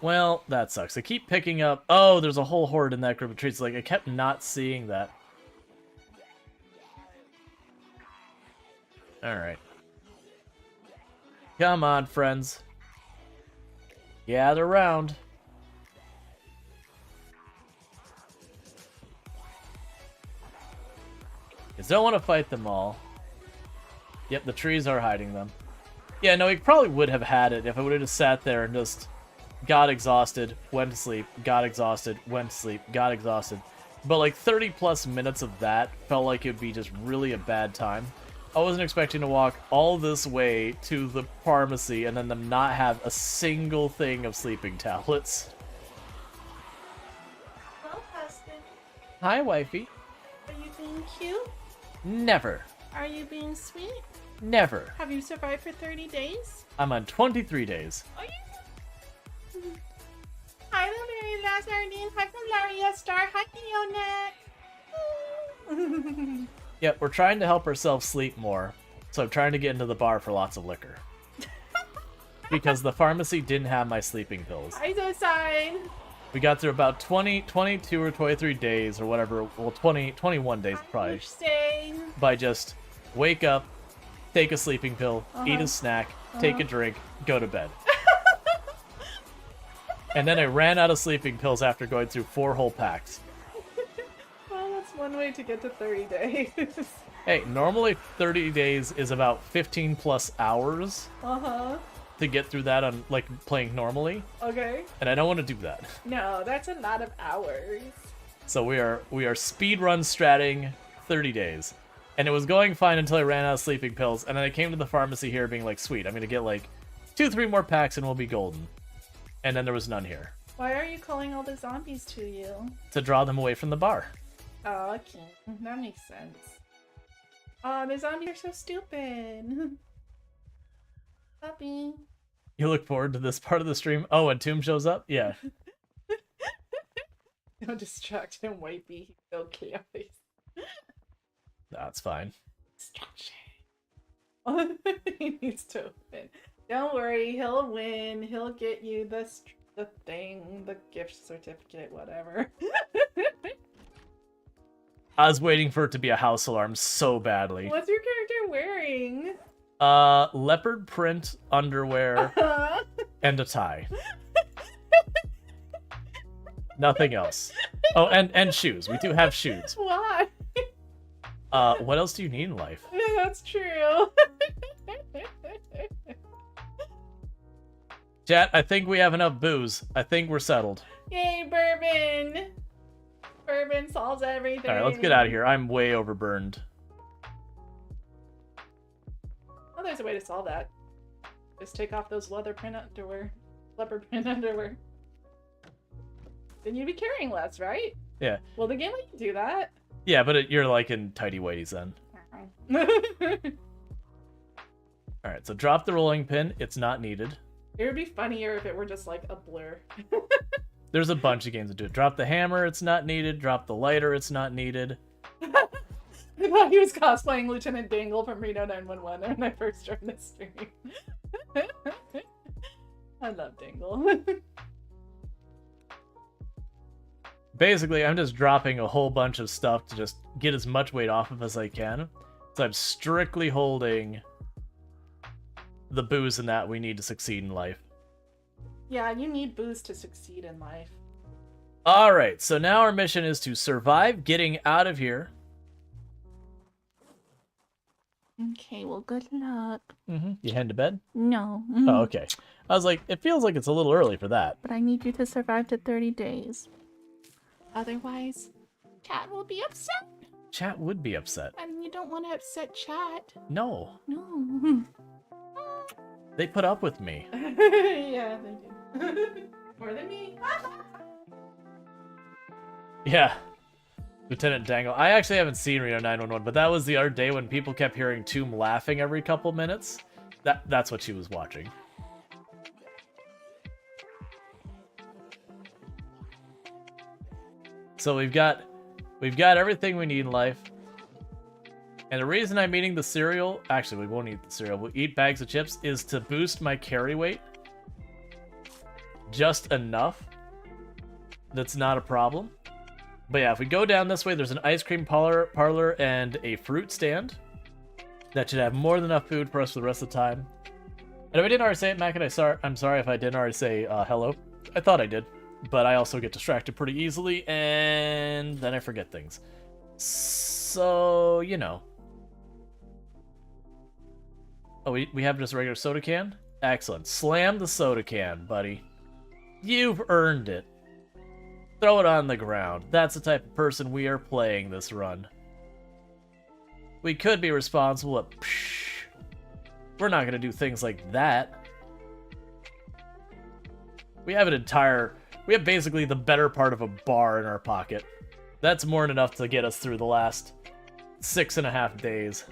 Well, that sucks. I keep picking up... Oh, there's a whole horde in that group of trees. Like, I kept not seeing that. Alright. Come on, friends. Gather round. You don't want to fight them all. Yep, the trees are hiding them. Yeah, no, he probably would have had it if I would have just sat there and just got exhausted, went to sleep, got exhausted, went to sleep, got exhausted. But like 30 plus minutes of that felt like it would be just really a bad time. I wasn't expecting to walk all this way to the pharmacy and then them not have a single thing of sleeping tablets. Well, husband, Hi, wifey. are you being cute? Never. Are you being sweet? Never. Have you survived for 30 days? I'm on 23 days. Oh, yeah. Hi, the very last sardine. Hi from Laria Star. Hi, Neonet. Yep, we're trying to help ourselves sleep more, so I'm trying to get into the bar for lots of liquor. Because the pharmacy didn't have my sleeping pills. I so sorry. We got through about 22 or 23 days or whatever, well 21 days probably, Stay. by just wake up, take a sleeping pill, eat a snack, take a drink, go to bed. And then I ran out of sleeping pills after going through 4 whole packs. Well, that's one way to get to 30 days. Hey, normally 30 days is about 15 plus hours to get through that on like playing normally, Okay. and I don't want to do that. No, that's a lot of hours. So we are speedrun stratting 30 days. And it was going fine until I ran out of sleeping pills, and then I came to the pharmacy here being like, sweet, I'm gonna get like 2-3 more packs and we'll be golden. And then there was none here. Why are you calling all the zombies to you? To draw them away from the bar. Oh, okay. That makes sense. Oh, the zombies are so stupid. Puppy. You look forward to this part of the stream? Oh, and Tomb shows up? Yeah. Don't distract him, Wipey. He's so chaotic. That's fine. Distraction. He needs to win. Don't worry, he'll win. He'll get you the thing, the gift certificate, whatever. I was waiting for it to be a house alarm so badly. What's your character wearing? Leopard print underwear and a tie. Nothing else. Oh, and shoes. We do have shoes. Why? What else do you need in life? Yeah, that's true. Chat, I think we have enough booze. I think we're settled. Yay, bourbon! Bourbon solves everything. Alright, let's get out of here. I'm way overburned. Oh, there's a way to solve that. Just take off those leopard print underwear. Then you'd be carrying less, right? Yeah. Well, the game let you do that. Yeah, but you're like in tighty whities then. Alright, so drop the rolling pin. It's not needed. It would be funnier if it were just like a blur. There's a bunch of games that do it. Drop the hammer, it's not needed. Drop the lighter, it's not needed. I thought he was cosplaying Lieutenant Dangle from Reno 911 when I first joined this stream. I love Dangle. Basically, I'm just dropping a whole bunch of stuff to just get as much weight off of as I can. So I'm strictly holding the booze and that we need to succeed in life. Yeah, you need booze to succeed in life. Alright, so now our mission is to survive getting out of here. Okay, well, good luck. You heading to bed? No. Oh, okay. I was like, it feels like it's a little early for that. But I need you to survive to 30 days. Otherwise, chat will be upset. Chat would be upset. And you don't want to upset chat. No. No. They put up with me. Yeah, they do. More than me. Yeah. Lieutenant Dangle. I actually haven't seen Reno 911, but that was the other day when people kept hearing Tomb laughing every couple minutes. That's what she was watching. So we've got everything we need in life. And the reason I'm eating the cereal, actually we won't eat the cereal, we'll eat bags of chips, is to boost my carry weight. Just enough. That's not a problem. But yeah, if we go down this way, there's an ice cream parlor and a fruit stand. That should have more than enough food for us for the rest of the time. And if I didn't already say it, Mac, I'm sorry if I didn't already say hello. I thought I did. But I also get distracted pretty easily, and then I forget things. So, you know. Oh, we have just a regular soda can? Excellent. Slam the soda can, buddy. You've earned it. Throw it on the ground. That's the type of person we are playing this run. We could be responsible, but psh, we're not going to do things like that. We have basically the better part of a bar in our pocket. That's more than enough to get us through the last 6.5 days.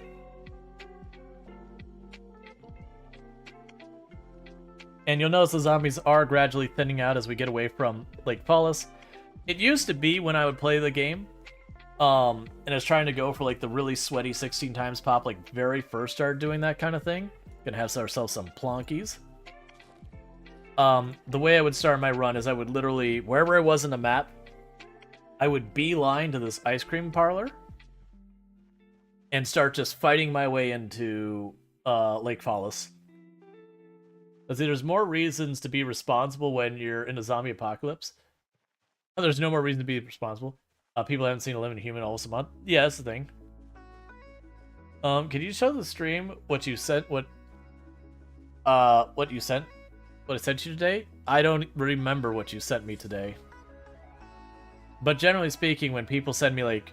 And you'll notice the zombies are gradually thinning out as we get away from Lake Fallis. It used to be when I would play the game, and I was trying to go for like the really sweaty 16 times pop, like very first started doing that kind of thing. Gonna have ourselves some plonkies. The way I would start my run is I would literally, wherever I was in the map, I would beeline to this ice cream parlor and start just fighting my way into Lake Fallis. There's more reasons to be responsible when you're in a zombie apocalypse. Oh, there's no more reason to be responsible. People haven't seen a living human almost a month. Yeah, that's the thing. Can you show the stream what you sent? What you sent? What I sent you today? I don't remember what you sent me today. But generally speaking, when people send me like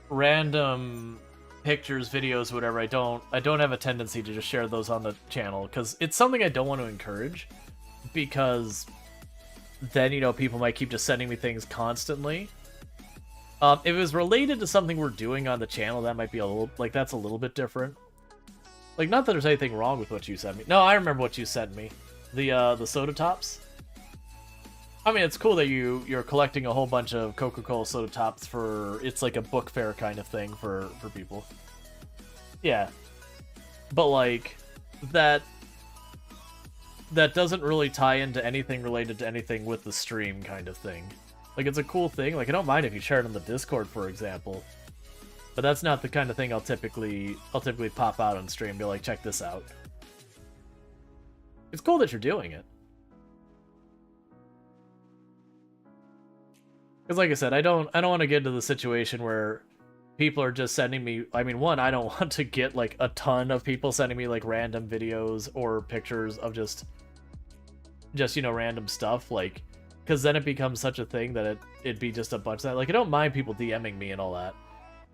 random pictures, videos, whatever, I don't have a tendency to just share those on the channel because it's something I don't want to encourage, because then, you know, people might keep just sending me things constantly. If it was related to something we're doing on the channel, that might be a little, like, that's a little bit different. Like, not that there's anything wrong with what you sent me. No, I remember what you sent me. The soda tops. I mean, it's cool that you're collecting a whole bunch of Coca-Cola soda tops for, it's like a book fair kind of thing for people. Yeah. But, like, that doesn't really tie into anything related to anything with the stream kind of thing. Like, it's a cool thing. Like, I don't mind if you share it on the Discord, for example. But that's not the kind of thing I'll typically pop out on stream and be like, check this out. It's cool that you're doing it. Because like I said, I don't want to get into the situation where people are just sending me, I mean, one, I don't want to get like a ton of people sending me like random videos or pictures of just you know, random stuff, like, because then it becomes such a thing that it'd be just a bunch of that. Like, I don't mind people DMing me and all that.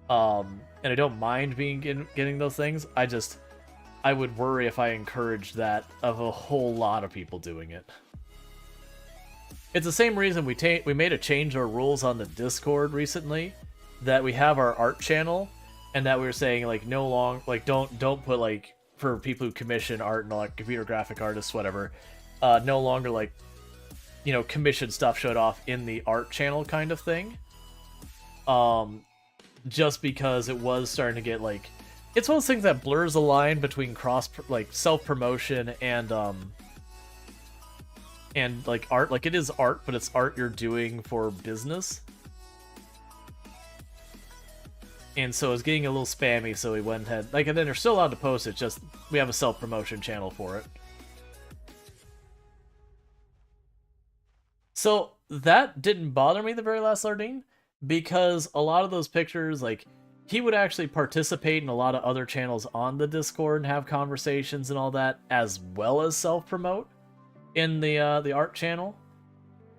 And I don't mind getting those things. I would worry if I encouraged that of a whole lot of people doing it. It's the same reason we made a change our rules on the Discord recently, that we have our art channel, and that we were saying like no long, like don't put like, for people who commission art and like computer graphic artists, whatever, no longer like, you know, commission stuff showed off in the art channel kind of thing. Just because it was starting to get like, it's one of those things that blurs the line between like self-promotion and like art. Like, it is art, but it's art you're doing for business. And so it's getting a little spammy, so we went ahead, like, and then they're still allowed to post it, just we have a self-promotion channel for it. So that didn't bother me the very last Lardine, because a lot of those pictures, like, he would actually participate in a lot of other channels on the Discord and have conversations and all that, as well as self-promote in the art channel.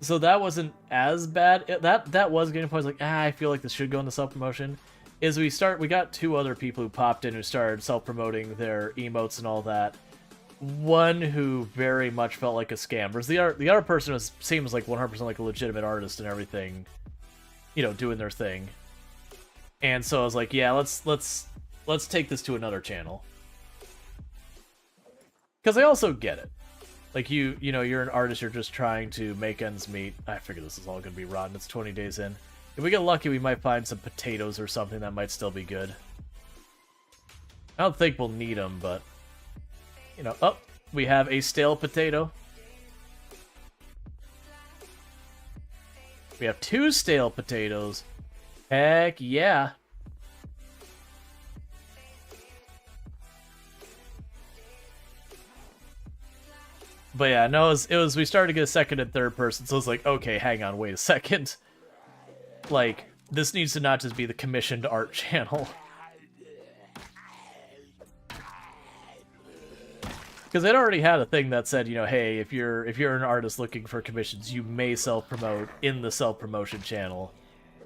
So that wasn't as bad. That was getting to points like, I feel like this should go into self-promotion. We got two other people who popped in who started self-promoting their emotes and all that. One who very much felt like a scam. Whereas the other person seems like 100% like a legitimate artist and everything, you know, doing their thing. And so I was like, yeah, let's take this to another channel. Because I also get it. Like, you know, you're an artist, you're just trying to make ends meet. I figure this is all going to be rotten. It's 20 days in. If we get lucky, we might find some potatoes or something that might still be good. I don't think we'll need them, but, you know, oh, we have a stale potato. We have 2 stale potatoes. Heck yeah. But yeah, no, we started to get a second and third person, so it's like, okay, hang on, wait a second. Like, this needs to not just be the commissioned art channel. Because it already had a thing that said, you know, hey, if you're an artist looking for commissions, you may self-promote in the self-promotion channel.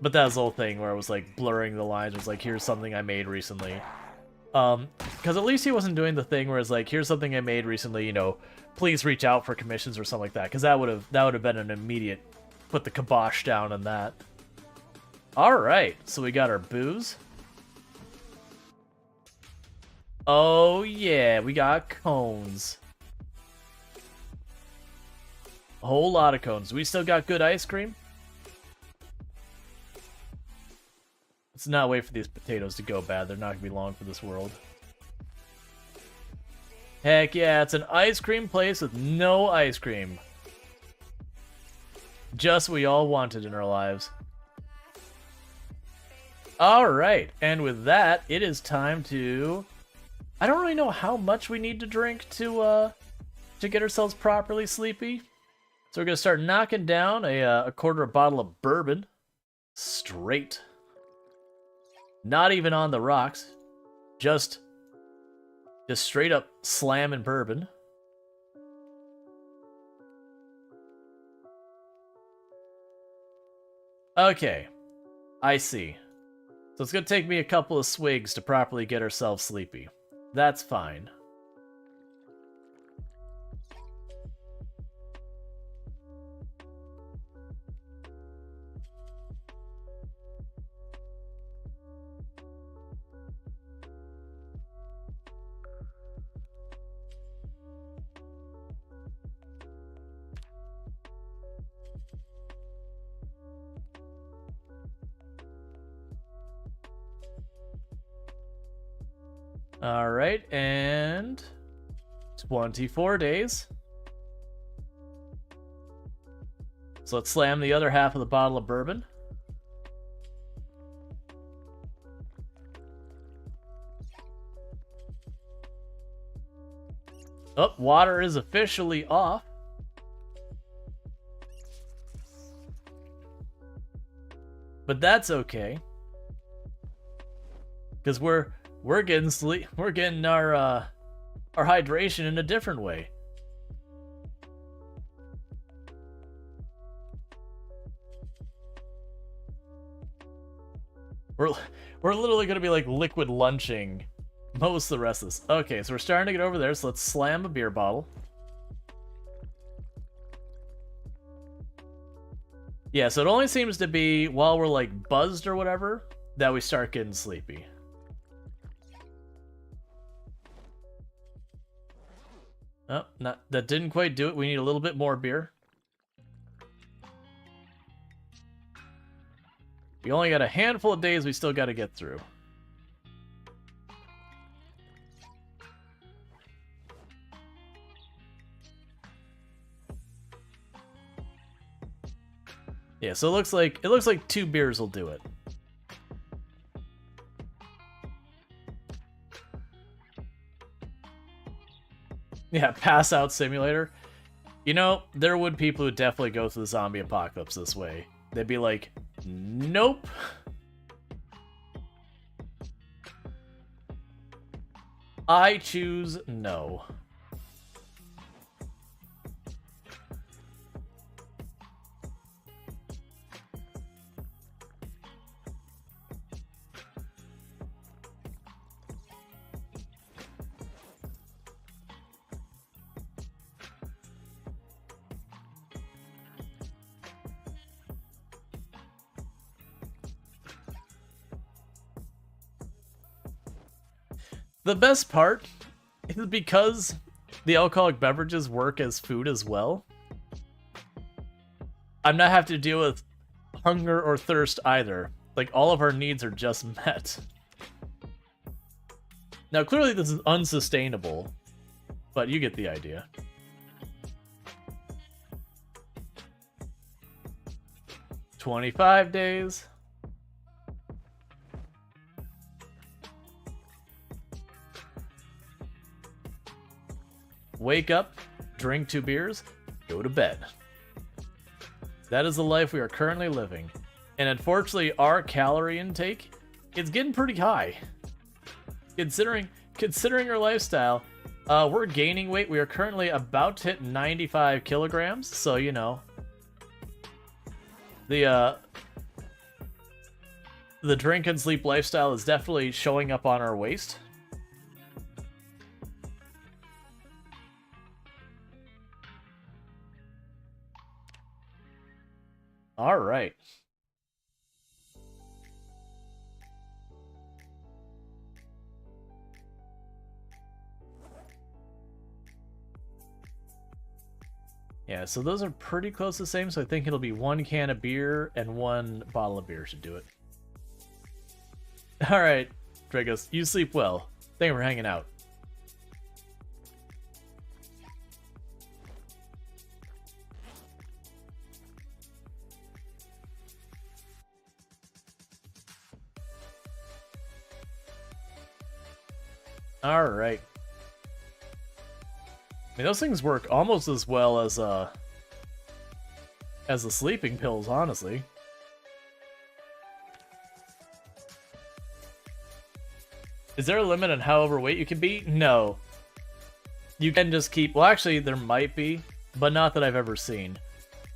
But that was the whole thing where it was like blurring the lines. It was like, here's something I made recently. Because at least he wasn't doing the thing where it's like, here's something I made recently, you know, please reach out for commissions or something like that. Because that would have been an immediate put the kibosh down on that. Alright, so we got our booze. Oh yeah, we got cones. A whole lot of cones. We still got good ice cream? Let's not wait for these potatoes to go bad. They're not going to be long for this world. Heck yeah, it's an ice cream place with no ice cream. Just what we all wanted in our lives. Alright, and with that, it is time to... I don't really know how much we need to drink to get ourselves properly sleepy. So we're going to start knocking down a quarter of a bottle of bourbon. Straight. Not even on the rocks. Just straight up slamming bourbon. Okay. I see. So it's going to take me a couple of swigs to properly get ourselves sleepy. That's fine. Alright, and 24 days. So let's slam the other half of the bottle of bourbon. Oh, water is officially off. But that's okay. Because we're getting sleep, we're getting our hydration in a different way. We're literally gonna be like liquid lunching most of the rest of this. Okay, so we're starting to get over there, so let's slam a beer bottle. Yeah, so it only seems to be while we're like buzzed or whatever that we start getting sleepy. Oh, that didn't quite do it. We need a little bit more beer. We only got a handful of days we still got to get through. Yeah, so it looks like 2 beers will do it. Yeah, pass out simulator. You know, there would people who definitely go through the zombie apocalypse this way. They'd be like, nope. I choose no. The best part is because the alcoholic beverages work as food as well. I'm not having to deal with hunger or thirst either. Like, all of our needs are just met. Now, clearly this is unsustainable, but you get the idea. "25 days. Wake up, drink 2 beers, go to bed. That is the life we are currently living. And unfortunately, our calorie intake, it's getting pretty high. Considering our lifestyle, we're gaining weight. We are currently about to hit 95 kilograms, so you know. The drink and sleep lifestyle is definitely showing up on our waist. All right. Yeah, so those are pretty close to the same, so I think it'll be 1 can of beer and 1 bottle of beer should do it. All right, Dragos, you sleep well. Thank you for hanging out. All right. I mean, those things work almost as well as the sleeping pills, honestly. Is there a limit on how overweight you can be? No. You can just keep... Well, actually, there might be, but not that I've ever seen.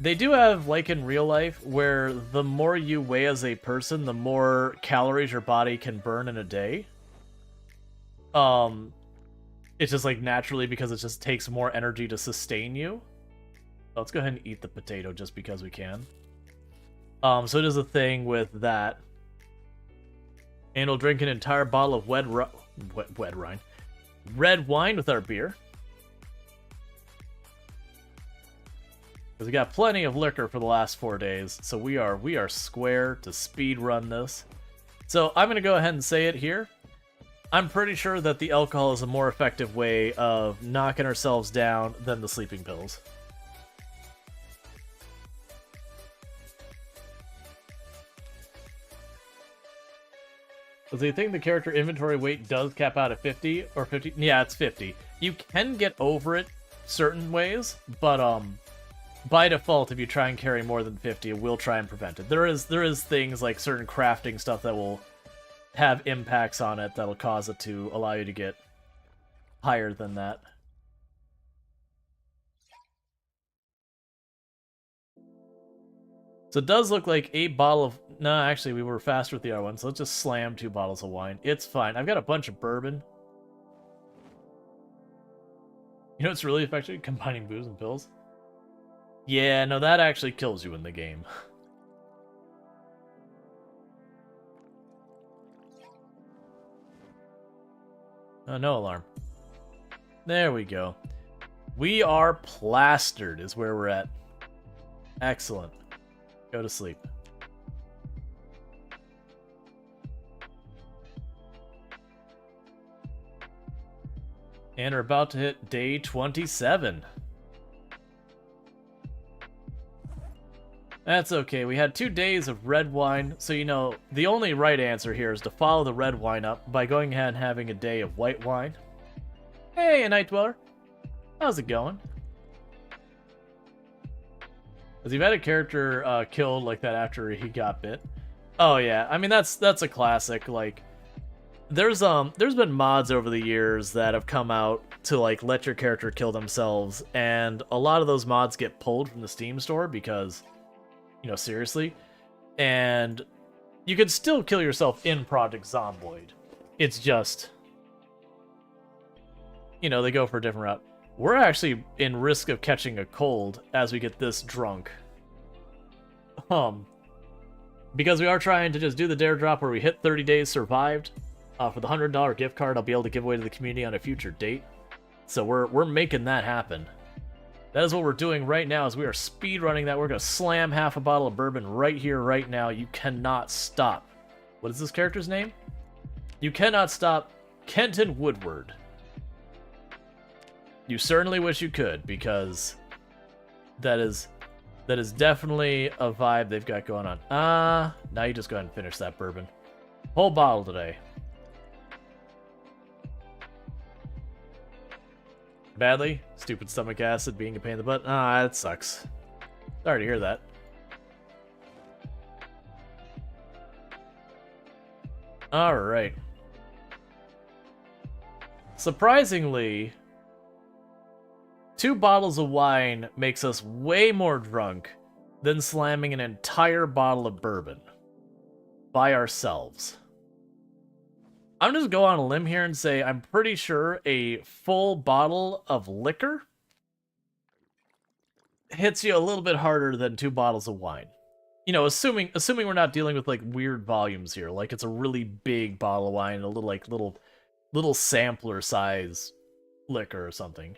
They do have, like in real life, where the more you weigh as a person, the more calories your body can burn in a day. It's just like naturally because it just takes more energy to sustain you. Let's go ahead and eat the potato just because we can. So it is a thing with that. And we'll drink an entire bottle of red wine with our beer. Because we got plenty of liquor for the last 4 days, so we are square to speed run this. So I'm gonna go ahead and say it here. I'm pretty sure that the alcohol is a more effective way of knocking ourselves down than the sleeping pills. Does he think the character inventory weight does cap out at 50 or 50? Yeah, it's 50. you can get over it certain ways, but by default, if you try and carry more than 50, it will try and prevent it. There is things like certain crafting stuff that will have impacts on it that'll cause it to allow you to get higher than that. So it does look like a bottle of... No, actually, we were faster with the other one, so let's just slam 2 bottles of wine. It's fine. I've got a bunch of bourbon. You know it's really effective? Combining booze and pills? Yeah, no, that actually kills you in the game. Oh, no alarm. There we go. We are plastered is where we're at. Excellent. Go to sleep. And we're about to hit day 27. That's okay. We had 2 days of red wine, so you know, the only right answer here is to follow the red wine up by going ahead and having a day of white wine. Hey, a night dweller. How's it going? Has he had a character killed like that after he got bit? Oh yeah, I mean that's a classic. Like, there's been mods over the years that have come out to like let your character kill themselves, and a lot of those mods get pulled from the Steam store because, you know, seriously, and you could still kill yourself in Project Zomboid. It's just, you know, they go for a different route. We're actually in risk of catching a cold as we get this drunk. Because we are trying to just do the dare drop where we hit 30 days survived. For the $100 gift card, I'll be able to give away to the community on a future date. So we're making that happen. That is what we're doing right now, is we are speed running that. We're going to slam half a bottle of bourbon right here, right now. You cannot stop. What is this character's name? You cannot stop Kenton Woodward. You certainly wish you could, because that is definitely a vibe they've got going on. Now you just go ahead and finish that bourbon. Whole bottle today. Badly? Stupid stomach acid being a pain in the butt? That sucks. Sorry to hear that. Alright. Surprisingly, 2 bottles of wine makes us way more drunk than slamming an entire bottle of bourbon by ourselves. I'm just going on a limb here and say I'm pretty sure a full bottle of liquor hits you a little bit harder than 2 bottles of wine. You know, assuming we're not dealing with like weird volumes here, like it's a really big bottle of wine, a little sampler size liquor or something.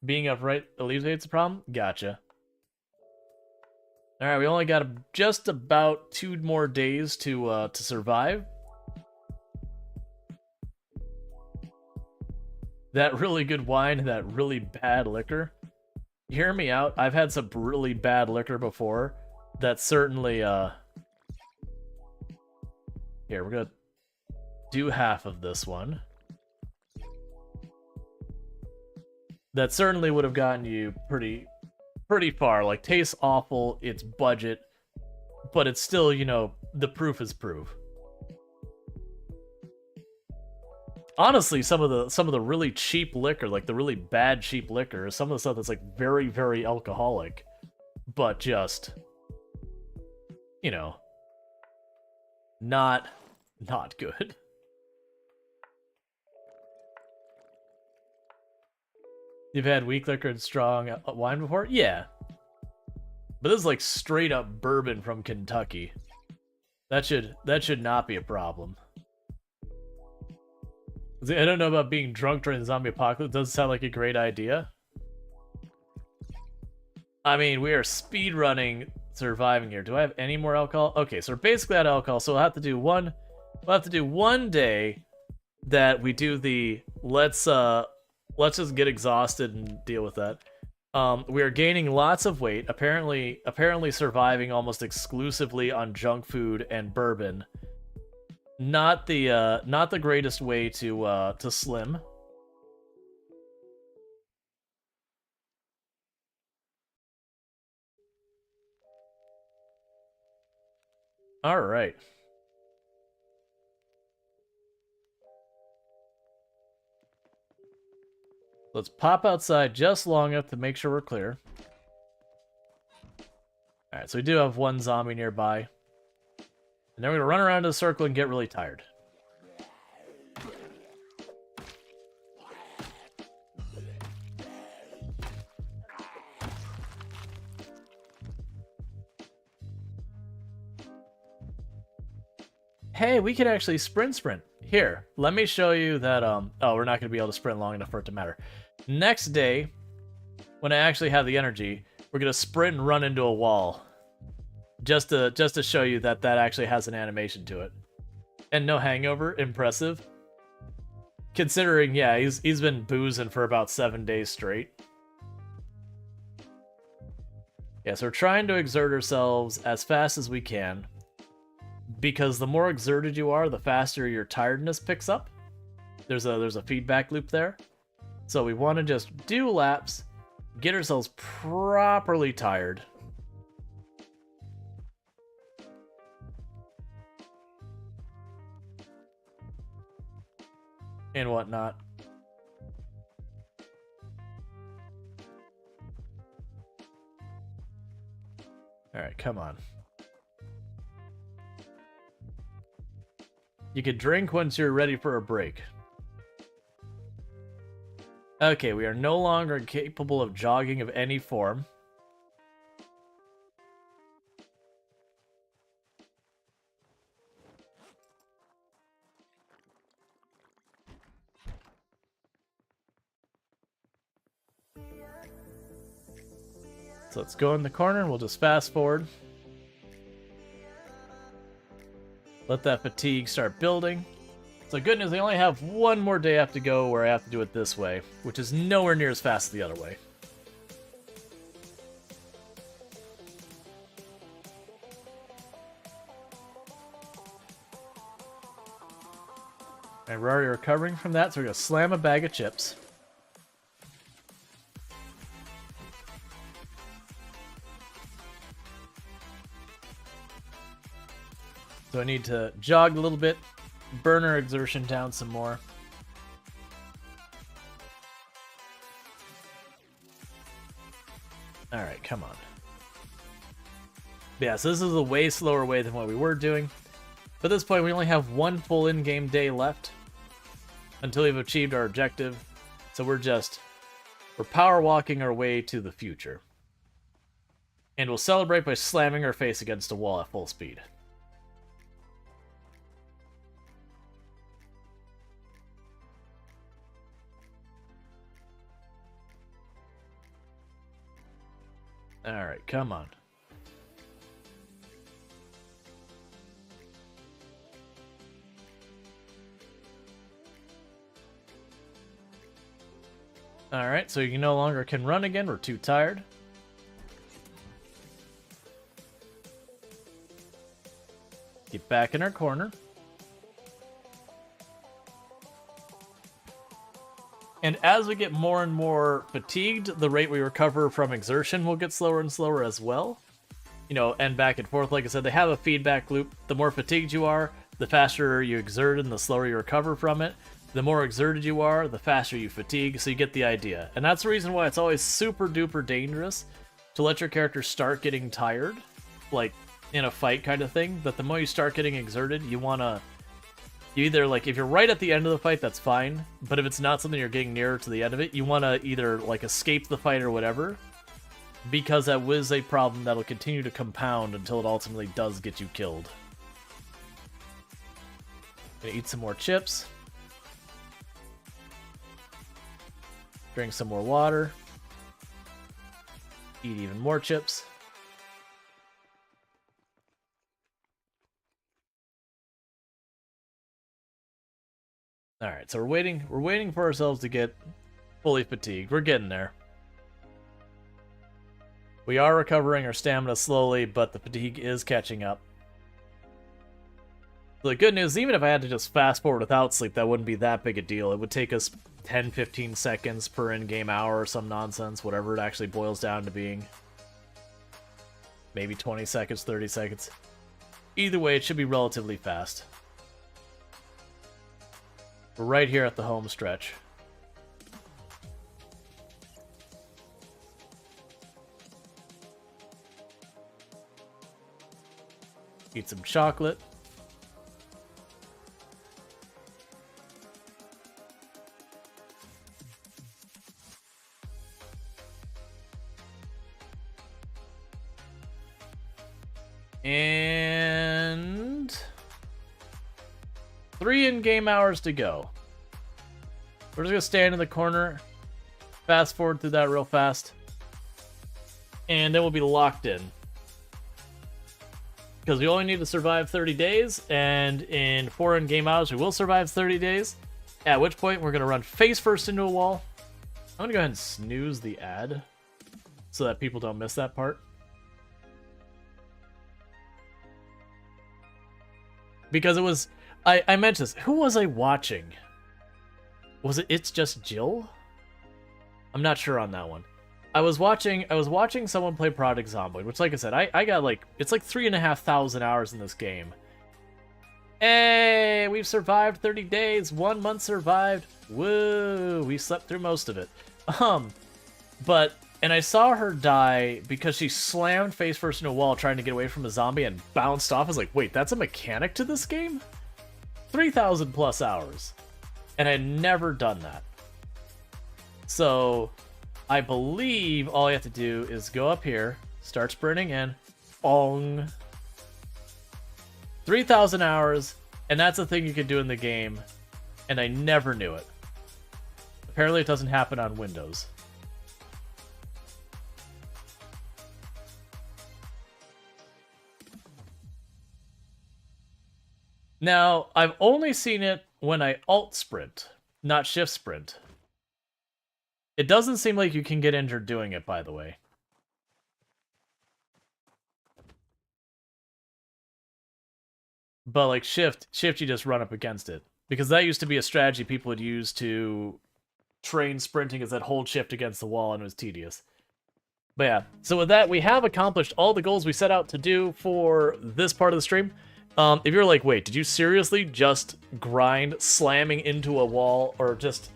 Being upright alleviates the problem? Gotcha. Alright, we only got just about 2 more days to survive. That really good wine and that really bad liquor. Hear me out. I've had some really bad liquor before. That certainly, Here, we're gonna do half of this one. That certainly would have gotten you pretty far. Like, tastes awful, it's budget, but it's still, you know, the proof is proof. Honestly, some of the really cheap liquor, like the really bad cheap liquor, is some of the stuff that's like very, very alcoholic, but just, you know, not good. You've had weak liquor and strong wine before? Yeah. But this is like straight up bourbon from Kentucky. That should not be a problem. I don't know about being drunk during the zombie apocalypse. Doesn't sound like a great idea. I mean, we are speed running surviving here. Do I have any more alcohol? Okay, so we're basically out of alcohol, so we'll have to do one day that we do the let's just get exhausted and deal with that. We are gaining lots of weight, apparently surviving almost exclusively on junk food and bourbon. Not the greatest way to slim. All right. Let's pop outside just long enough to make sure we're clear. All right, so we do have one zombie nearby. And then we're gonna run around in a circle and get really tired. Hey, we can actually sprint. Here, let me show you that, oh, we're not going to be able to sprint long enough for it to matter. Next day, when I actually have the energy, we're going to sprint and run into a wall. Just to show you that that actually has an animation to it. And no hangover, impressive. Considering, yeah, he's been boozing for about 7 days straight. Yeah, so we're trying to exert ourselves as fast as we can. Because the more exerted you are, the faster your tiredness picks up. There's a feedback loop there. So we want to just do laps, get ourselves properly tired. And whatnot. Alright, come on. You can drink once you're ready for a break. Okay, we are no longer capable of jogging of any form. So let's go in the corner and we'll just fast forward. Let that fatigue start building. So good news, I only have one more day I have to go where I have to do it this way, which is nowhere near as fast as the other way. And we're already recovering from that, so we're going to slam a bag of chips. So I need to jog a little bit, burn our exertion down some more. Alright, come on. Yeah, so this is a way slower way than what we were doing. But at this point, we only have one full in-game day left until we've achieved our objective. So we're power walking our way to the future. And we'll celebrate by slamming our face against a wall at full speed. Alright, come on. Alright, so you no longer can run again, we're too tired. Get back in our corner. And as we get more and more fatigued, the rate we recover from exertion will get slower and slower as well. You know, and back and forth, like I said, they have a feedback loop. The more fatigued you are, the faster you exert and the slower you recover from it. The more exerted you are, the faster you fatigue, so you get the idea. And that's the reason why it's always super duper dangerous to let your character start getting tired, like in a fight kind of thing, that the more you start getting exerted, you either, like, if you're right at the end of the fight, that's fine, but if it's not something you're getting nearer to the end of it, you want to either, like, escape the fight or whatever, because that was a problem that'll continue to compound until it ultimately does get you killed. Gonna eat some more chips. Drink some more water. Eat even more chips. Alright, so we're waiting for ourselves to get fully fatigued. We're getting there. We are recovering our stamina slowly, but the fatigue is catching up. The good news, even if I had to just fast forward without sleep, that wouldn't be that big a deal. It would take us 10-15 seconds per in-game hour or some nonsense, whatever it actually boils down to being. Maybe 20 seconds, 30 seconds. Either way, it should be relatively fast. We're right here at the home stretch. Eat some chocolate. And 3 in-game hours to go. We're just gonna stand in the corner, fast forward through that real fast, and then we'll be locked in. Because we only need to survive 30 days, and in 4 in-game hours we will survive 30 days, at which point we're gonna run face first into a wall. I'm gonna go ahead and snooze the ad so that people don't miss that part. Because it was, I mentioned this. Who was I watching? Was it It's Just Jill? I'm not sure on that one. I was watching someone play Project Zomboid, which, like I said, I got like, it's like 3,500 hours in this game. Hey, we've survived 30 days, 1 month survived. Woo, we slept through most of it. And I saw her die because she slammed face first into a wall trying to get away from a zombie and bounced off. I was like, wait, that's a mechanic to this game? 3,000 plus hours. And I had never done that. So I believe all you have to do is go up here, start sprinting in, bong. 3,000 hours, and that's a thing you can do in the game, and I never knew it. Apparently it doesn't happen on Windows. Now, I've only seen it when I alt sprint, not shift sprint. It doesn't seem like you can get injured doing it, by the way. But like shift you just run up against it. Because that used to be a strategy people would use to train sprinting, is that hold shift against the wall, and it was tedious. But yeah, so with that, we have accomplished all the goals we set out to do for this part of the stream. If you're like, wait, did you seriously just grind slamming into a wall or just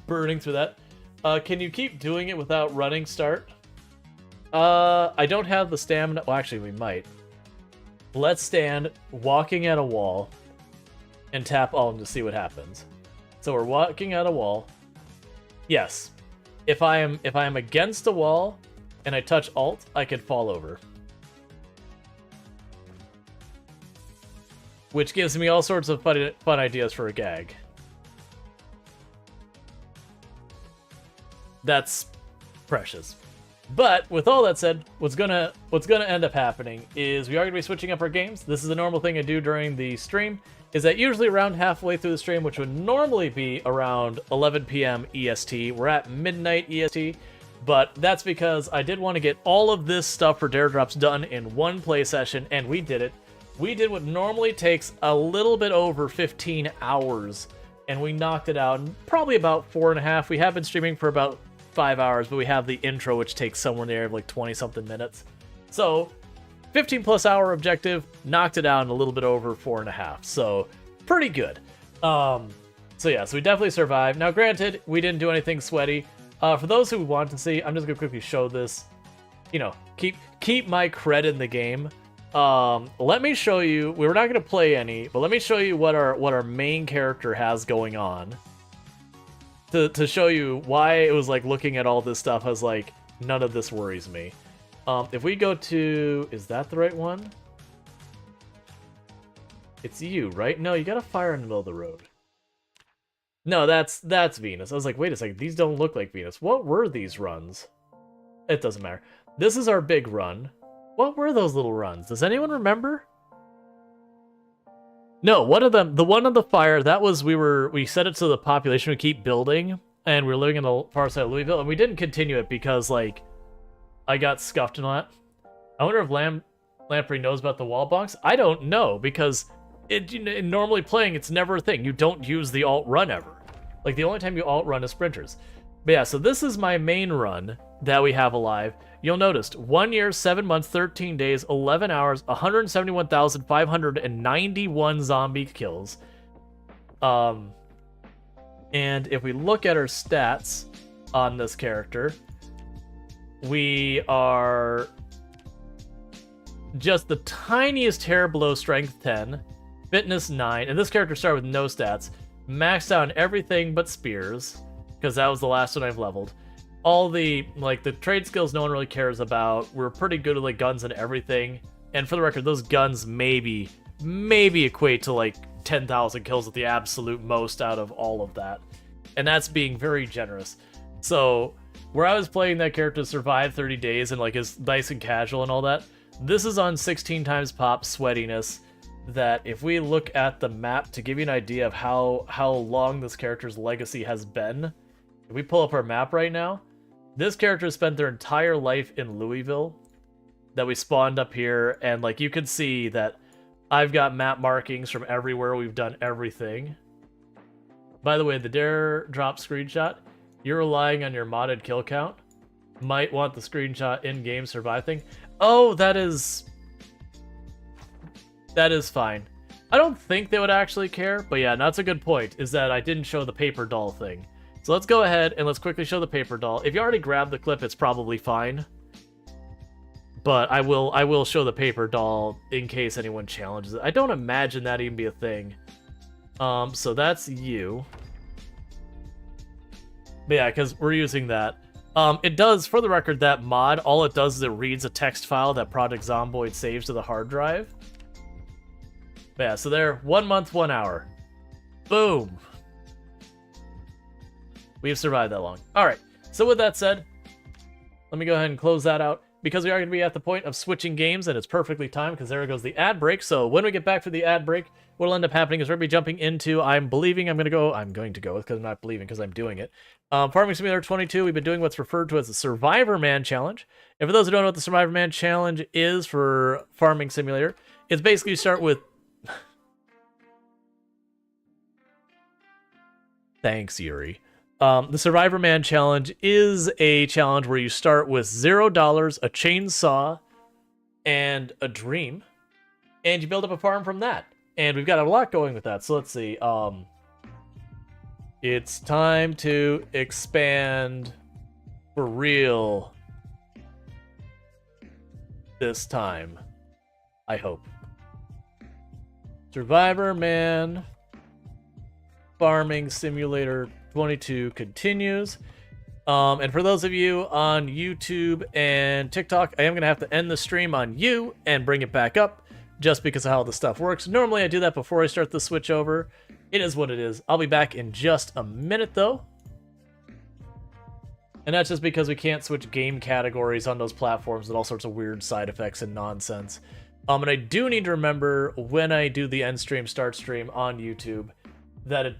burning through that? Can you keep doing it without running start? I don't have the stamina. Well, actually, we might. Let's stand walking at a wall and tap Alt to see what happens. So we're walking at a wall. Yes. If I am against a wall and I touch Alt, I can fall over. Which gives me all sorts of fun ideas for a gag. That's precious. But with all that said, what's gonna end up happening is we are gonna be switching up our games. This is a normal thing I do during the stream, is that usually around halfway through the stream, which would normally be around 11 p.m. EST. We're at midnight EST, but that's because I did want to get all of this stuff for Dare Drops done in one play session, and we did it. We did what normally takes a little bit over 15 hours, and we knocked it out in probably about 4.5. We have been streaming for about 5 hours, but we have the intro, which takes somewhere near like 20-something minutes. So, 15-plus hour objective, knocked it out in a little bit over 4.5. So, pretty good. So yeah, so we definitely survived. Now, granted, we didn't do anything sweaty. For those who want to see, I'm just gonna quickly show this. You know, keep my cred in the game. Let me show you. We're not gonna play any, but let me show you what our main character has going on. To show you why it was like looking at all this stuff, I was like, none of this worries me. If we go to, is that the right one? It's you, right? No, you got a fire in the middle of the road. No, that's Venus. I was like, wait a second, these don't look like Venus. What were these runs? It doesn't matter. This is our big run. What were those little runs? Does anyone remember? No, one of them, the one on the fire, that was, we set it so the population would keep building, and we were living in the far side of Louisville, and we didn't continue it because, like, I got scuffed and all that. I wonder if Lamprey knows about the wall bonks. I don't know, because normally playing, it's never a thing. You don't use the alt run ever. Like, the only time you alt run is sprinters. But yeah, so this is my main run that we have alive. You'll notice 1 year, 7 months, 13 days, 11 hours, 171,591 zombie kills. And if we look at our stats on this character, we are just the tiniest hair below strength 10, fitness 9, and this character started with no stats, maxed out on everything but spears, because that was the last one I've leveled. All the, like, the trade skills no one really cares about. We're pretty good at, like, guns and everything. And for the record, those guns maybe equate to, like, 10,000 kills at the absolute most out of all of that. And that's being very generous. So, where I was playing that character to survive 30 days and, like, is nice and casual and all that, this is on 16 times pop sweatiness, that if we look at the map to give you an idea of how long this character's legacy has been, if we pull up our map right now, this character spent their entire life in Louisville that we spawned up here, and like you can see that I've got map markings from everywhere. We've done everything. By the way, the dare drop screenshot, you're relying on your modded kill count. Might want the screenshot in-game survive thing. Oh, that is fine. I don't think they would actually care, but yeah, that's a good point, is that I didn't show the paper doll thing. So let's go ahead and let's quickly show the paper doll. If you already grabbed the clip, it's probably fine. But I will show the paper doll in case anyone challenges it. I don't imagine that even be a thing. So that's you. But yeah, because we're using that. It does, for the record, that mod, all it does is it reads a text file that Project Zomboid saves to the hard drive. But yeah, so there, 1 month, 1 hour. Boom. We've survived that long. Alright, so with that said, let me go ahead and close that out. Because we are going to be at the point of switching games, and it's perfectly timed, because there goes the ad break. So when we get back for the ad break, what'll end up happening is we're going to be jumping into, I'm going to go with, because I'm not believing, because I'm doing it. Farming Simulator 22, we've been doing what's referred to as the Survivor Man Challenge. And for those who don't know what the Survivor Man Challenge is for Farming Simulator, it's basically you start with... Thanks, Yuri. The Survivor Man Challenge is a challenge where you start with $0, a chainsaw, and a dream, and you build up a farm from that. And we've got a lot going with that. So let's see. It's time to expand for real this time. I hope. Survivor Man Farming Simulator 22 continues. And for those of you on YouTube and TikTok, I am going to have to end the stream on you and bring it back up just because of how the stuff works. Normally I do that before I start the switch over. It is what it is. I'll be back in just a minute though. And that's just because we can't switch game categories on those platforms with all sorts of weird side effects and nonsense. And I do need to remember when I do the end stream, start stream on YouTube, that it does